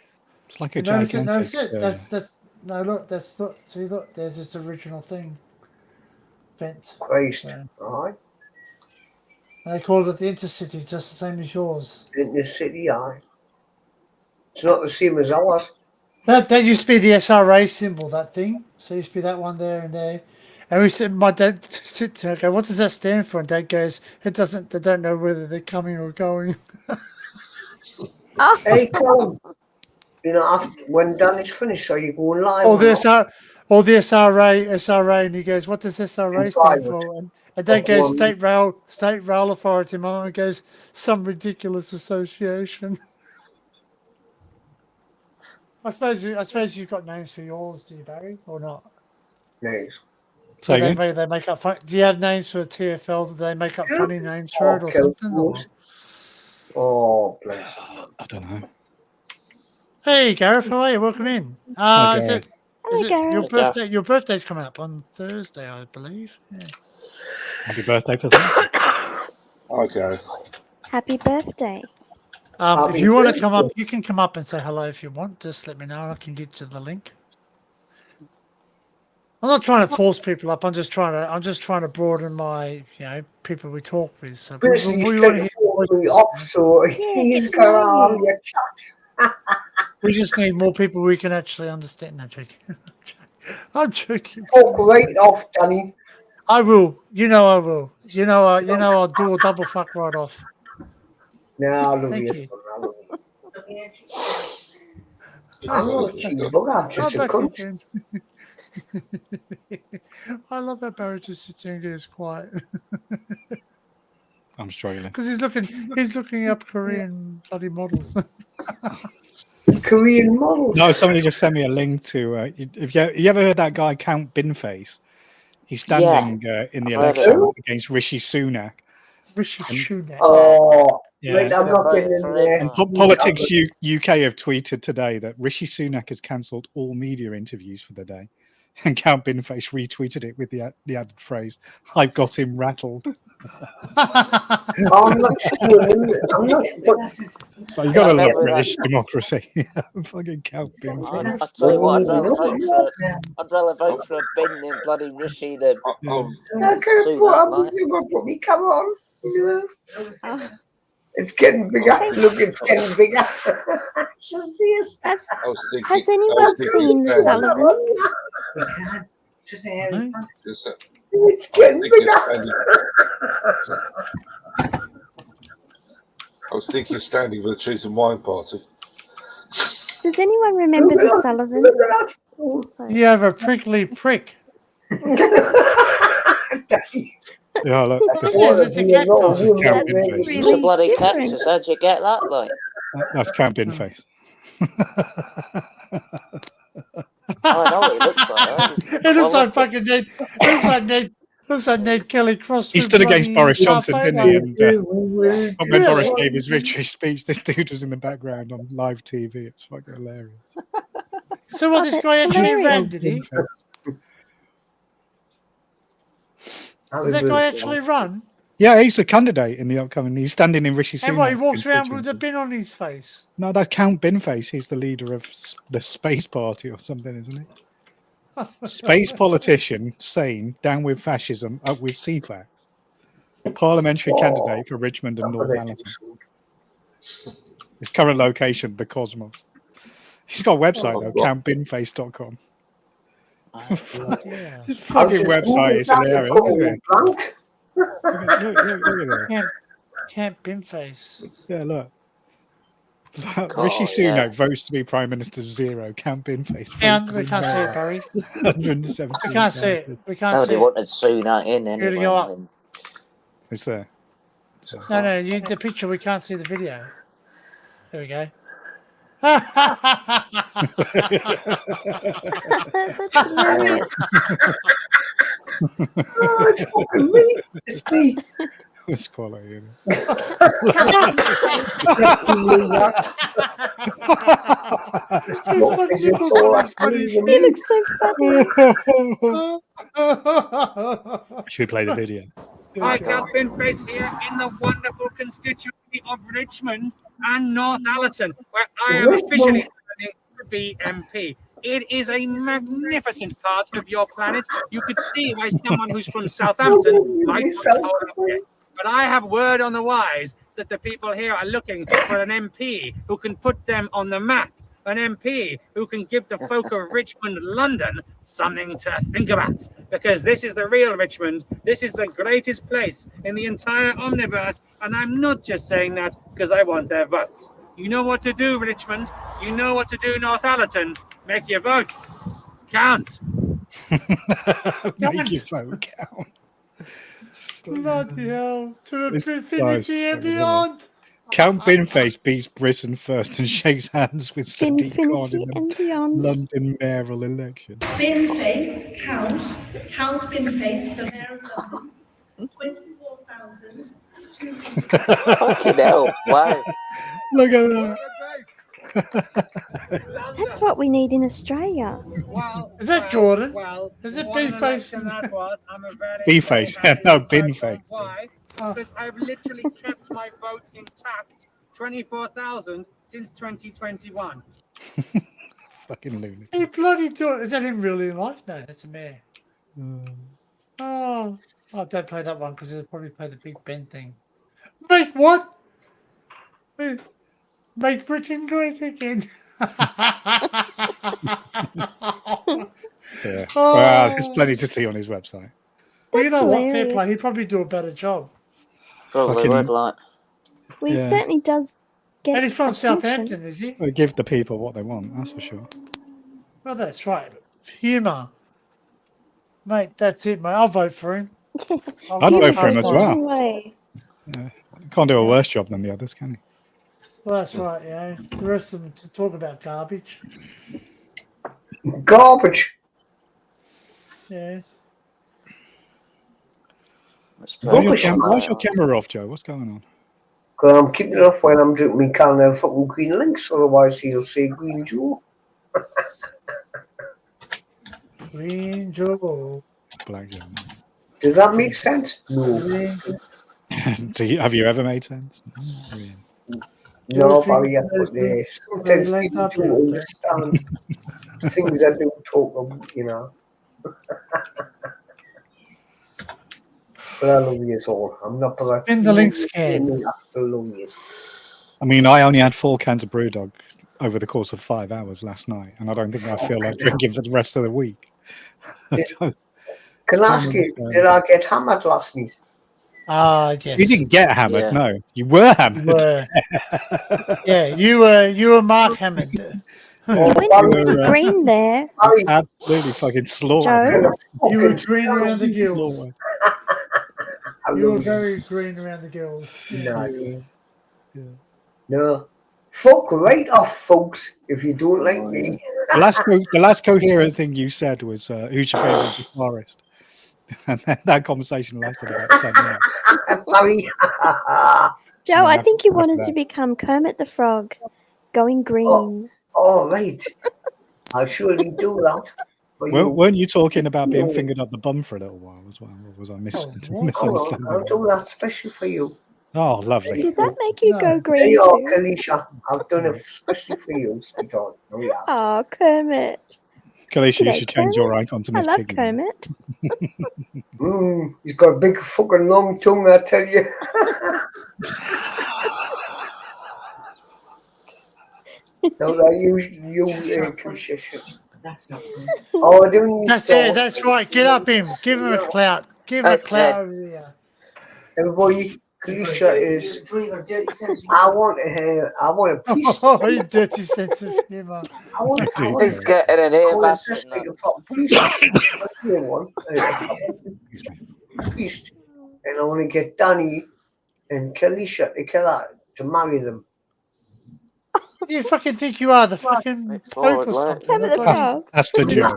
It's like a Notice it. gigantic. Notice it. That's no look. That's look. See, look. There's its original thing. Vent. Christ. Yeah. Right. And they called it the Intercity, just the same as yours. In the city, aye. It's not the same as ours. That used to be the SRA symbol. That thing. So it used to be that one there and there. And we said, my dad sits there and go, what does that stand for? And Dad goes, it doesn't. They don't know whether they're coming or going. Oh, Hey, Colin. You know, after, when Dan is finished, are you going live? Or or the not? SRA, and he goes, what does SRA stand Private. for? And Dad goes, Well, State Rail Authority. My mum goes, some ridiculous association. I suppose you've got names for yours, do you, Barry, or not? Nice. Say They again? make up. Do you have names for TFL? Do they make up funny names for it or Okay, something? Or? course. Oh, bless. I don't know. Hey, Gareth, how are you? Welcome in. Hi, Is Gareth. it hello, Gareth. your birthday? Your birthday's coming up on Thursday, I believe. Yeah. Happy birthday for that. Okay. Happy birthday. If Happy you want to birthday. come up, you can come up and say hello if you want. Just let me know, and I can get you the link. I'm not trying to force people up. I'm just trying to broaden my, people we talk with. So Basically, we he's want trying to to force me off, so he's get to going know on you. your chat. we just need more people we can actually understand. No, joking. I'm joking. Fuck right off, Danny. I will. I will. I'll do a double fuck right off. No, I love Thank you. you. I love you. I'm not a cheeky bug, I'm just a back cunt. again. I love how Barry just sits there and gets quiet I'm struggling. because he's looking up Korean bloody models. Korean models. No, somebody just sent me a link to. Have you ever heard that guy Count Binface? He's standing in the I've heard of election him. against Rishi Sunak. Rishi Sunak. Oh, Yeah. right, I'm not getting in there. And Politics UK have tweeted today that Rishi Sunak has cancelled all media interviews for the day. And Count Binface retweeted it with the added phrase, "I've got him rattled." I'm not stealing him. I'm not. But So you got to I love remember British democracy. Fucking Count I Binface. tell you what, Well, I'd rather vote for a bin than bloody Rishi than I've I could have put Sunak, up. like. You've got to put me cover on. You know? Oh, It's getting bigger. Look, it's getting bigger. So serious. has I was thinking. Has I anyone was thinking seen standing. Sullivan? We can. Just the area. No? Yes, It's I was getting thinking bigger. standing for the cheese and wine party. Does anyone remember Look the at that. Sullivan? Look at that. Oh. You have a prickly prick. Yeah, look, What is it? It's a cactus. This is Count That's Binface. It's a really bloody different. cactus. How'd you get that, like? That's Count Binface. I know what he looks like. That is It looks like quality. fucking Ned. It looks like Ned. Looks like Ned Kelly crossed. He with stood against bloody Boris Johnson, Darth didn't he? Vader. And when Really? Boris gave his victory speech, this dude was in the background on live TV. It's fucking hilarious. So what? Oh, This that's guy actually hilarious. ran, did he? Did that guy actually run? Yeah, he's a candidate in the upcoming. He's standing in Rishi And what? He Sunak's walks around with a constituency. bin on his face. No, that's Count Binface. He's the leader of the Space Party or something, isn't he? Space politician, sane, down with fascism, up with CFAX. Parliamentary candidate for Richmond and Northallerton. His current location, the Cosmos. He's got a website though, countbinface.com. Yeah. His fucking website is hilarious. Look at it. Look at it. Camp Binface. Yeah, look. God, Rishi Sunak yeah. votes to be Prime Minister 0. Count Binface. We can't see it, Barry. 117. We can't see it. We can't No, see they it. wanted Sunak in Here anyway. to go up. and- It's there. No, the picture. We can't see the video. There we go. That's hilarious. Oh, it's fucking me. It's me. It's quality. Isn't He looks so funny. it? Should we play the video? Hi, Count Binface here in the wonderful constituency of Richmond and Northallerton, where I am officially standing for BMP. It is a magnificent part of your planet. You could see why someone who's from Southampton might want to hold up here. But I have word on the wise that the people here are looking for an MP who can put them on the map. An MP who can give the folk of Richmond, London, something to think about. Because this is the real Richmond. This is the greatest place in the entire omniverse. And I'm not just saying that because I want their votes. You know what to do, Richmond. You know what to do, Northallerton. Make your votes count. Make your vote count. Bloody hell. To This infinity guy's and fucking beyond. Count Binface beats Britain first and shakes hands with Sadiq Khan Infinity in and the beyond. London mayoral election. Binface, Count Binface, the mayor of London, 24,200. Fucking hell. Wow. Look at that. That's what we need in Australia. Is that Jordan? Well, Is it what an Binface? election that was. I'm a very, B-face. very happy No, person. Binface. Why? Because I've literally kept my vote intact, 24,000 since 2021. Fucking lunatic. He bloody do it. Is that in real life? No, that's a mayor. Oh, don't play that one because it'll probably play the Big Ben thing. Make what? Make Britain great again. Yeah. Oh. Well, there's plenty to see on his website. Well, you know what? Fair hilarious. play. He'd probably do a better job. Probably Fucking- would, like. Well, he Yeah. certainly does get And he's from attention. Southampton, is he? Well, give the people what they want, that's for sure. Well, that's right. Humour. Mate, that's it, mate. I'll vote for him. I'd vote for him as well. Anyway, Can't do a worse job than the others, can he? Well, that's right, yeah. The rest of them to talk about garbage. Garbage. Yeah. Let's Why's your, Rubbish, why's your camera off, Joe? What's going on? Because I'm keeping it off while I'm drinking my can of fucking green links, otherwise he'll say green Joe. Green Joe. Black Joe. Does that make sense? No. Have you ever made sense? No, not really. No, George Barry, but Business, sometimes like people that don't left, understand things that don't talk about, you know. But I love you all. I'm not polite. Spin the link scan. I still love you. I mean, I only had 4 cans of Brewdog over the course of 5 hours last night, and I don't think I feel like drinking for the rest of the week. Can I ask you, did I get hammered last night? Yes. You didn't get hammered, Yeah. no. You were hammered. You were Mark Hammond. Oh, You went Barry, really green there, Barry, Absolutely fucking slaughtered. Joe. kind of You were fucking green around the gills. Slaughtered. I You were love very green around the gills. Nah, Yeah. no. Fuck right off, folks, if you don't like me. The last coherent thing you said was, who's your favourite guitarist? And that conversation lasted about 10 minutes. Barry. Joe, I Yeah, think you after wanted that. to become Kermit the Frog, going green. All right. I'll surely do that for you. Weren't you talking about being fingered up the bum for a little while as well? Or was I misunderstanding? I'll do that especially for you. Oh, lovely. Did that make you go There green you are, too? Kalisha. I've done it especially for you, sweetheart. Oh, yeah. Oh, Kermit. Kalisha, you G'day, should change your Kermit. icon to I Miss love Piggy. Kermit. He's got a big fucking long tongue, I tell you. No, that you Kalisha. That's not good. Oh, I don't need That's it. That's right. Get up him. Give him a clout. Give him a Okay. clout over there. Everybody, Kalisha is. I want a priest. Oh, you dirty sense of humour. I want He's getting an ear bastard just now. like a proper priest. Priest. And I want to get Danny and Kalisha to marry them. What do you fucking think you are? The fucking Wait, Pope forward, or lad. something? Kermit the Frog. That's the joke.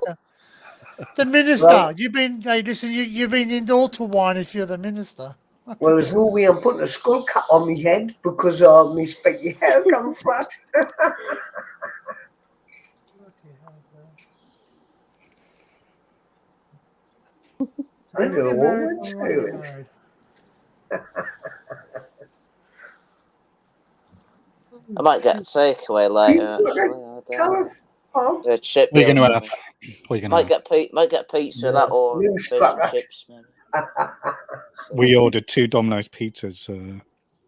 The minister. Well- You've been. Hey, listen. You've been in altar wine if you're the minister. Well, there's no way I'm putting a skull cap on my head because my spiky hair come flat. I don't know what went silent. I might get a takeaway later. Actually, I don't know. Yeah, chip. We're going to deal. have. We're going Might to. get pizza that or Links fish back and that. chips. Maybe. So, We ordered 2 Domino's pizzas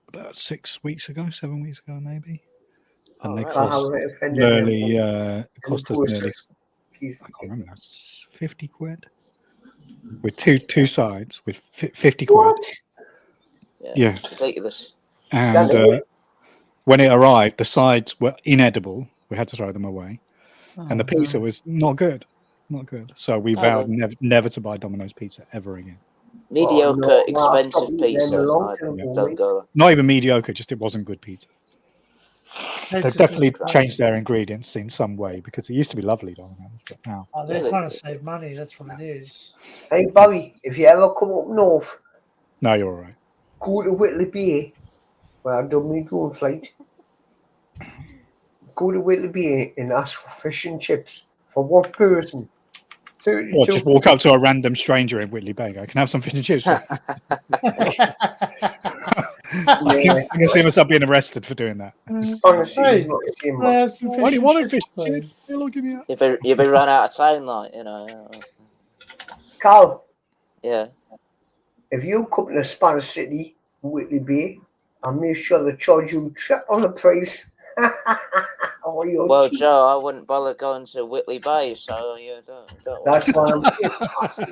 about 7 weeks ago, maybe. And they Alright. cost nearly cost us nearly, I Keith. can't remember now, 50 quid with two sides with 50 quid. What? Yeah. ridiculous. And when it arrived, the sides were inedible. We had to throw them away, and the pizza was not good. So we vowed never to buy Domino's pizza ever again. Mediocre, no, expensive stop pizza. eating them a long I time ago, don't mate. go there. Not even mediocre, just it wasn't good pizza. They've definitely changed their ingredients in some way because it used to be lovely Domino's, but now Oh, they're trying to save money. That's what it is. Hey, Barry, if you ever come up north, no, you're all right. go to Whitley Bay, where I done my drone flight. Go to Whitley Bay and ask for fish and chips for one person. 32. Or just walk up to a random stranger in Whitley Bay. I can have some fish and chips. I can see myself being arrested for doing that. Honestly, it's not the same. I have some Why do you and want a chips, fish and please. chips? They're looking me up. You'll be run out of town, like, you know. Carl, Yeah. if you come to Spanish City, Whitley Bay, I'll make sure they charge you triple the price. Oh, you're Well, cheap. Joe, I wouldn't bother going to Whitley Bay, so you don't. That's why I'm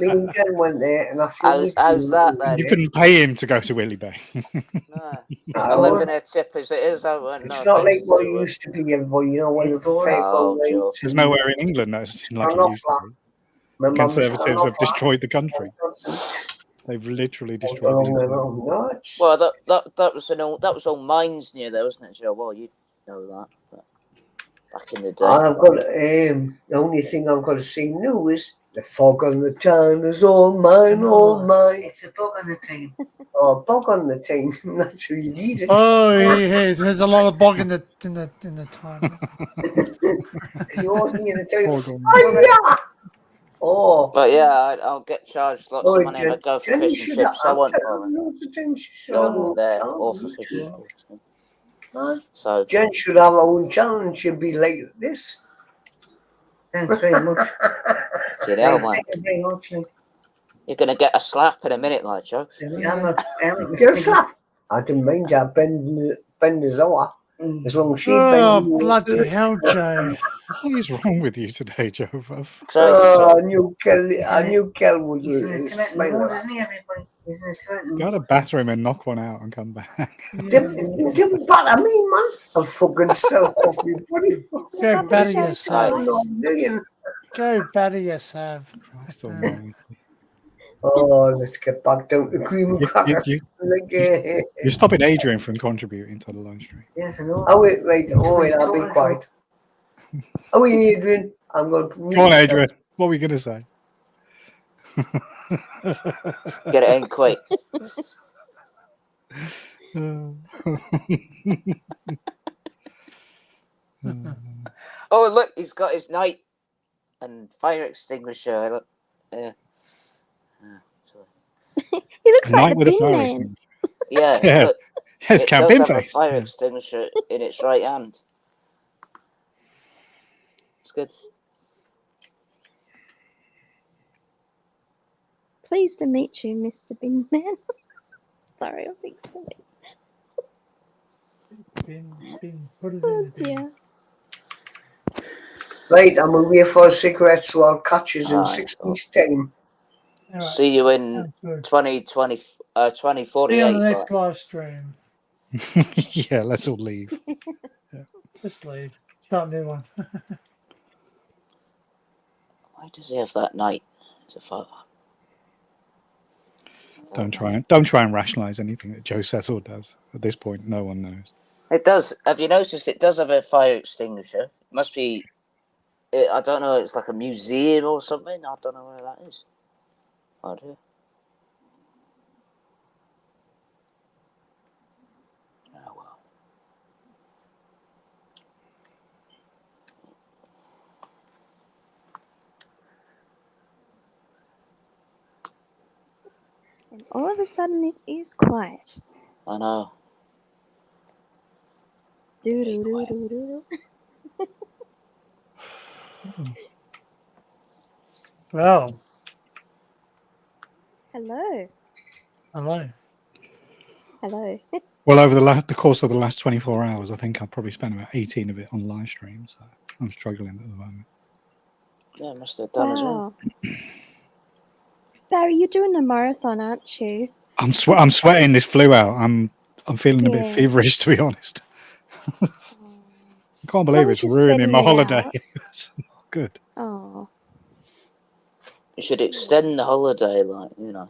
me and Jen went there and I flew How's that then? You couldn't pay him to go to Whitley Bay. Nah. I live in a tip as it is. I wouldn't It's know not like things what that it were- used to be, everybody. You know, when the Oh, fair Joe. There's nowhere in England that's like it used to be. My mum's Conservatives have destroyed the country. They've literally destroyed the entire country. Well, that was all mines near there, wasn't it, Joe? Well, you know that. But back in the day. And I've got the only thing I've got to say now is the fog on the town is all mine, all mine. It's a bug on the team. Oh, bog on the team. That's who you need it. Oh, hey, there's a lot of bog in the time. You always need to do. Bog on. Oh, Oh. But yeah, I'll get charged lots of money if I Jen, go for Jen, you fish and should chips. I I'm won't telling bother you, loads of times she should have her going own there channel or on for fish YouTube. and chips. Huh? So Jen should have her own channel and she'd be like this. Thanks very much. you know, man, Thank you very much. Like, you're gonna get a slap in a minute, like Joe. I'm not Get a slap. I didn't mind you bend his hour. As long as she Oh, bend bloody hell, Joe. What is wrong with you today, Joe? I knew Kel was He's in a Tibetan smiling mood, at isn't he, everybody? He's in a Tibetan Go mood. to the bathroom and knock one out and come back. Didn't bother me, man. I'm fucking self off me body. Go batter yourself. Million. Go batter yourself. Christ almighty. Oh, let's get back down to cream and crackers. You're stopping Adrian from contributing to the live stream. Yes, I know. Oh, wait, I'll be quiet. Oh, Adrian, I'm going to mute Go on, myself. Adrian. What were you going to say? Get it in quick. Oh, look, he's got his knight and fire extinguisher. Look, yeah. He looks A like knight the with a Bin fire Man. extinguisher. Yeah, Yeah. look, It's it Count does have a Binface. fire extinguisher in its right hand. It's good. Pleased to meet you, Mr. Bin Man. Sorry, I'm being silly. Put it Oh in the bin. dear. Right, I'm away for a cigarette, so I'll catch you in Aye, 6 well, weeks' time. All right. see you in Sounds good. 2048. See you on the But next live stream. Yeah, let's all leave. Just leave. Start a new one. why does he have that knight? It's a photo. Don't try and rationalize anything that Joe says or does. At this point, no one knows. It does. Have you noticed it does have a fire extinguisher? It must be. I don't know. It's like a museum or something. I don't know where that is. I do. Oh well. And all of a sudden it is quiet. I know. Do do do do do. Well, Hello. hello. Hello. Well, over the course of the last 24 hours, I think I've probably spent about 18 of it on live stream, so I'm struggling at the moment. Yeah, must have done as well. Wow. Barry, you're doing a marathon, aren't you? I'm sweating this flu out. I'm feeling a bit Yeah. feverish, to be honest. I can't As believe long it's as you're ruining sweating my it holiday. out. It's not good. Oh. You should extend the holiday, like, you know.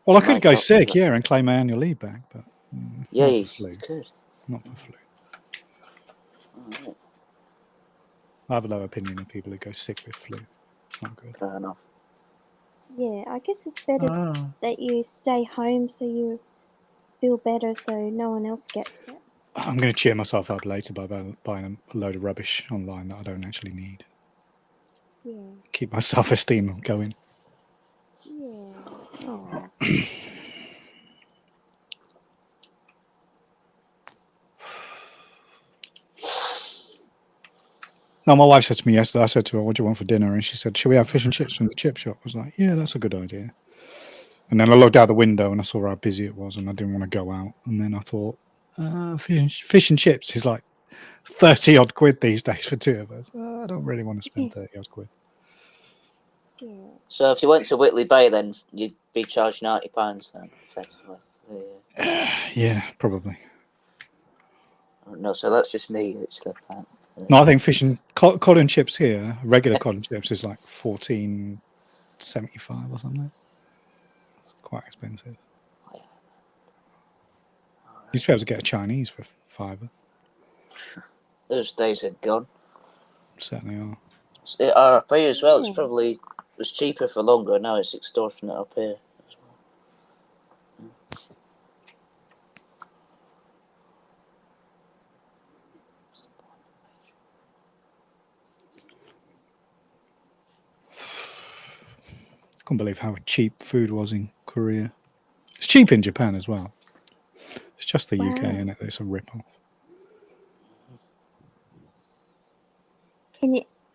Well, I to could make go up for sick, it. yeah, and claim my annual leave back, but Yeah, not you for flu. could. Not for flu. Alright, I have a low opinion of people who go sick with flu. It's not good. fair enough. Yeah, I guess it's better Oh. that you stay home so you feel better so no one else gets it. I'm going to cheer myself up later by buying a load of rubbish online that I don't actually need. Yeah. Keep my self-esteem going. Yeah. Oh. No, my wife said to me yesterday, I said to her, what do you want for dinner? And she said, should we have fish and chips from the chip shop? I was like, yeah, that's a good idea. And then I looked out the window and I saw how busy it was and I didn't want to go out. And then I thought, fish and chips is like 30 odd quid these days for two of us. I don't really want to spend 30 odd quid. Yeah. So if you went to Whitley Bay, then you'd be charged £90 then, effectively. Yeah, probably. No, so that's just me. It's the No, I think fish and cod and chips here, regular cod and chips is like $14.75 or something. It's quite expensive. You used to be able to get a Chinese for £5. Those days are gone. Certainly are. RP as well. It was cheaper for longer. Now it's extortionate up here as well. Couldn't believe how cheap food was in Korea. It's cheap in Japan as well. It's just the UK, Wow. isn't it? It's a rip-off.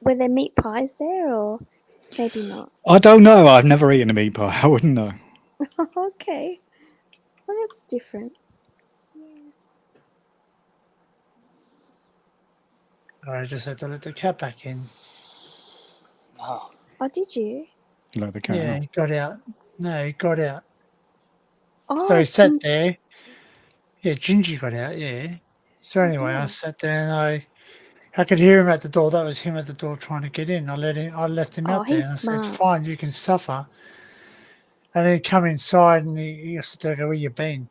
Were there meat pies there, or maybe not? I don't know. I've never eaten a meat pie. I wouldn't know. Okay. Well, that's different. Yeah. I just had to let the cat back in. Oh, Oh, did you? Let the cat Yeah, out. he got out. No, he got out. Oh, So he sat Gin- there. Yeah, Gingy got out, yeah. So Oh, anyway, yeah. I sat there and I could hear him at the door. That was him at the door trying to get in. I left him Oh, out there he's and I said, smart. fine, you can suffer. And then he come inside and he asked to go, where you been?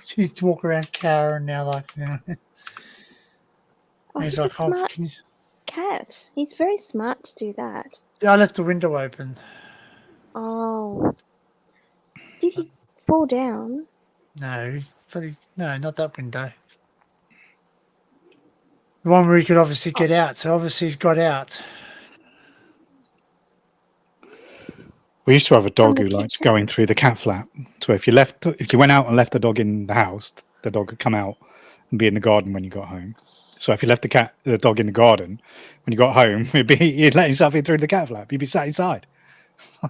She's to walk around cowering now, like, you know. Oh, He's he's a like, oh, smart cat. He's very smart to do that. I left the window open. Oh. Did he fall down? No, no, not that window. The one where he could obviously get out. So obviously he's got out. We used to have a From dog the who liked kitchen? going through the cat flap. So if you went out and left the dog in the house, the dog would come out and be in the garden when you got home. So if you left the dog in the garden when you got home, you'd let himself in through the cat flap. You'd be sat inside.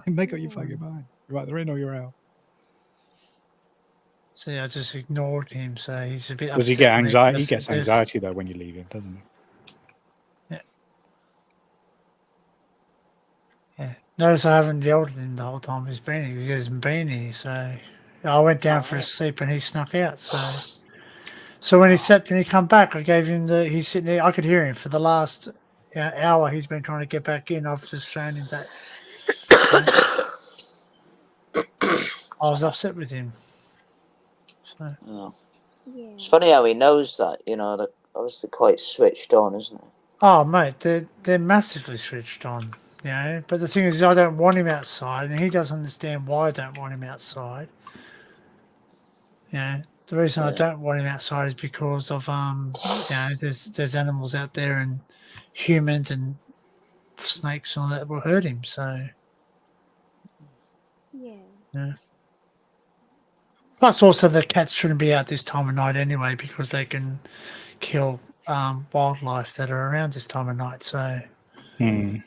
Make up your fucking mind. You're either in or you're out. So yeah, I just ignored him. So he's a bit Does he upset. get with me anxiety? He because gets anxiety though when you leave him, doesn't he? Yeah. Notice I haven't yelled at him the whole time he's been here. He hasn't been here. So I went down for a sleep and he snuck out. So when he sat and he come back, I gave him he's sitting there. I could hear him for the last hour. He's been trying to get back in. I've just shown him that. I was upset with him. So. oh. Yeah. It's funny how he knows that. You know, they're obviously quite switched on, isn't it? Oh mate, they're massively switched on. You know, but the thing is, I don't want him outside, and he doesn't understand why I don't want him outside. You know, the reason I don't want him outside is because of you know, there's animals out there and humans and snakes and all that will hurt him. So Yeah. plus also the cats shouldn't be out this time of night anyway because they can kill wildlife that are around this time of night. So. And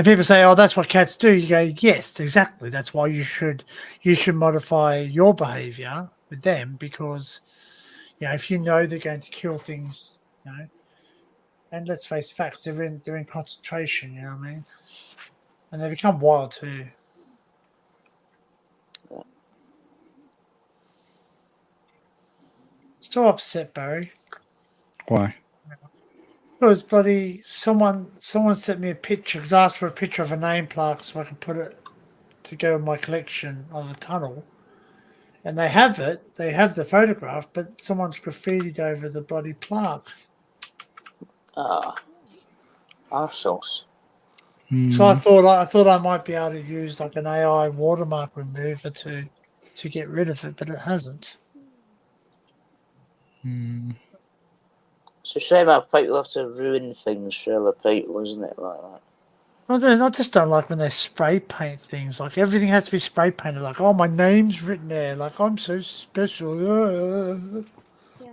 people say, "Oh, that's what cats do." You go, "Yes, exactly. That's why you should modify your behaviour with them because, you know, if you know they're going to kill things, you know, and let's face facts, they're in concentration. You know what I mean? And they become wild too. So upset, Barry. Why? Because bloody someone sent me a picture because I asked for a picture of a name plaque so I can put it to go in my collection of a tunnel. And they have it. They have the photograph, but someone's graffitied over the bloody plaque. Ah, arseholes. So I thought I might be able to use like an AI watermark remover to get rid of it, but it hasn't. It's a shame how people have to ruin things for other people, isn't it? Like that. Well, I just don't like when they spray paint things. Like everything has to be spray painted. Like, oh, my name's written there. Like I'm so special. Yeah,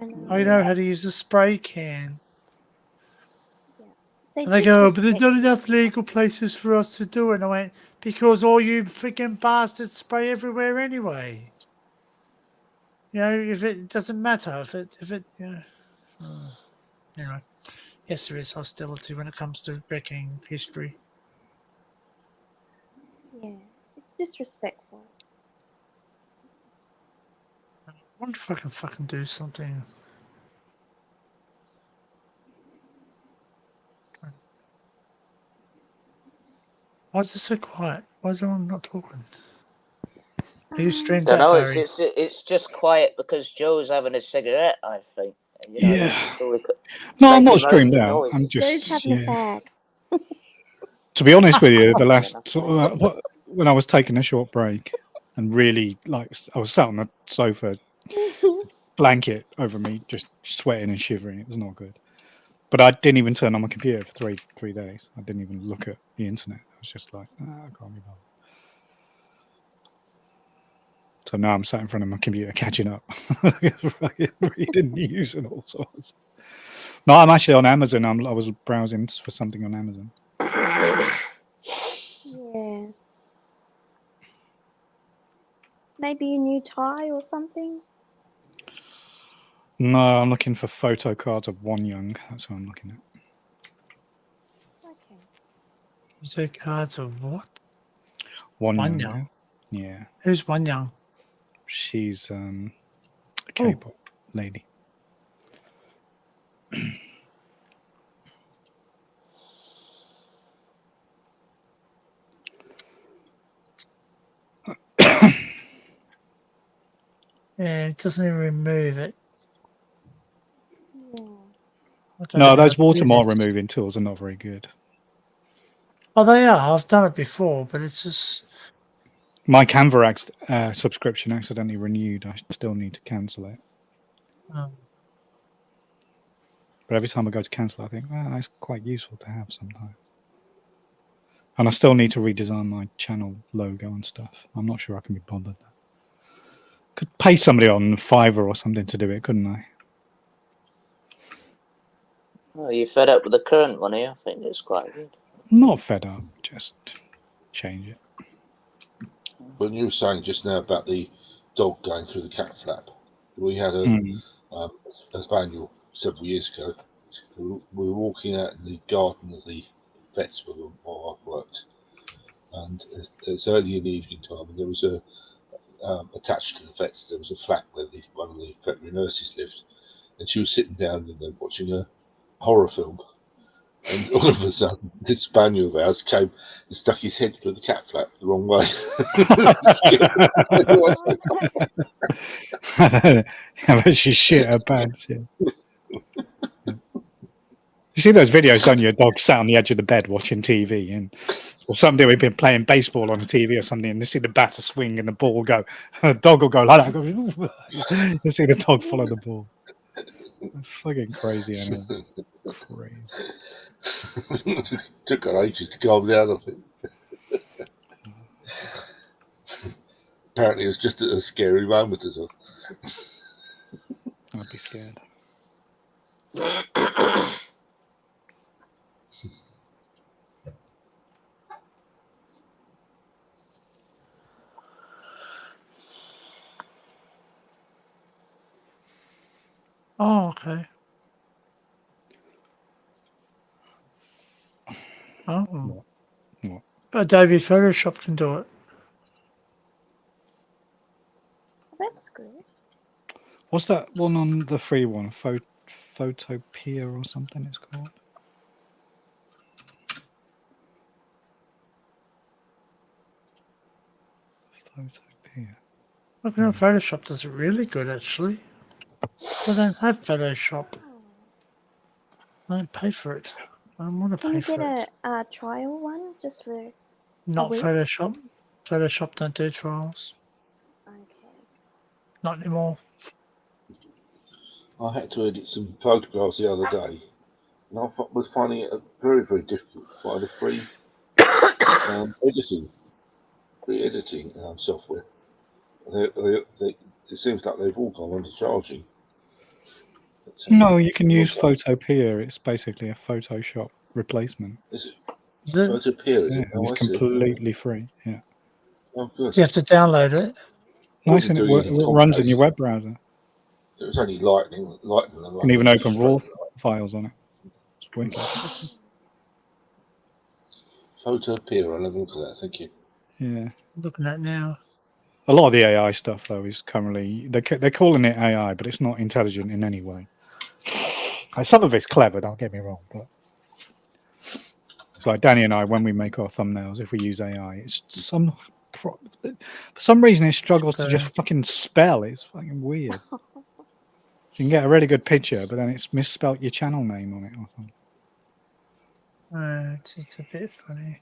I know. I know how to use a spray can. They And they go, oh, but there's disrespect not enough legal places for us to do it. And I went, because all you freaking bastards spray everywhere anyway. You know, if it doesn't matter, if it, you know. Anyway, yes, there is hostility when it comes to wrecking history. Yeah, it's disrespectful. I wonder if I can fucking do something. Why is it so quiet? Why is everyone not talking? Are you streamed Don't that, know. Barry? It's just quiet because Joe's having a cigarette. I think. You know, Yeah. probably No, I'm not making most streamed of the out. noise. I'm Joe's just having a fag. To be honest with you, the Fair last enough. sort of, when I was taking a short break and really like I was sat on the sofa, blanket over me, just sweating and shivering. It was not good. But I didn't even turn on my computer for three days. I didn't even look at the internet. I was just like, I can't be bothered. So now I'm sat in front of my computer catching up, reading news and all sorts. No, I'm actually on Amazon. I was browsing for something on Amazon. Yeah. Maybe a new tie or something? No, I'm looking for photo cards of One Young. That's what I'm looking at. Okay. Photo cards of what? One One Young. Young. Yeah. Who's One Young? She's a K-pop lady. Yeah, it doesn't even remove it. Yeah. I don't No, know those how to do watermark this. removing tools are not very good. Oh, they are. I've done it before, but it's just. My Canva subscription accidentally renewed. I still need to cancel it. Um, But every time I go to cancel, I think, well, that's quite useful to have sometimes. And I still need to redesign my channel logo and stuff. I'm not sure I can be bothered. Could pay somebody on Fiverr or something to do it, couldn't I? Oh, you fed up with the current one here? I think it's quite good. Not fed up, just change it. When you were saying just now about the dog going through the cat flap, we had a spaniel several years ago. We were walking out in the garden of the vets where I worked, and it's early in the evening time, and there was a attached to the vets there was a flat where one of the veterinary nurses lived, and she was sitting down and watching a horror film. And all of a sudden, this spaniel of ours came and stuck his head through the cat flap the wrong way. How about she shit her pants? Yeah. You see those videos, don't you? A dog sat on the edge of the bed watching TV, or something. We've been playing baseball on the TV or something, and they see the batter swing and the ball go. And the dog will go like that. You see the dog follow the ball. Fucking crazy animal. Crazy. Took her ages to calm down, I think. Apparently, it was just a scary moment as well. I'd be scared. Oh, okay. Oh. What? Adobe Photoshop can do it. That's good. What's that one on the free one? Photopia or something it's called? Photopia. Looking at Photoshop does it really good, actually. I don't have Photoshop. I don't pay for it. I don't want to Can pay you for get it. a trial one just for Not a week? Photoshop. Photoshop don't do trials. Okay. Not anymore. I had to edit some photographs the other day, and I was finding it very, very difficult to find a free editing software. It seems like they've all gone on to charging. But, No, you can use Photopia. It's basically a Photoshop replacement. Is it? Is it? Photopia, Yeah, it's completely free. Yeah. Oh, good. Do you have to download it? Nice, and it runs in your web browser. It was only lightning. You can even open RAW files on it. It's wicked. Photopia, I'll have a look at that. Thank you. Yeah. Looking at now. A lot of the AI stuff, though, is currently they're calling it AI, but it's not intelligent in any way. Some of it's clever, don't get me wrong, but it's like Danny and I, when we make our thumbnails, if we use AI, it's for some reason it struggles to just fucking spell. It's fucking weird. You can get a really good picture, but then it's misspelt your channel name on it or something. It's a bit funny.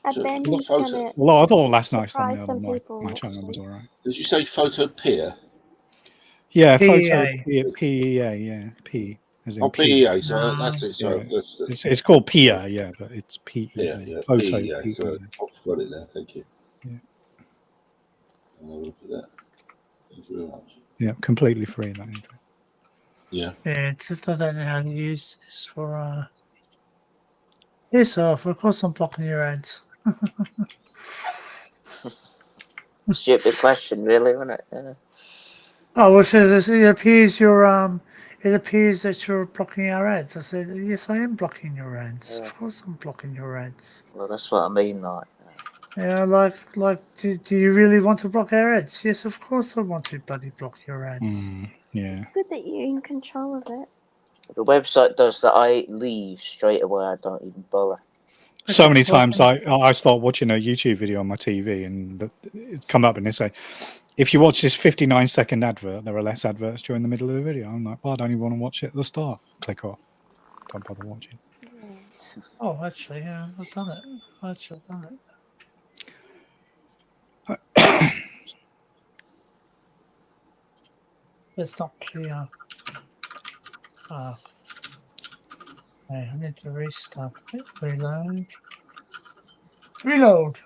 Abandon's gonna Well, I thought last night's surprise thumbnail some on my people. channel was all right. Did you say Photopia? Yeah, PEA. PEA, yeah, P as in Oh, P. PEA. So that's it. So Yeah. It's called PEA, yeah, but it's PEA. Yeah, Photo PEA. So I've got it there. Thank you. Yeah. I'll have a look at that. Thank you very much. Yeah, completely free. That Adrian. Yeah. Yeah, except I don't know how to use this for. Yes, of course I'm blocking your ads. Stupid question, really, wasn't it? Yeah. Oh, well, it says this, it appears it appears that you're blocking our ads. I said, yes, I am blocking your ads. Yeah. Of course, I'm blocking your ads. Well, that's what I mean, like. Yeah, like, do you really want to block our ads? Yes, of course, I want to bloody block your ads. Yeah. It's good that you're in control of it. The website does that. I leave straight away. I don't even bother. So many times I start watching a YouTube video on my TV and it's come up and they say, if you watch this 59-second advert, there are less adverts during the middle of the video. I'm like, well, I don't even want to watch it at the start. Click off. Don't bother watching. Oh, actually, yeah, I've done it. Actually, I've done it. It's not clear. Okay, I need to restart it. Reload. Reload!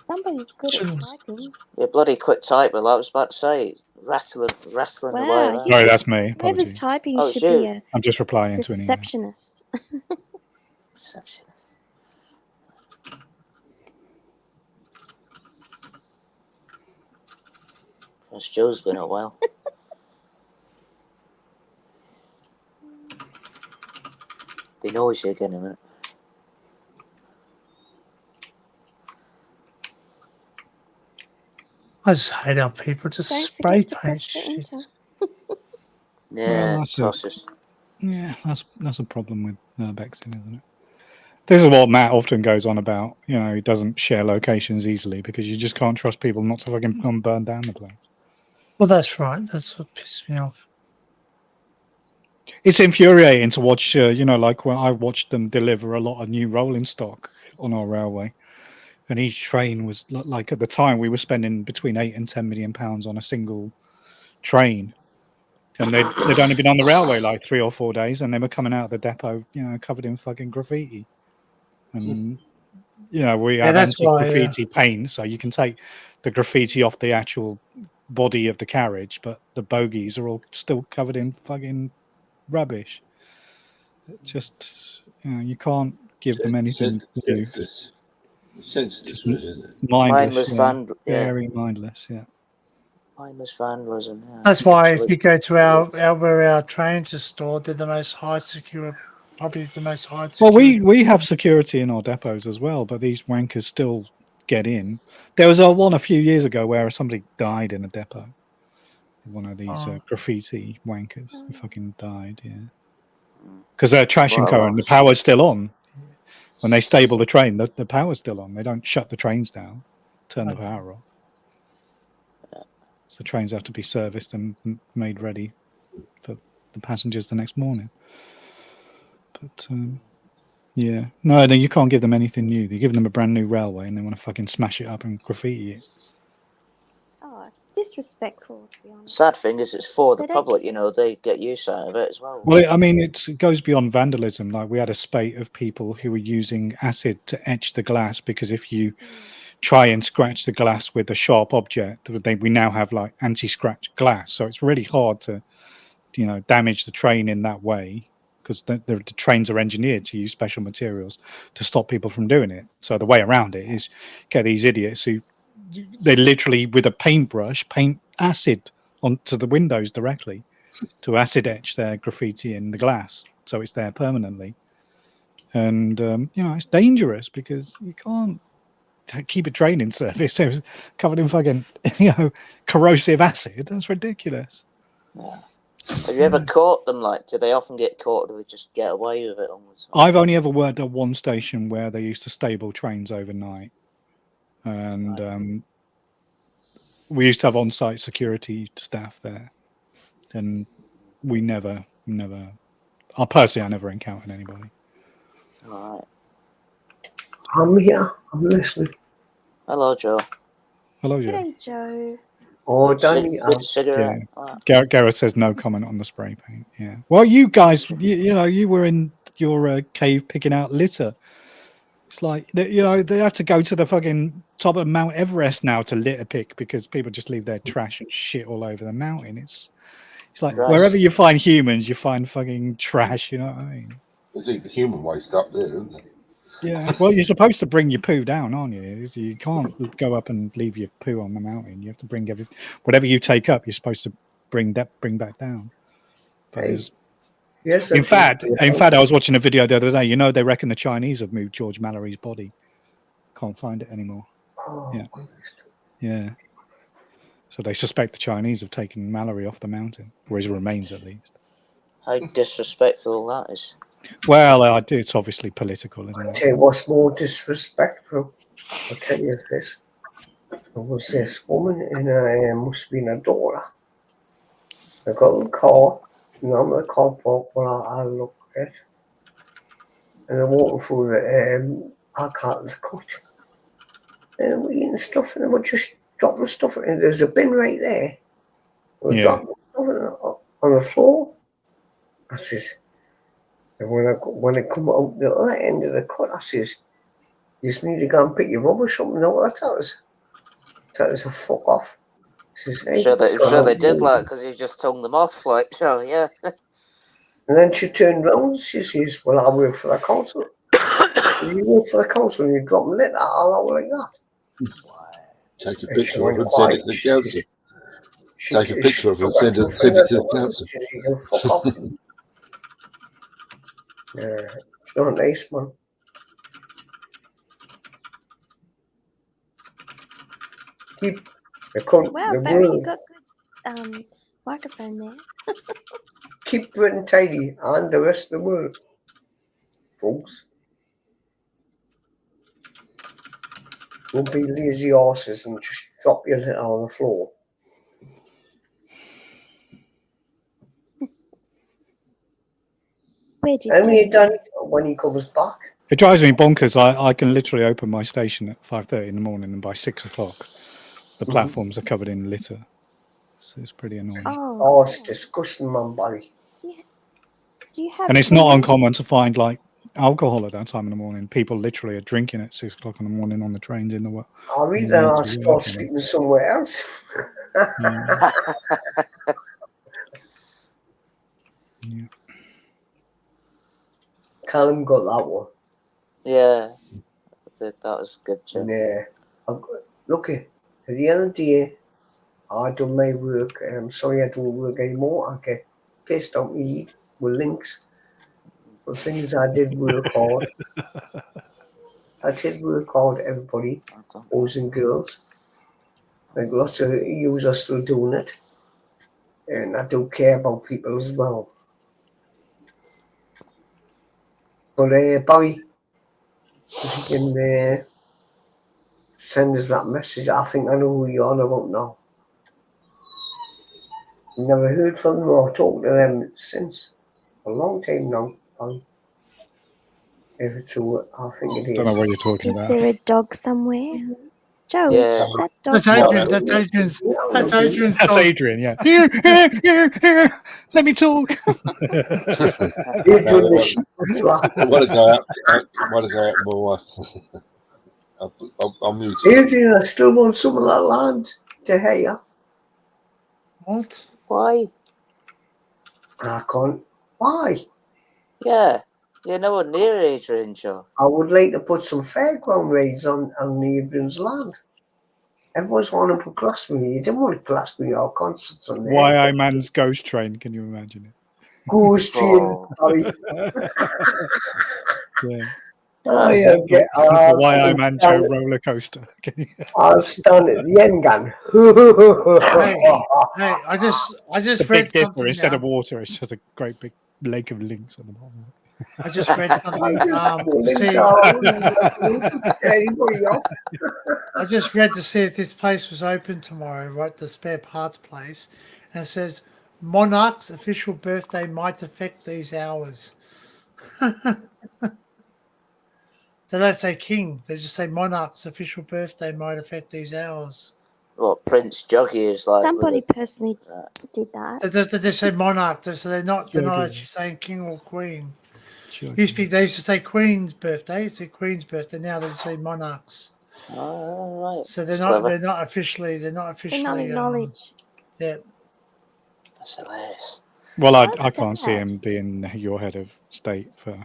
Somebody's good at typing. Yeah, bloody quick typer. Like I was about to say, rattling away. Wow, Sorry, that's me. whoever's Apologies. typing Oh, should it's be you. a I'm just replying to an email. receptionist. Receptionist. Yes, Joe's been a while. Be noisy again in a minute. I just hate how people just Don't spray forget to paint press the shit. enter. Yeah, that's tosses. Yeah, that's a problem with Bexing, isn't it? This is what Matt often goes on about. You know, he doesn't share locations easily because you just can't trust people not to fucking come burn down the place. Well, that's right. That's what pissed me off. It's infuriating to watch, you know, like when I watched them deliver a lot of new rolling stock on our railway. And each train was like, at the time, we were spending between £8 and £10 million on a single train. And they'd only been on the railway like 3 or 4 days, and they were coming out of the depot, you know, covered in fucking graffiti. And, you know, we have anti-graffiti paint, so you can take the graffiti off the actual body of the carriage, but the bogies are all still covered in fucking rubbish. It's just, you know, you can't give them anything to do. Senseless, really, isn't it? Mindless, Very mindless, yeah. Mindless vandalism, yeah. That's why if Absolutely. you go to where our trains are stored, they're the most high secure, probably the most high secure. Well, we have security in our depots as well, but these wankers still get in. There was one a few years ago where somebody died in a depot. One of these graffiti wankers who fucking died, yeah. Because they're trashing current, the power's still on. When they stable the train, the power's still on. They don't shut the trains down, turn the power off. So trains have to be serviced and made ready for the passengers the next morning. But yeah, no, you can't give them anything new. You give them a brand new railway and they want to fucking smash it up and graffiti it. Oh, it's disrespectful, to be honest. Sad thing is, it's for the public, you know, they get use out of it as well. Well, I mean, it goes beyond vandalism. Like, we had a spate of people who were using acid to etch the glass, because if you try and scratch the glass with a sharp object, we now have like anti-scratch glass. So it's really hard to, you know, damage the train in that way, because the trains are engineered to use special materials to stop people from doing it. So the way around it is get these idiots who they literally, with a paintbrush, paint acid onto the windows directly to acid etch their graffiti in the glass, so it's there permanently. And you know, it's dangerous because you can't keep a train in service it was covered in fucking, you know, corrosive acid. That's ridiculous. Yeah. Have you ever caught them? Like, do they often get caught, or do they just get away with it all the time? I've only ever worked at one station where they used to stable trains overnight, and we used to have on-site security staff there, and we never personally, I never encountered anybody. All right. I'm here. I'm listening. Hello, Joe. Hello, Joe. G'day, Joe. Oh, Danny. Good cigarette. Yeah. Gareth says no comment on the spray paint. Yeah. Well, you guys, you know, you were in your cave picking out litter It's like they have to go to the fucking top of Mount Everest now to litter pick because people just leave their trash and shit all over the mountain. It's like Christ. wherever you find humans, you find fucking trash. You know what I mean? There's even human waste up there, isn't there? Yeah. Well, you're supposed to bring your poo down, aren't you? So you can't go up and leave your poo on the mountain. You have to bring whatever you take up. You're supposed to bring back down. But Hey, there's yes, in fact, I was watching a video the other day. They reckon the Chinese have moved George Mallory's body. Can't find it anymore. oh, Yeah. So they suspect the Chinese have taken Mallory off the mountain, or his remains at least. How disrespectful that is. Well, it's obviously political, isn't I'll it? tell you what's more disrespectful. I'll tell you this. There was this woman in a must have been a daughter. I got in the car, I'm in the car park when I look at it. And they're walking through the the cut. And we're eating stuff and they were just dropping stuff in. There's a bin right there. We're dropping stuff on the floor. I says, and when I come out the other end of the cut, I says, you just need to go and pick your rubbish up. You know what that is? That is a fuck off. Says, hey, Sure they did like because you just tongued them off, like, so yeah. And then she turned round and she says, well, I work for the council. You work for the council and you drop litter all out like that. Take a picture of it and send it to the council. Take a picture of it and send it to the council. You can fuck off. Yeah, it's not nice, man. Keep Wow, the Barry, you world, got good microphone there. keep Britain tidy and the rest of the world, folks. Don't be lazy horses and just drop your litter on the floor. Where did And you done when he comes back. It drives me bonkers. I can literally open my station at 5:30 in the morning, and by 6 o'clock, the platforms are covered in litter. So it's pretty annoying. Oh, it's disgusting, man, Barry. Do you have? And it's not uncommon to find like alcohol at that time in the morning. People literally are drinking at 6 o'clock in the morning on the trains in the work. I'll read that. I'll start sleeping somewhere else. Yeah. Callum got that one. Yeah, that was good, Joe. Yeah. Look, at the end of the day, I done my work. I'm sorry I don't work anymore. I get pissed off me with links. The things I did work hard. I did work hard, everybody, boys and girls. Like lots of yous are still doing it. And I do care about people as well. But Barry, if you can send us that message, I think I know who you're on about now. Never heard from them or talked to them since a long time now. If it's true, I think it is. Don't know what you're talking Is about. there a dog somewhere? Joe, Yeah. is that dog? That's Adrian. That's Adrian's. That's Adrian's That's dog. Adrian, yeah. Here, let me talk. I want to go out. I want to go out with my wife. I'll mute it. Adrian, I still want some of that land to hear. What? Why? I can't. Why? Yeah. You're nowhere near Adrian, Joe. I would like to put some fairground raids on Adrian's land. Everyone's wanting to put Glastonbury. You didn't want to Glastonbury or concerts on there. Why Man's Ghost Train? Can you imagine it? Ghost Train. Sorry. Yeah. Oh, yeah. Okay. Why Man Joe roller coaster? I'll stand at the end gun. Hey, I just The read Big Dipper something. instead now. of water, it's just a great big lake of links at the bottom. I just read something. I just read to see if this place was open tomorrow, right? The spare parts place, and it says Monarch's official birthday might affect these hours. They don't say King; they just say Monarch's official birthday might affect these hours. What Prince Juggy is like? Somebody personally did that. They just say Monarch, so they're not actually saying King or Queen. They used to say Queen's birthday. It's a Queen's birthday. Now they say monarchs. Oh, right. So That's clever. they're not officially They're not acknowledged. Yeah. That's hilarious. Well, Why I was can't see that? him being your head of state for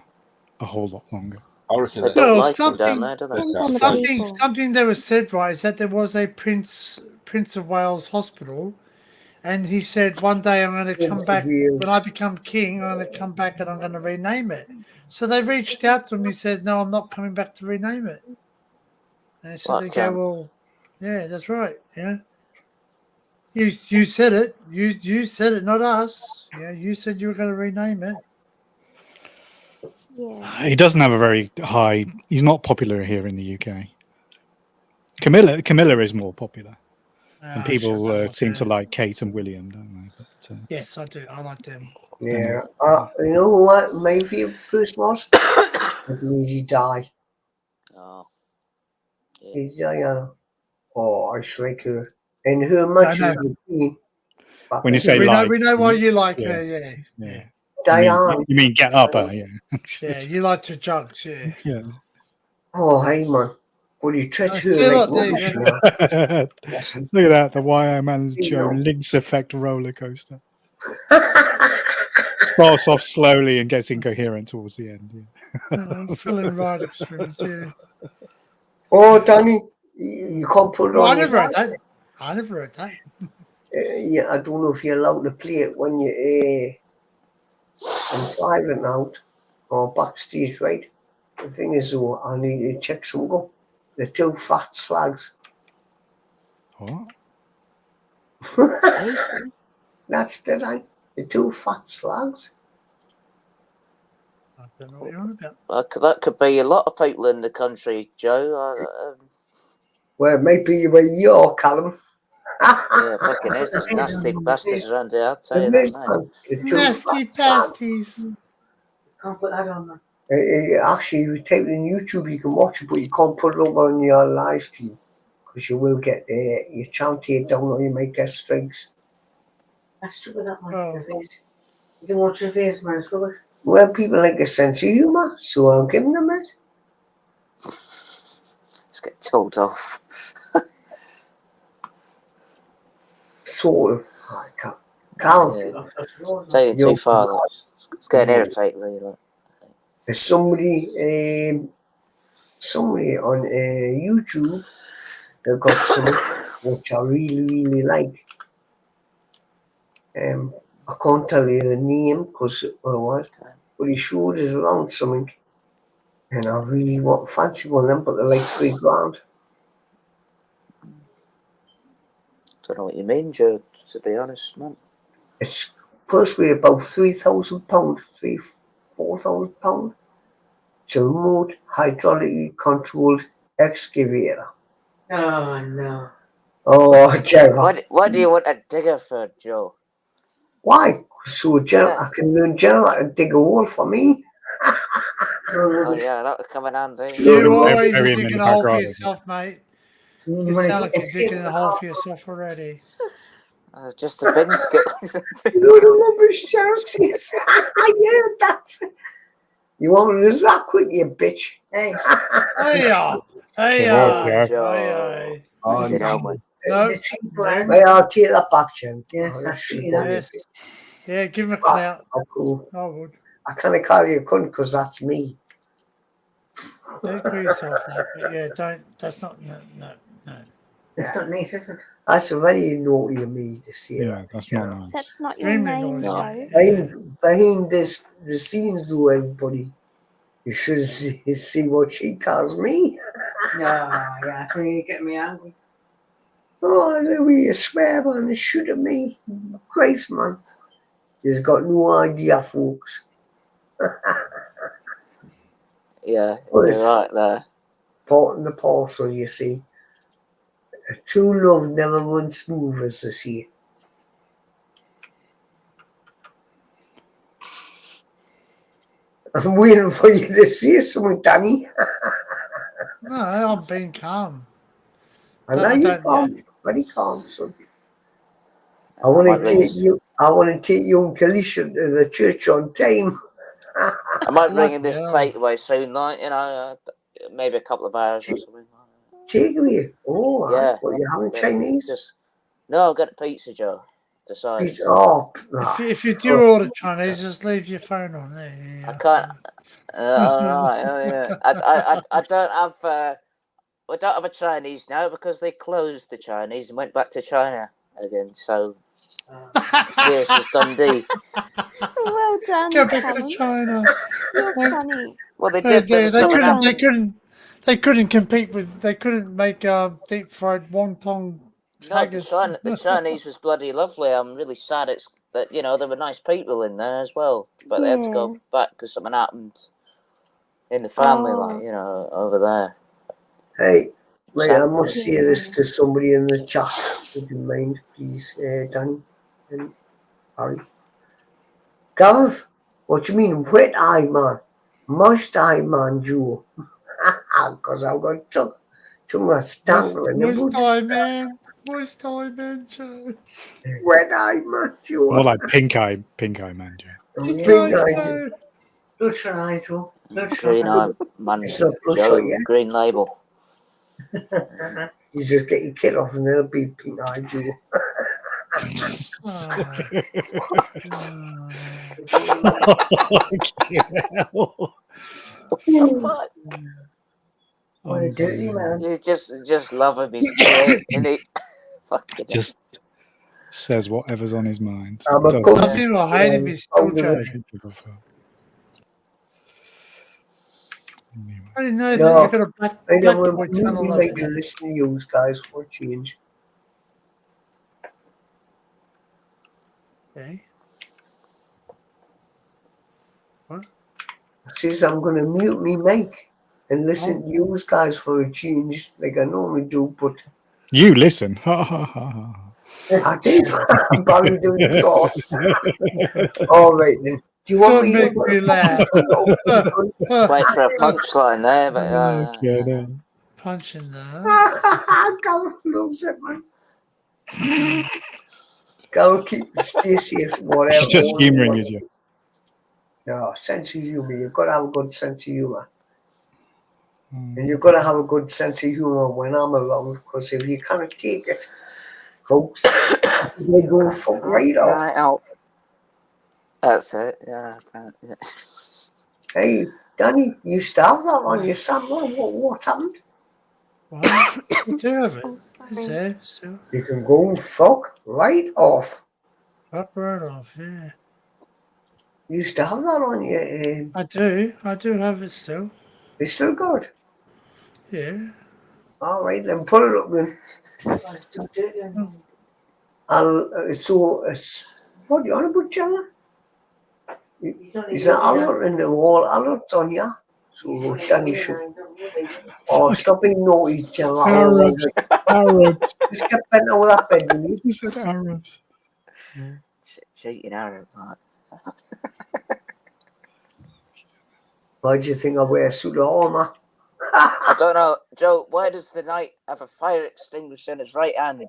a whole lot longer. I reckon They that. don't Well, like him down there, do they? Depends on the Something- people. Something that was said, right, is that there was a Prince of Wales hospital, and he said one day I'm going to come back when I become king. I'm going to come back and I'm going to rename it. So they reached out to him. He said, "No, I'm not coming back to rename it." And so they go, "Well, yeah, that's right. Yeah, you said it. You said it, not us. Yeah, you said you were going to rename it." Yeah. He doesn't have a very high. He's not popular here in the UK. Camilla is more popular, and people seem to like Kate and William, don't they? But, yes, I do. I like them. Yeah. You know what my favourite person was? Lady Di. Oh. Yeah. Lady Diana. Oh, I just like her. And her matches with Queen. when you say we like, know why you like yeah, her. Yeah. yeah. Diane. You mean get up her? Yeah. Yeah, you like to jugs. Yeah. Yeah. Oh, hey man. But you treat her still like up there, rubbish, yeah. man. Look at that, the YM and Joe Lynx effect roller coaster. Starts off slowly and gets incoherent towards the end. Yeah. Feeling right experience, yeah. Oh, Danny, you can't put it Well, on I your never heard back. that. I never heard that. Yeah, I don't know if you're allowed to play it when you're in private now or backstage, right? The thing is, though, I need to check some go. The two fat slags. What? That's the line. The two fat slugs. I don't know what you're on about. That could be a lot of people in the country, Joe. Well, maybe where you're, Callum. Yeah, fucking is. There's nasty bastards around here, I'll tell you that now. Nasty pasties. Can't put that on there. Actually, you take it on YouTube, you can watch it, but you can't put it up on your live stream because you will get your channel taken down or you might get strikes. That's true with that one. The face. You can watch your face, man. It's rubbish. Well, people like a sense of humour, so I'm giving them it. Let's get told off. Sort of. I can't. Callum. Yeah. Taking it too far. It's getting irritating, really. Like. There's somebody on YouTube that got something which I really, really like. I can't tell you the name because otherwise, but he showed us around something, and I really fancy one of them, but they're like $3,000. Don't know what you mean, Joe, to be honest, man. It's supposed to be about £3,000, £4,000. It's a remote, hydraulically controlled excavator. Oh, no. Oh, Gerard. Why do you want a digger for, Joe? Why? So I can learn Gerard to dig a hole for me. Oh, yeah, that would come in handy. You always digging a hole for yourself, mate. You wanna sound like get you're digging a hole for yourself already. Just a bin skip. You know the rubbish Chelsea. Yeah, that's it. You want me to do that quick, you bitch? Hey. Hey, Oh, you know, no. No. Well, I'll take that back, Jen. Yes, Oh, that's true. Yes. Yeah, give him a clout. Oh, cool. I would. I kind of call you a cunt because that's me. Don't call yourself that, but yeah, don't. That's not. No. It's not nice, is it? That's very naughty of me to say Yeah, that. that's not nice. That's not your Extremely name, naughty. Joe. Behind the scenes, though, everybody, you should see what she calls me. No, yeah, can you get me angry? Oh, the way you swear, man, shoot at me. Christ, man. You've got no idea, folks. Yeah, Well, you're it's right there. part in the parcel, you see. A true love never runs smooth, as they say. I'm waiting for you to say something, Danny. No, I'm being calm. I know you're calm, very calm, son. I want to take you and Kalisha to the church on time. I might bring in this Bloody takeaway soon, like, you know, maybe a couple of hours or something. Takeaway. Oh, Yeah. what you having Yeah, Chinese? Just no, I'll get a pizza, Joe. Decide. Pizza. Oh, If you do order Chinese, just leave your phone on there. I can't. All right. Oh, yeah. I don't have. We don't have a Chinese now because they closed the Chinese and went back to China again. So yes, it's Dundee. Well done, Go back to Callum. China. You're funny. Well, they They, did. There they, was they someone couldn't. out. They couldn't. They couldn't compete with. They couldn't make deep fried wonton No, the haggis. Chinese was bloody lovely. I'm really sad. It's that there were nice people in there as well, but they had to Yeah. go back because something happened in the family, Oh. like over there. Hey, wait, I Sad. must say this to somebody in the chat. Would you mind, please, Danny and Harry? Gareth, what do you mean, wet eye man? Must eye man, Joe? Because I've got tongue that's dangling. Moist eye man. Moist eye man, Joe. Wet eye man, Joe. More like pink eye man, Joe. Pink Eye eye, Joe. Bloodshot eye, Joe. Green eye man, It's not bloodshot Joe, yet. green label. You just get your kid off and they'll be pink eye, Joe. What a dirty man. You just love him. He's great, and he fucking Just says whatever's on his mind. I'm a Does cook. Some people hate him. He's still Joe. I didn't know that No, you got a black I know boy channel we up make a there. listen to you guys for a change. Okay. What? Says I'm going to mute me mic and listen to you guys for a change like I normally do, but You listen. Ha ha ha ha. I did. I'm probably doing it all. All right then. Do you want Don't me make to me laugh. wait for a punchline there, but Okay, then. Punch in there. Go loves it, man. Go stay safe, whatever. She's just humouring you, Joe. No, sense of humour. You've got to have a good sense of humour. And you've got to have a good sense of humour when I'm around, because if you can't take it, folks, they go fuck right off. Right off. That's it. Yeah. Hey, Danny, you still have that on your sample? What happened? Well, we do have it. Oh, It's sorry. there, still. You can go fuck right off. Fuck right off, yeah. You still have that on your... I do have it still. You still got it? Yeah. All right, then put it up then. It's too dirty. So it's... What do you want to put, Jenna? He's not Is even that alert in the wall? Alert's on you. So Danny should... Oh, stop being naughty, Jenna. Arabs. Arabs. Just get bent out of that bed, will you? He said Arabs. Cheating Arab, like. Why do you think I wear a suit of armour? I don't know, Joe. Why does the knight have a fire extinguisher in his right hand?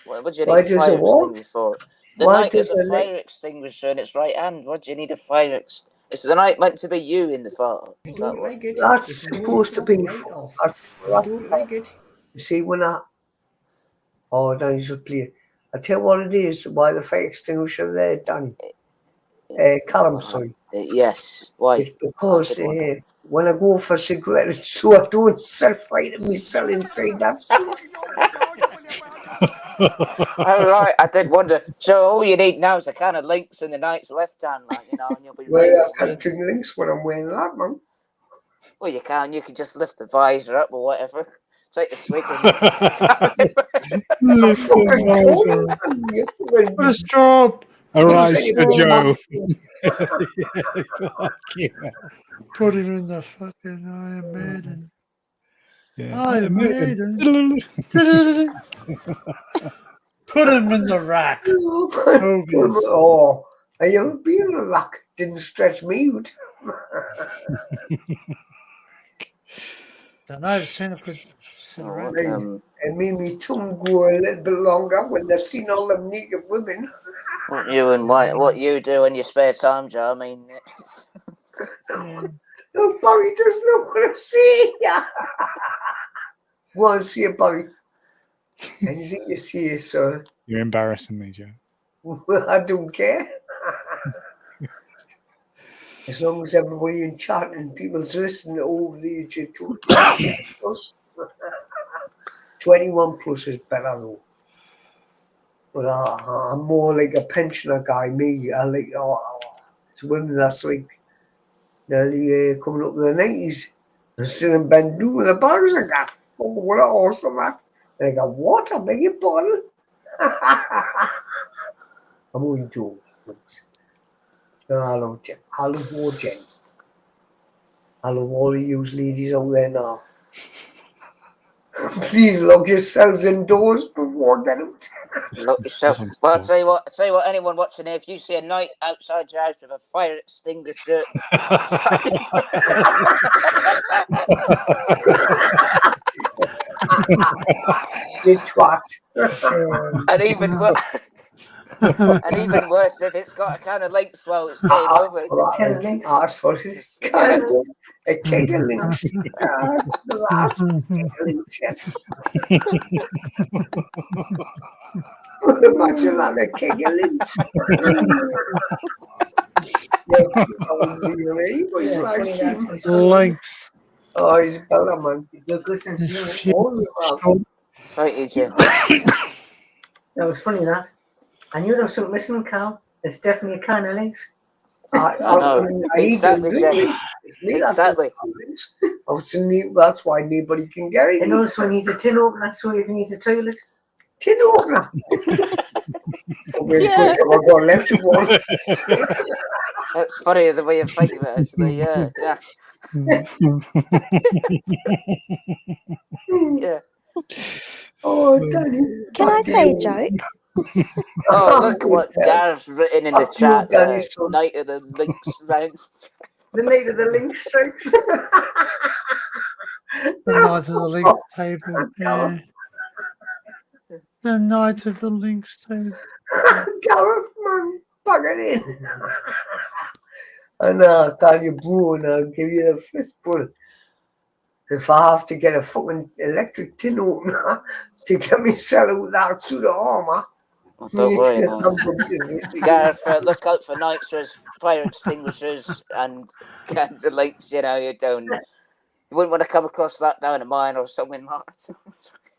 What do you Why need a does fire it what? extinguisher for? The Why knight has does a it fire extinguisher in its right hand. What do you need a fire extinguisher? Is the knight meant to be you in the photo? Is that what? That's supposed to be... You see, when I... Oh, Danny should play. I tell you what it is, why the fire extinguisher there, Danny. Callum, sorry. Yes. Why? It's because when I go for cigarettes, so I don't self-fight at myself inside that suit. All right. I did wonder. So all you need now is a can of links in the knight's left hand, like, and you'll be ready. Well, I can't drink links when I'm wearing that, man. Well, you can. You can just lift the visor up or whatever. Take the swig and Put a straw. All right, Sir Joe. Put him in the fucking Iron Maiden. Yeah. Iron Maiden. Put him in the rack. Oh, have you ever been in a rack? Didn't stretch me out. Don't know, I've seen it with It made me tongue go a little bit longer when they've seen all them naked women. what you do in your spare time, Joe? I mean, No, Barry doesn't know what to say. Go on, see it, Barry. Anything you say, sir. You're embarrassing me, Joe. I don't care. As long as everybody in chat and people's listening over the age of 21 plus. 21 plus is better though. But I'm more like a pensioner guy. Me, I like it's women that's like nearly coming up to the 90s. They're still in bed doing the bars. I got what an awesome that. And I got what? I beg your pardon. I'm only joking. No, I love Jen. I love more Jen. I love all of you ladies out there now. Please lock yourselves indoors before getting out. Look yourself. Well, I'll tell you what, anyone watching here, if you see a knight outside your house with a fire extinguisher, You twat. and even worse, if it's got a can of links while it's game over. Ask for it. A keg of links. The last keg of links yet. Imagine that, a keg of links. Links. Oh, he's better, man. Right, Adrian. That was funny, that. And you know something, listen, Carl. It's definitely a can of links. Exactly, Jen. Exactly. That's why nobody can get it. And also needs a tin opener so you can use the toilet. Tin opener. Yeah. I've got electric one. That's funny the way you think of it, actually. Yeah. Yeah. Oh, Danny. Can I say a joke? Oh, look at what Gareth's written in the chat there. Night of the Links rounds. The night of the link strikes. The night of the links table. Yeah. The night of the links table. Gareth, man, bug it in. And I'll tell you, bro, and I'll give you a fistful. If I have to get a fucking electric tin opener to get me sell out that suit of armour. Oh, don't worry about it. Gareth, look out for nights with fire extinguishers and cans of lights, you don't. You wouldn't want to come across that down a mine or something like that.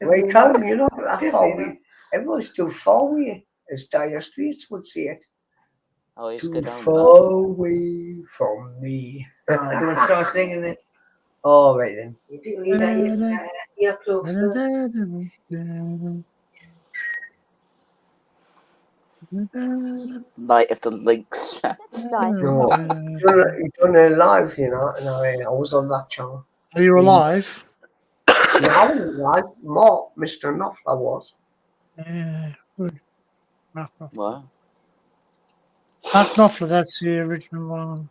Wait, Callum, you're not that far away. Everyone's too far away, as Dire Straits would say it. Oh, he's too good on far away from me. Don't start singing it. All right then. People need that earplugs. Night of the Links. No, you done it live, and I was on that channel. Are you alive? No, I wasn't live. Mark, Mr. Knopfler was. Yeah, good. Wow. Mark Knopfler, that's the original one.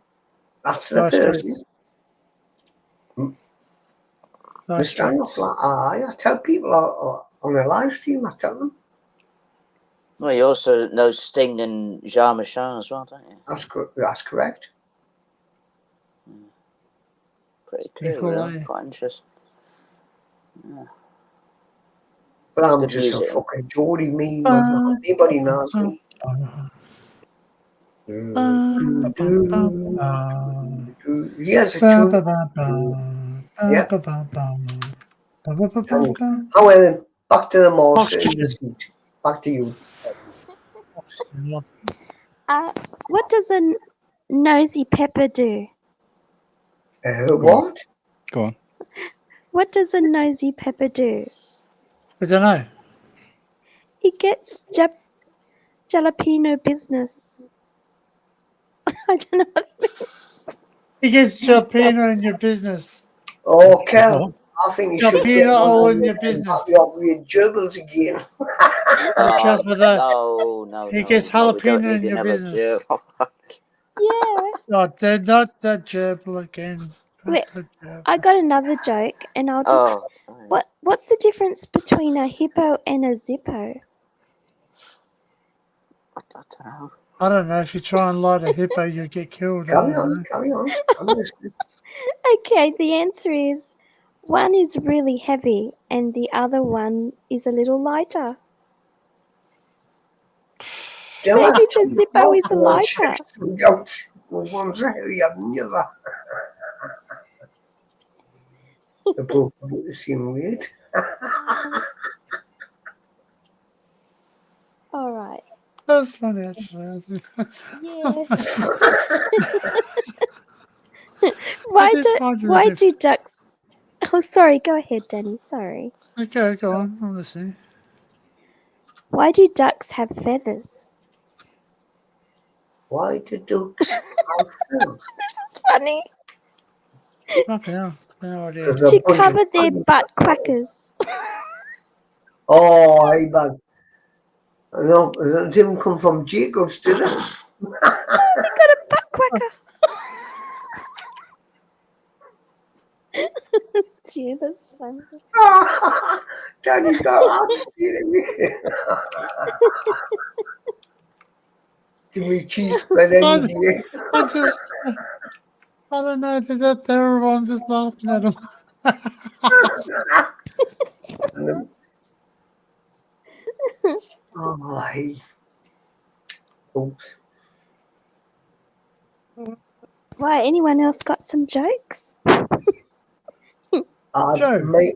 That's the person. Mr. Knopfler, I tell people on a live stream, I tell them. Well, you also know Sting and Jean Michel as well, don't you? That's correct. Pretty cool, really. Quite interesting. Yeah. But I'm Good just music. a fucking Geordie me, man. Anybody knows me. He has a tune. Yeah. Oh, well, then, back to the mouse. Back to you. What does a nosy pepper do? What? Go on. What does a nosy pepper do? I don't know. He gets jalapeno business. I don't know what it means. He gets jalapeno in your business. Oh, Kel, I think you should get all in your business. Your gerbils again. Careful that. No. He gets jalapeno in your business. Yeah. No, they're not that gerbil again. Wait, I got another joke, and I'll just. What's the difference between a hippo and a zippo? I don't know. I don't know. If you try and light a hippo, you get killed. I Carry don't on, know. carry on. I'm listening. Okay, the answer is one is really heavy and the other one is a little lighter. Maybe the Zippo is a lighter. One's heavier than the other. They're both about the same weight. All right. That's funny, actually. Yeah. did find you a Why diff- do ducks? Oh, sorry. Go ahead, Danny. Sorry. Okay, go on. I'm listening. Why do ducks have feathers? Why do ducks have feathers? This is funny. Okay, no idea. There's a To bunch of cover their funny butt stuff. crackers. Oh, I man. No, it didn't come from Jacobs, did it? They got a butt cracker. Gee, that's funny. Danny got out stealing me. Give me cheese spread any day. I don't know. They're terrible. I'm just laughing at them. Oh, hey. Oops. Why? Anyone else got some jokes?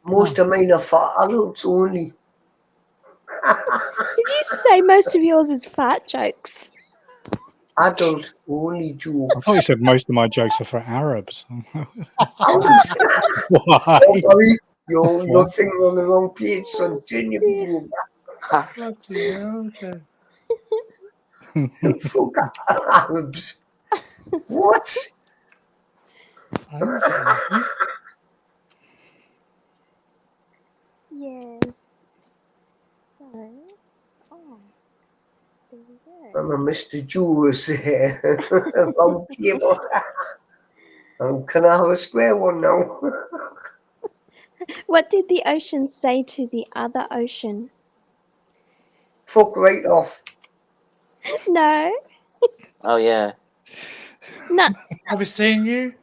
Most of mine are for adults only. Did you say most of yours is fart jokes? Adult only jokes. I thought you said most of my jokes are for Arabs. Arabs? Why? Don't worry, you're thinking on the wrong page, son. Turn your video back. Okay. Fuck Arabs. What? I didn't say anything. Yeah. So, oh, there we go. I'm a Mr. Jules round table. Can I have a square one now? What did the ocean say to the other ocean? Fuck right off. No. Oh yeah. No. Have we seen you?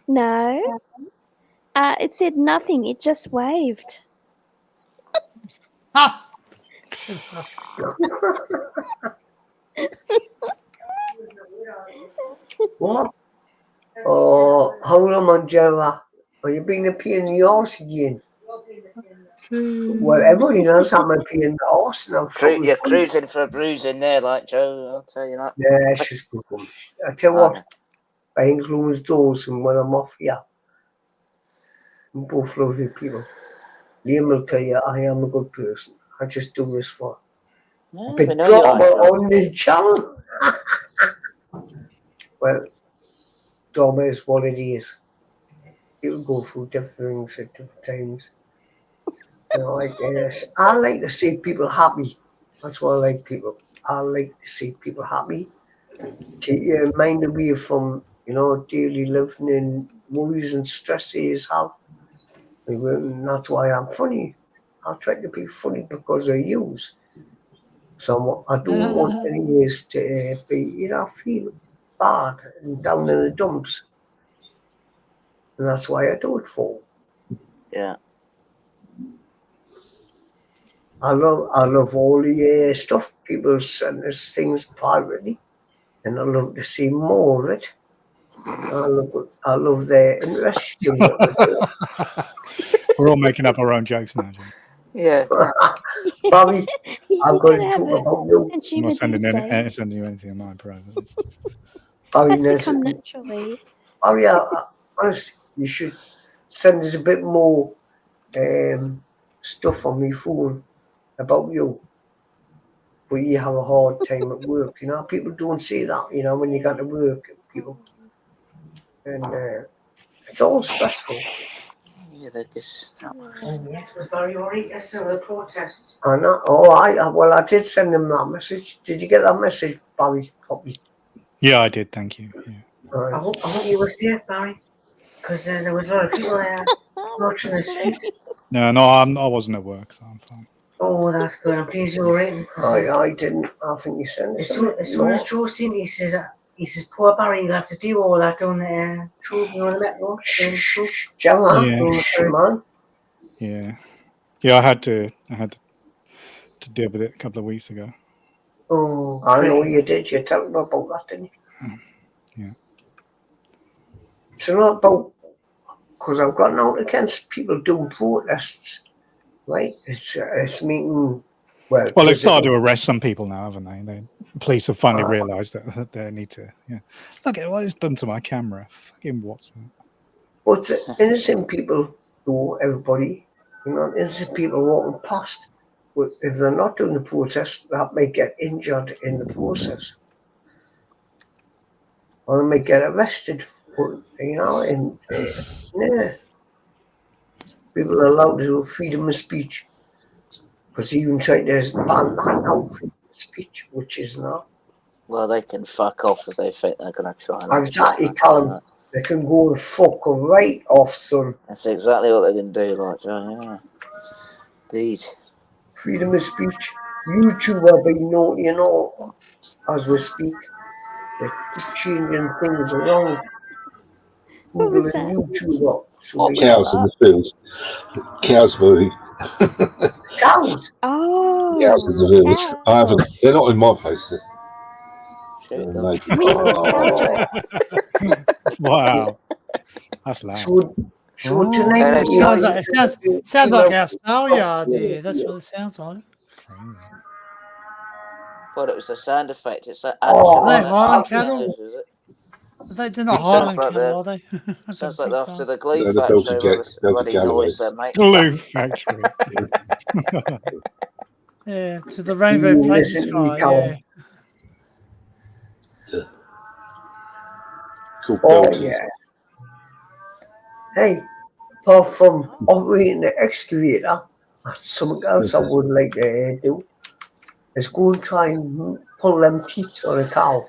No. It said nothing. It just waved. What? Oh, hold on, Angela. Are you being a pain in the arse again? Well, everybody knows how I'm a pain in the arse now. You're cruising for a bruise in there, like Joe. I'll tell you that. Yeah, it's just good one. I tell you what, behind closed doors and when I'm off here, I'm both lovely people. Liam will tell you I am a good person. I just do this for a bit drama on the channel. Well, drama is what it is. People go through different things at different times. You know, like this. I like to see people happy. That's why I like people. I like to see people happy. Take your mind away from, daily living and worries and stresses have. And that's why I'm funny. I try to be funny because of you. So I don't want anyways to be, feel bad and down in the dumps. And that's why I do it for. Yeah. I love all the stuff people send us things privately, and I love to see more of it. I love their interest in what they do. We're all making up our own jokes now, Jim. Yeah. Bobby, I'm going to talk about you. I'm not sending you anything in my private. Bobby, Has to come naturally. Bobby, honestly, you should send us a bit more stuff on my phone about you. But you have a hard time at work, people don't say that, when you got to work, people. And it's all stressful. Yeah, they just. Yes, was Barry alright yesterday with the protests? I know. Oh, I did send him that message. Did you get that message, Barry? Copy. Yeah, I did. Thank you. Yeah. Right. I hope you were safe, Barry, because there was a lot of people there marching the streets. No, I wasn't at work, so I'm fine. Oh, that's good. I'm pleased you're right. I didn't. I think you sent it. As soon as Joe seen it, he says, poor Barry, you'll have to do all that on the tube, you know, the metal. Man. Yeah, I had to deal with it a couple of weeks ago. Oh, I know you did. You told me about that, didn't you? Yeah. It's not about, because I've got out against people doing protests, right? It's meeting. Well, Well, they've started to arrest some people now, haven't they? The police have finally realised that they need to. Yeah. Look at what it's done to my camera. Fucking what's that? But innocent people, though, everybody, you know, innocent people walking past. But if they're not doing the protest, that may get injured in the process. Or they may get arrested, you know, and yeah. People are allowed to do freedom of speech. Because even trying to ban that now, freedom of speech, which is not. Well, they can fuck off if they think they're going to try. Exactly, Callum. They can go and fuck right off, son. That's exactly what they can do, like, yeah. Indeed. Freedom of speech. YouTube are being naughty, you know, as we speak. They keep changing things around. Google and YouTube up. So Cows in the field. Cows moving. Cows? Oh. Cows in the village. I haven't. They're not in my place. Wow. That's loud. So tonight it sounds like our style yard there. That's what it sounds like. Thought it was a sound effect. It's actually Highland cattle. is it? They're not Highland cattle, are they? Sounds like they're after the glue No, the factory. Belgian Bloody noise Galloways. they make. Glue factory. Yeah, to the rainbow plate sky. Yeah. Oh yeah. Hey, apart from operating the excavator, something else I would like to do is go and try and pull them teeth on a cow.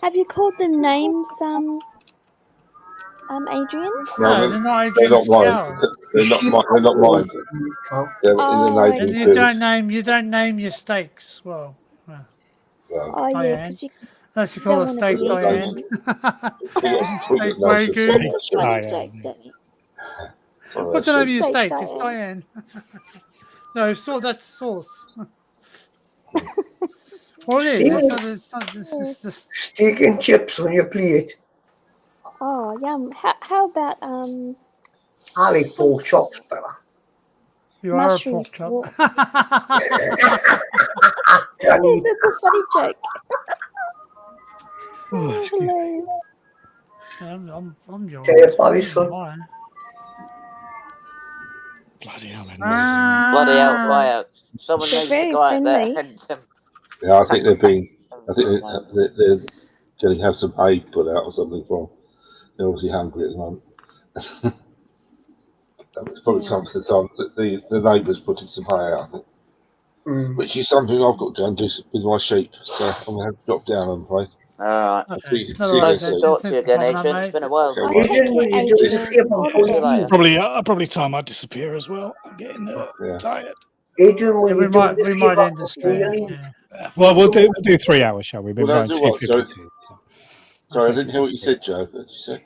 Have you called them names, Adrian? No, they're not Adrian's cows. They're not mine. They're in an Adrian field. You don't name your steaks. Well, oh yeah, Diane. Unless you call a steak Diane. Steak Wagyu. What's the name of your steak? It's Diane. No, that's sauce. What is it? It's steak and chips on your plate. Oh, yum. How about I like pork chops better. You are a pork chop. That's a funny joke. Hilarious. I'm yours. Bloody hell, bloody hellfire. Someone needs to go out there and yeah, I think they're going to have some hay put out or something for them. They're obviously hungry at the moment. It's probably come to the time that the neighbours putting some hay out, I think. Which is something I've got to go and do with my sheep. So I'm going to have to drop down, I'm afraid. Alright. Okay. Nice to talk to you again, Adrian. It's been a while. Probably time I disappear as well. I'm getting tired. Adrian, we might end the stream. Well, we'll do 3 hours, shall we? We've been going do what? 2:52. Sorry, I didn't hear what you said, Joe. What did you say?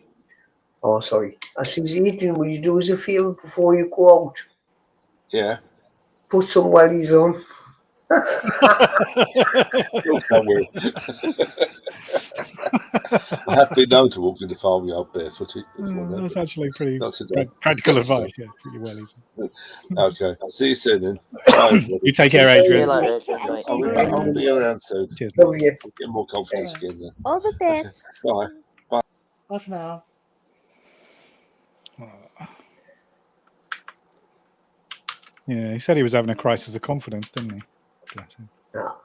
Oh, sorry. I said, Adrian, will you do us a favour before you go out? Yeah. Put some wellies on. I have been known to walk in the farmyard barefooted. That's actually pretty practical advice. Yeah, pretty well easy. Okay, I'll see you soon then. Bye, you take care, Adrian. I'll be around soon. Cheers, I'll get more confidence again then. All the best. Okay. Bye. Bye for now. Yeah, he said he was having a crisis of confidence, didn't he? Bless him. No.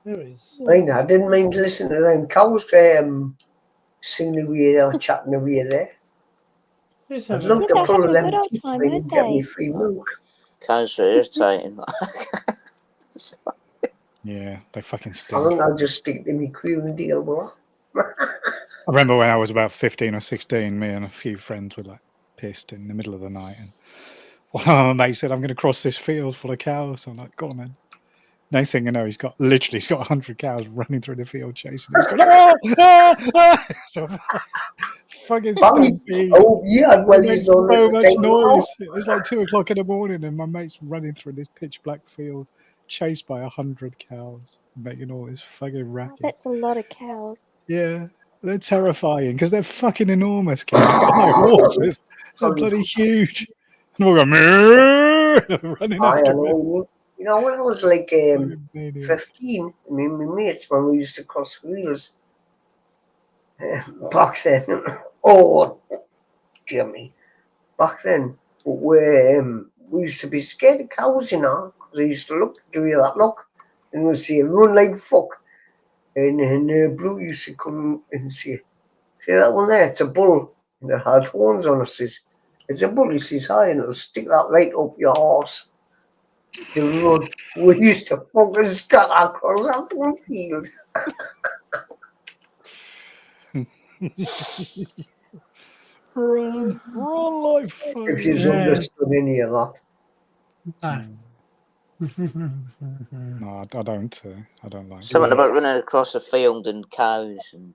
There is. I didn't mind to listen to them cows singing away there, chatting away there. I'd love to pull them teeth and get me free milk. Cows are irritating. Yeah, they fucking stink. I think I'll just stick to me queue deal, boy. I remember when I was about 15 or 16, me and a few friends were like pissed in the middle of the night, and one of my mates said, I'm going to cross this field full of cows. I'm like, go on then. Next thing you know, he's got 100 cows running through the field chasing him. He's going, ah, ah, ah! So fucking stampede. Oh, yeah, well, It makes he's on so the much table noise. It's like 2 o'clock in the morning, and my mate's running through this pitch black field, chased by 100 cows, making all this fucking Oh, racket. that's a lot of cows. Yeah, they're terrifying because they're fucking enormous cows. They're like horses. They're bloody huge. And we'll go, "Meow," running I after me. know. You know, when I was like Fucking maniacs. 15, I mean, my mates, when we used to cross wheels back then, oh, dear me, back then, we used to be scared of cows, you know, because they used to give you that look, and we'd say, run like fuck. And Blue used to come and say, see that one there, it's a bull, and it had horns on it, says, it's a bull, he says, hi, and it'll stick that right up your horse. The road, we used to fucking scatter across that whole field. Run like If fucking. you've understood any of that. No, I don't. I don't like. Something about running across a field and cows and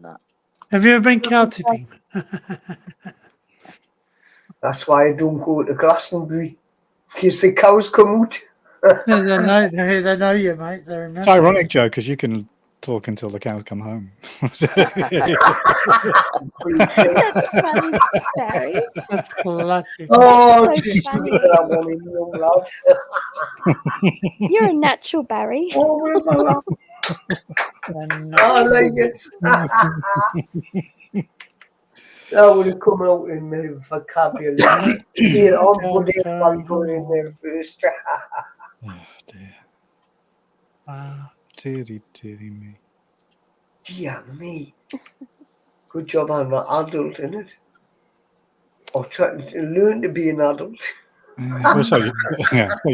that. Have you ever been cow tipping? That's why I don't go to Glastonbury, because the cows come out. They know you, mate. They remember. It's ironic, Joe, because you can talk until the cows come home. That's funny, Barry. That's classic. Oh, So geez, funny. that one in young lad. You're a natural, Barry. Oh, remember that? I like it. That would have come out in my vocabulary. Here on, put it in there first. Oh, dear. Wow. Deary me. Dear me. Good job I'm not adult in it. Or trying to learn to be an adult. Well, so you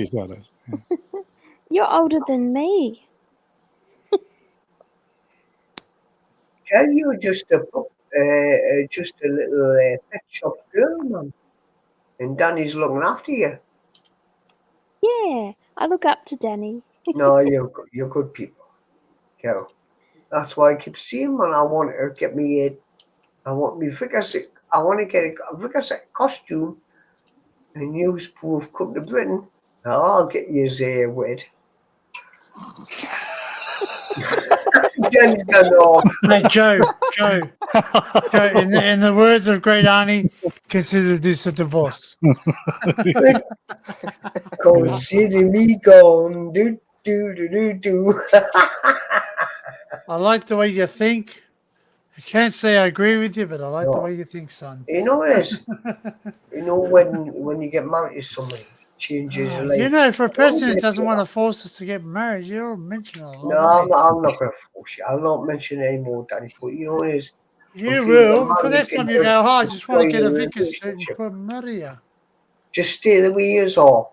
said it. Yeah. You're older than me. Tell you just a little pet shop girl, man. And Danny's looking after you. Yeah, I look up to Danny. No, you're good people. Girl. That's why I keep saying, man, I want to get me I want to get a Vickers costume and you both come to Britain. I'll get you wed. Jen's gone off. Hey, Joe, in the words of Great Arnie, consider this a divorce. Consider me gone. Do, do, do, do, do. I like the way you think. I can't say I agree with you, but I like the way you think, son. You know what it is? You know when you get married to somebody, it changes your life. You know, for a person that doesn't want to force us to get married, you're mentioning a lot. No, I'm not going to force you. I'll not mention any more, Danny. But you know what it is? You will. So next time you go, I just want to get a Vickers suit and put marry you. Just stay the way you are.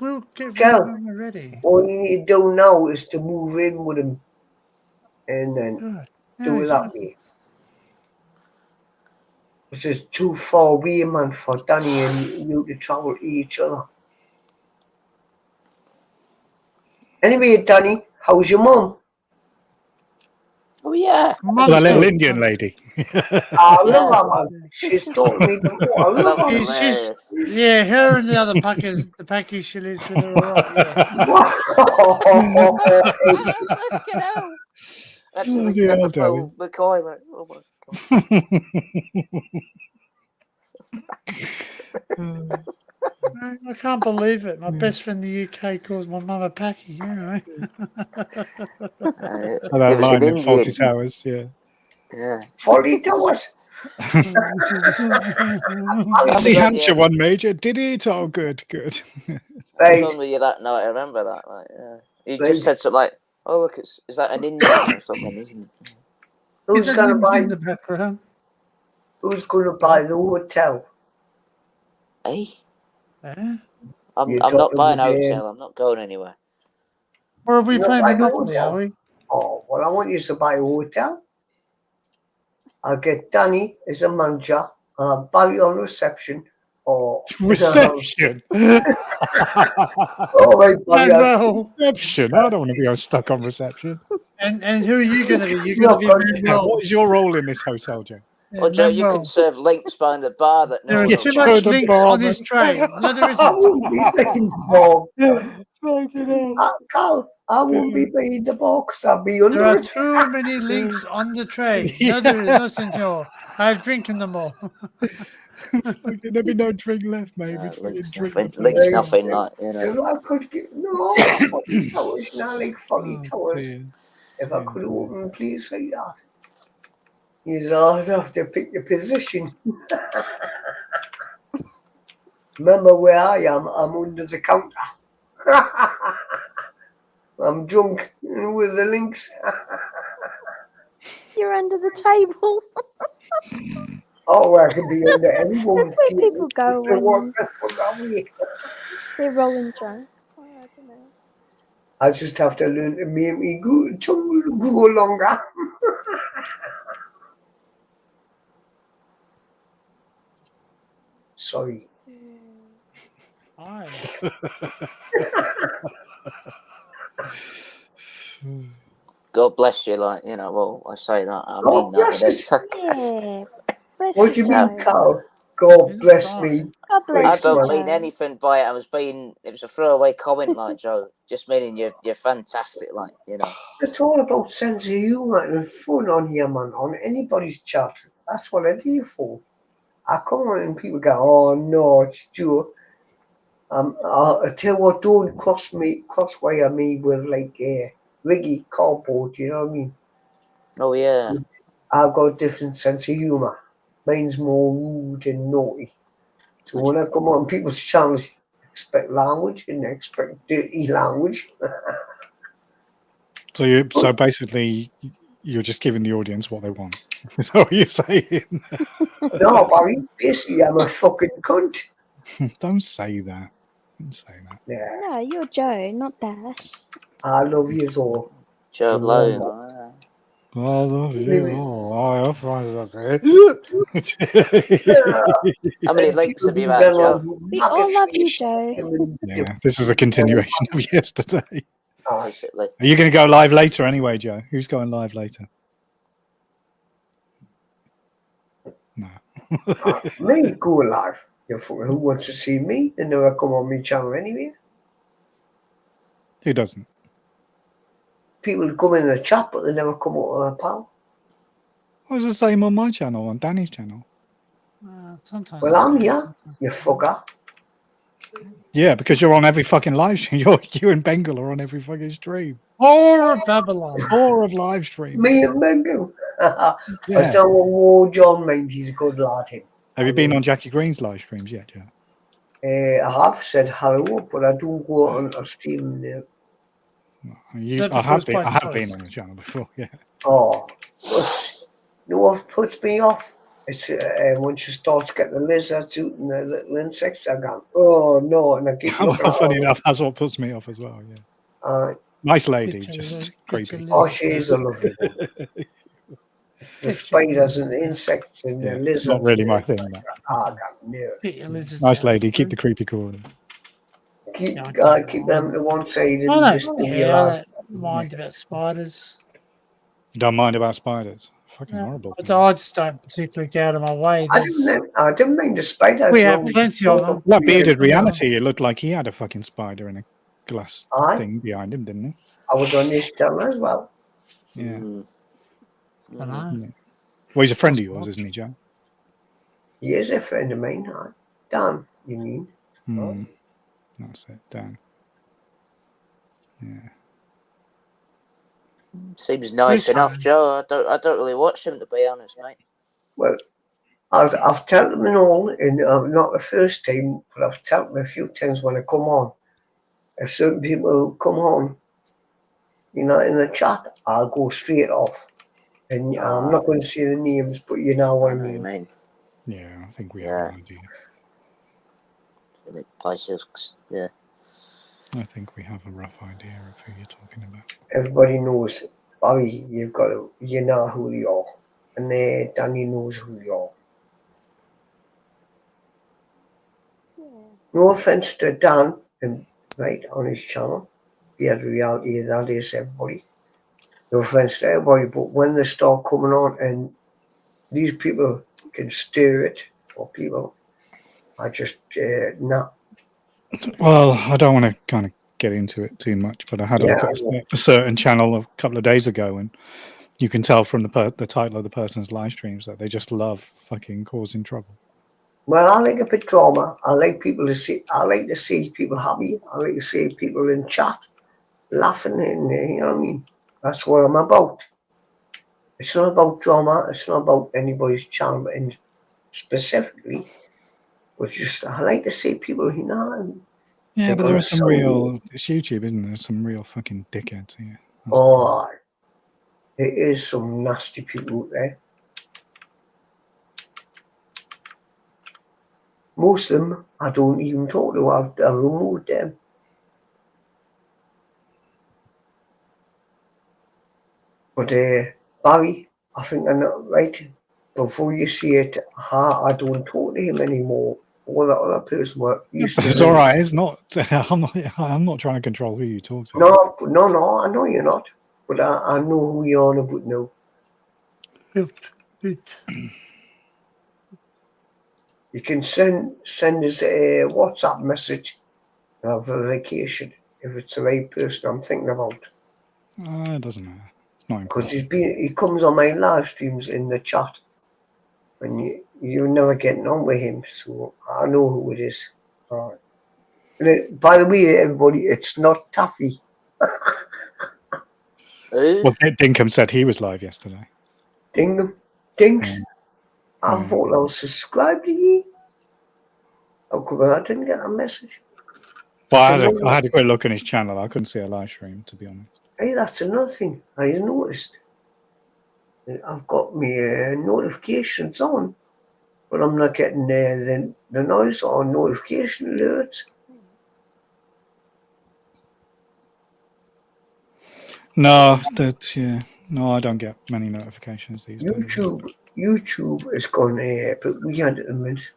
We'll get Girl, ready. all you need to do now is to move in with him and then do it that way. This is too far away, man, for Danny and you to travel to each other. Anyway, Danny, how's your mum? Oh, yeah. That little Indian lady. I love her, man. She's taught me before. I love her. Yeah, her and the other packers, the packies she lives with are all right, That's the full McCoy, like, oh my God. I can't believe it. My best friend in the UK calls my mum a packy, you know. That line in 40 Towers, yeah. Yeah. 40 Towers? That's the Hampshire one, Major. Did it? Oh, good. Right. Told me that night, I remember that. Like, yeah. He just said something like, oh, look, is that an Indian or something, isn't it? Who's going to buy in the background? Who's going to buy the hotel? Eh? Eh? I'm not buying a hotel. I'm not going anywhere. Or are we playing Monopoly, are we? Oh, well, I want you to buy a hotel. I'll get Danny as a manager, and I'll buy you on reception, Oh, Reception. all right, Bobby. Manuel. Reception. I don't want to be stuck on reception. And who are you going to be? You're going to be Yeah, Manuel. what is your role in this hotel, Joe? Well, Joe, you Manuel. can serve links behind the bar that no There one is will too touch. much the links on barman. this tray. No, there I isn't. wouldn't be paying the ball. Fucking hell. Carl, I wouldn't be paying the ball because I'd be There under are it. too many links on the tray. No, there is. No, senor. I've drinking them all. Fucking, there'd be no drink left, mate. We'd fucking Links drink nothing. the Links place. nothing like you know. If I could get, no, 40 towers, not like 40 Oh, towers. dear. If I could open a place like that, you'd have to pick your position. Remember where I am? I'm under the counter. I'm drunk with the links. You're under the table. Oh, I could be under any woman's That's where table. people go They when walk that way. they're rolling drunk. Oh, I don't know. I just have to learn to make me tongue go longer. Sorry. Hi. God bless you, like you know. Well, I say that. I God mean that. bless But us. Yeah. Bless What do you mean, Joe. Carl? God Isn't bless fine. me. God I bless you, don't mean Joe. anything by it. It was a throwaway comment, like Joe. Just meaning you're fantastic, like you know. It's all about sense of humour and fun on here, man. On anybody's chat. That's what I do for. I come on and people go, oh no, it's Joe. I tell you what, don't crosswire me with like riggy cardboard, you know what I mean? Oh yeah. I've got a different sense of humour. Mine's more rude and naughty. So when I come on people's channels, expect language and expect dirty language. So basically, you're just giving the audience what they want. Is that what you're saying? No, Barry, basically I'm a fucking cunt. Don't say that. Don't say that. Yeah, No, you're Joe, not Dash. I love you all. Joe And Blow. remember, I love you. I How many links have you had, Joe? We all love you, Joe. Yeah, this is a continuation of yesterday. Basically. Are you going to go live later anyway, Joe? Who's going live later? No. Me go live. Who wants to see me? They never come on my channel anyway. Who doesn't? People come in the chat, but they never come up with a pal. I was the same on my channel, on Danny's channel. Sometimes. Well, I'm here, you fucker. Yeah, because you're on every fucking live stream. You and Bengal are on every fucking stream. Or of Babylon. Or of live stream. Me and Bengal. I Yeah. don't want John mind. He's a good lad. Him. Have you been on Jackie Green's live streams yet, Joe? I have said hello, but I don't go on a stream now. I have been on the channel before, yeah. Oh, but you know what puts me off? It's when she starts getting the lizards out and the little insects. I go, oh no, and I keep looking. Funny enough, that's what puts me off as well. Yeah. Nice lady, just creepy. Oh, she is a lovely one. It's the spiders and the insects and the lizards. Not really my thing. That. I got nerves. Nice lady, keep the creepy corners. Keep them to one side and just leave your I life. don't mind about spiders. You don't mind about spiders? Fucking horrible. I just don't particularly go out of my way. I didn't mind the spiders. We have plenty of them. That bearded reality, it looked like he had a fucking spider in a glass thing behind him, didn't he? I was on this channel as well. Yeah. I know. Yeah. Well, he's a friend of yours, isn't he, Joe? He is a friend of mine, huh? Dan, you mean? Hmm. That's it, Dan. Yeah. Seems nice enough, Joe. I don't really watch him, to be honest, mate. Well, I've told them and all, and not the first time, but I've told them a few times when I come on. If certain people come on, in the chat, I'll go straight off. And I'm not going to say the names, but you know what I mean. Yeah, I think we have an idea. The places, yeah. I think we have a rough idea of who you're talking about. Everybody knows, Bobby, you know who you are. And Danny knows who you are. No offence to Dan, right, on his channel. He had reality, that is everybody. No offence to everybody, but when they start coming on and these people can steer it for people, I just, nah. Well, I don't want to kind of get into it too much, but I had a look at a certain channel a couple of days ago, and you can tell from the title of the person's live streams that they just love fucking causing trouble. Well, I like a bit drama. I like to see people happy. I like to see people in chat laughing, and you know what I mean. That's what I'm about. It's not about drama. It's not about anybody's channel, and specifically, but just I like to see people, you know. Yeah, but there are some real. It's YouTube, isn't there? There's some real fucking dickheads here. Oh, there is some nasty people out there. Most of them I don't even talk to. I've removed them. But Barry, I think I'm not right. Before you see it, I don't talk to him anymore. All that other person used to. It's all right. It's not. I'm not trying to control who you talk to. No. I know you're not, but I know who you're on about now. You can send us a WhatsApp message of a vacation if it's the right person I'm thinking about. It doesn't matter. It's not Because important. he comes on my live streams in the chat, and you're never getting on with him, so I know who it is. All right. And by the way, everybody, it's not Taffy. Well, Dinkum said he was live yesterday. Dinks. I thought I was subscribed to you. How come I didn't get a message? Well, I had a quick look on his channel. I couldn't see a live stream, to be honest. Hey, that's another thing I noticed. I've got my notifications on, but I'm not getting the noise or notification alerts. No, no, I don't get many notifications these days. YouTube is going but we had it a minute.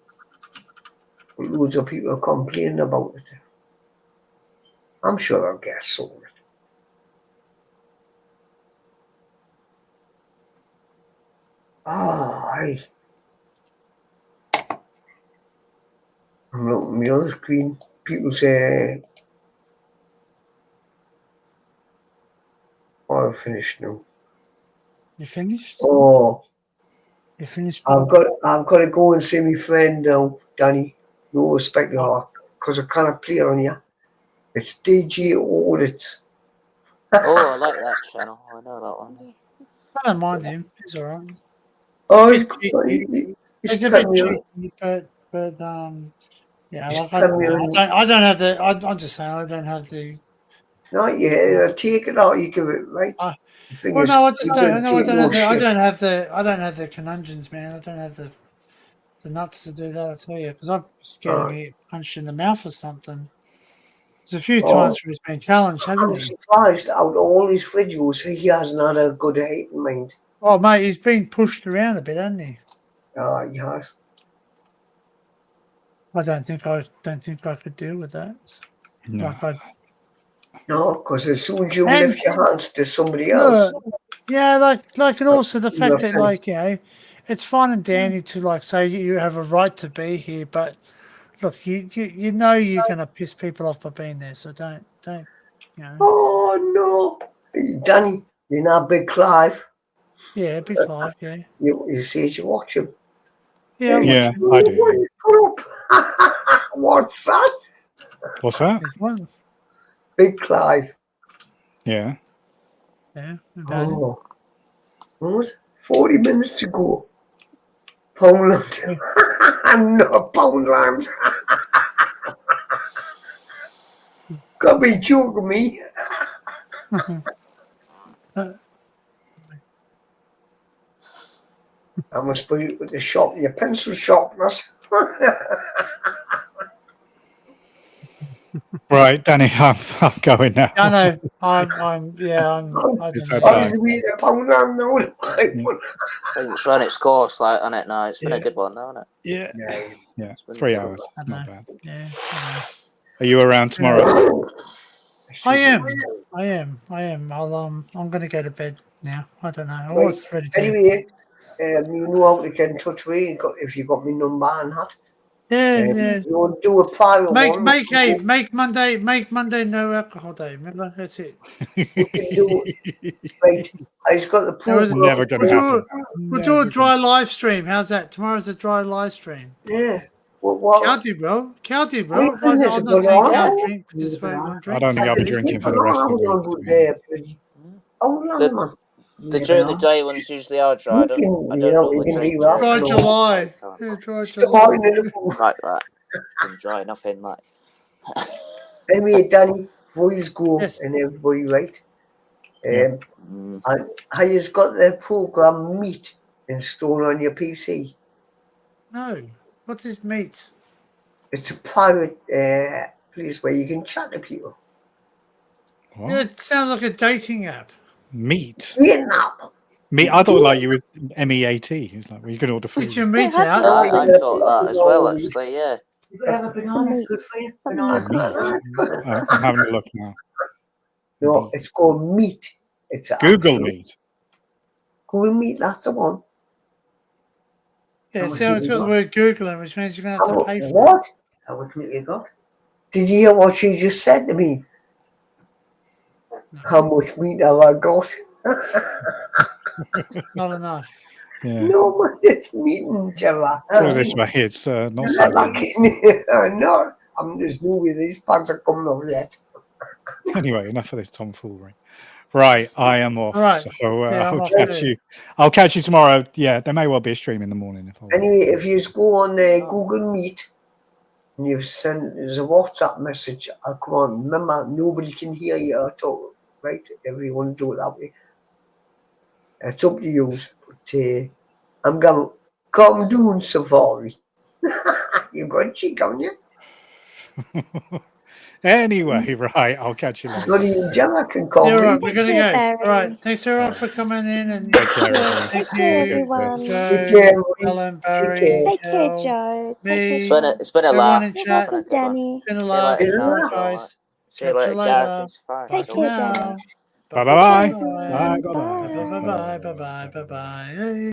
Loads of people are complaining about it. I'm sure I'll get sorted. I'm looking at my other screen. People say, I'm finished now. You finished? Oh, you finished? I've got to go and see my friend now, Danny. No respect to her, because I can't play on you. It's DJ Audits. Oh, I like that channel. I know that one. I don't mind him. He's all right. Oh, he's a bit Premier. cheeky, but yeah, He's like I don't know. Premier. I don't have the. I'm just saying I don't have the. No, yeah, take it out. You give it right. The thing Well, is, no, I just you don't. No, I take don't no have the. I shit. don't have the. I don't have the conundrums, man. I don't have the nuts to do that. I tell you, because I'm scared of me punched in the mouth or something. There's a few times where he's been challenged, hasn't I'm he? surprised out of all his videos, he hasn't had a good hate in mind. Oh, mate, he's been pushed around a bit, hasn't he? He has. I don't think I could deal with that. No. No, because as soon as you lift your hands to somebody else, yeah, like, and also the fact that, like, you know, it's fine and dandy to like say you have a right to be here, but look, you know you're gonna piss people off by being there, so don't, you know. Oh no, Danny, you know Big Clive. Yeah, Big Clive. Yeah. You see, you watch him. Yeah, yeah, I do. What's that? What's that? Big Clive. Yeah. Yeah. Oh, what? 40 minutes to go. Poundland. No, Poundland. Can't be joking me. I must be with the shop, your pencil sharpness. Right, Danny, I'm going now. I know. I don't It's know. that I was time. waiting a pound round now. I think it's run its course, like, on it now. It's been a Yeah. good one, though, hasn't it? Yeah, Yeah. yeah, been 3 good. hours. I It's not know. bad. Yeah. I know. Are you around tomorrow? I am. I'm going to go to bed now. I don't know. I Right. was ready to. Anyway, you know how to get in touch with me if you got my number and hat. Yeah, yeah. You want to do a private one? Make Monday no alcohol day. Remember, that's it. We can do right. I just got the program. Never going to happen. We'll do a dry live stream. How's that? Tomorrow's a dry live stream. Yeah. What? County, bro. County, bro. Well, I'm there's a not saying banana. can't drink. Participate one I drink. don't think I'll be drinking for the rest of the week. To be honest. Hold on, man. The during the day ones usually are dried up. I don't normally drink that. Dry during July. the Yeah, dry Starting July. in the like that. Been dry enough in like. Anyway, Danny, before you go Yes. and everybody, right? Yeah. How you got the program Meet installed on your PC? No. What is meat? It's a private place where you can chat to people. What? Yeah, it sounds like a dating app. Meat. Vietnam. Meat. I thought like you were MEAT. It's like well, you can order food. Get your meat out. I thought that as well, actually. Yeah. You gotta have a banana. It's good for you. Banana's good for you. Meat. I'm having a look now. No, it's called Meet. It's Google actual- Meat. Google Meet, that's the one. Yeah, How much see, have it's you got the got? word Googling, which means you're going to have to pay for it. What? How much meat you got? Did you hear what she just said to me? How much meat have I got? Not enough. Yeah. No, man, it's meeting, Gemma. Put it this way, it's not so. No, there's no way these pants are coming off yet. Anyway, enough of this tomfoolery. Right, I am off. All right. So Yeah, I'm I'll off catch too. you. I'll catch you tomorrow. Yeah, there may well be a stream in the morning. If I Anyway, if you just go on Google Meet and you've sent there's a WhatsApp message, I'll come on. Remember, nobody can hear you at all, right? Everyone do it that way. It's up to you. But I'm going to come doing safari. You got a cheek, haven't you? Anyway, right, I'll catch you later. Not even Gemma can call Yeah, me. right, we're going to go. Barry. All right, thanks everyone for coming in. And Take care, everybody. thank Take care, you, everyone. Take care, Joe, everybody. Ellen, Take Barry, care. Take care, Kel, Joe. me, It's been a everyone laugh. in You're chat. welcome, Danny. Been a See you laugh. later, Gareth. Thanks, Gareth. guys. See you Catch you later, Gareth later. and Safari. Bye Take for care, now. Danny. Bye bye. Bye. Bye. Bye. Bye. Bye. Bye. Bye. Bye. Bye. Bye.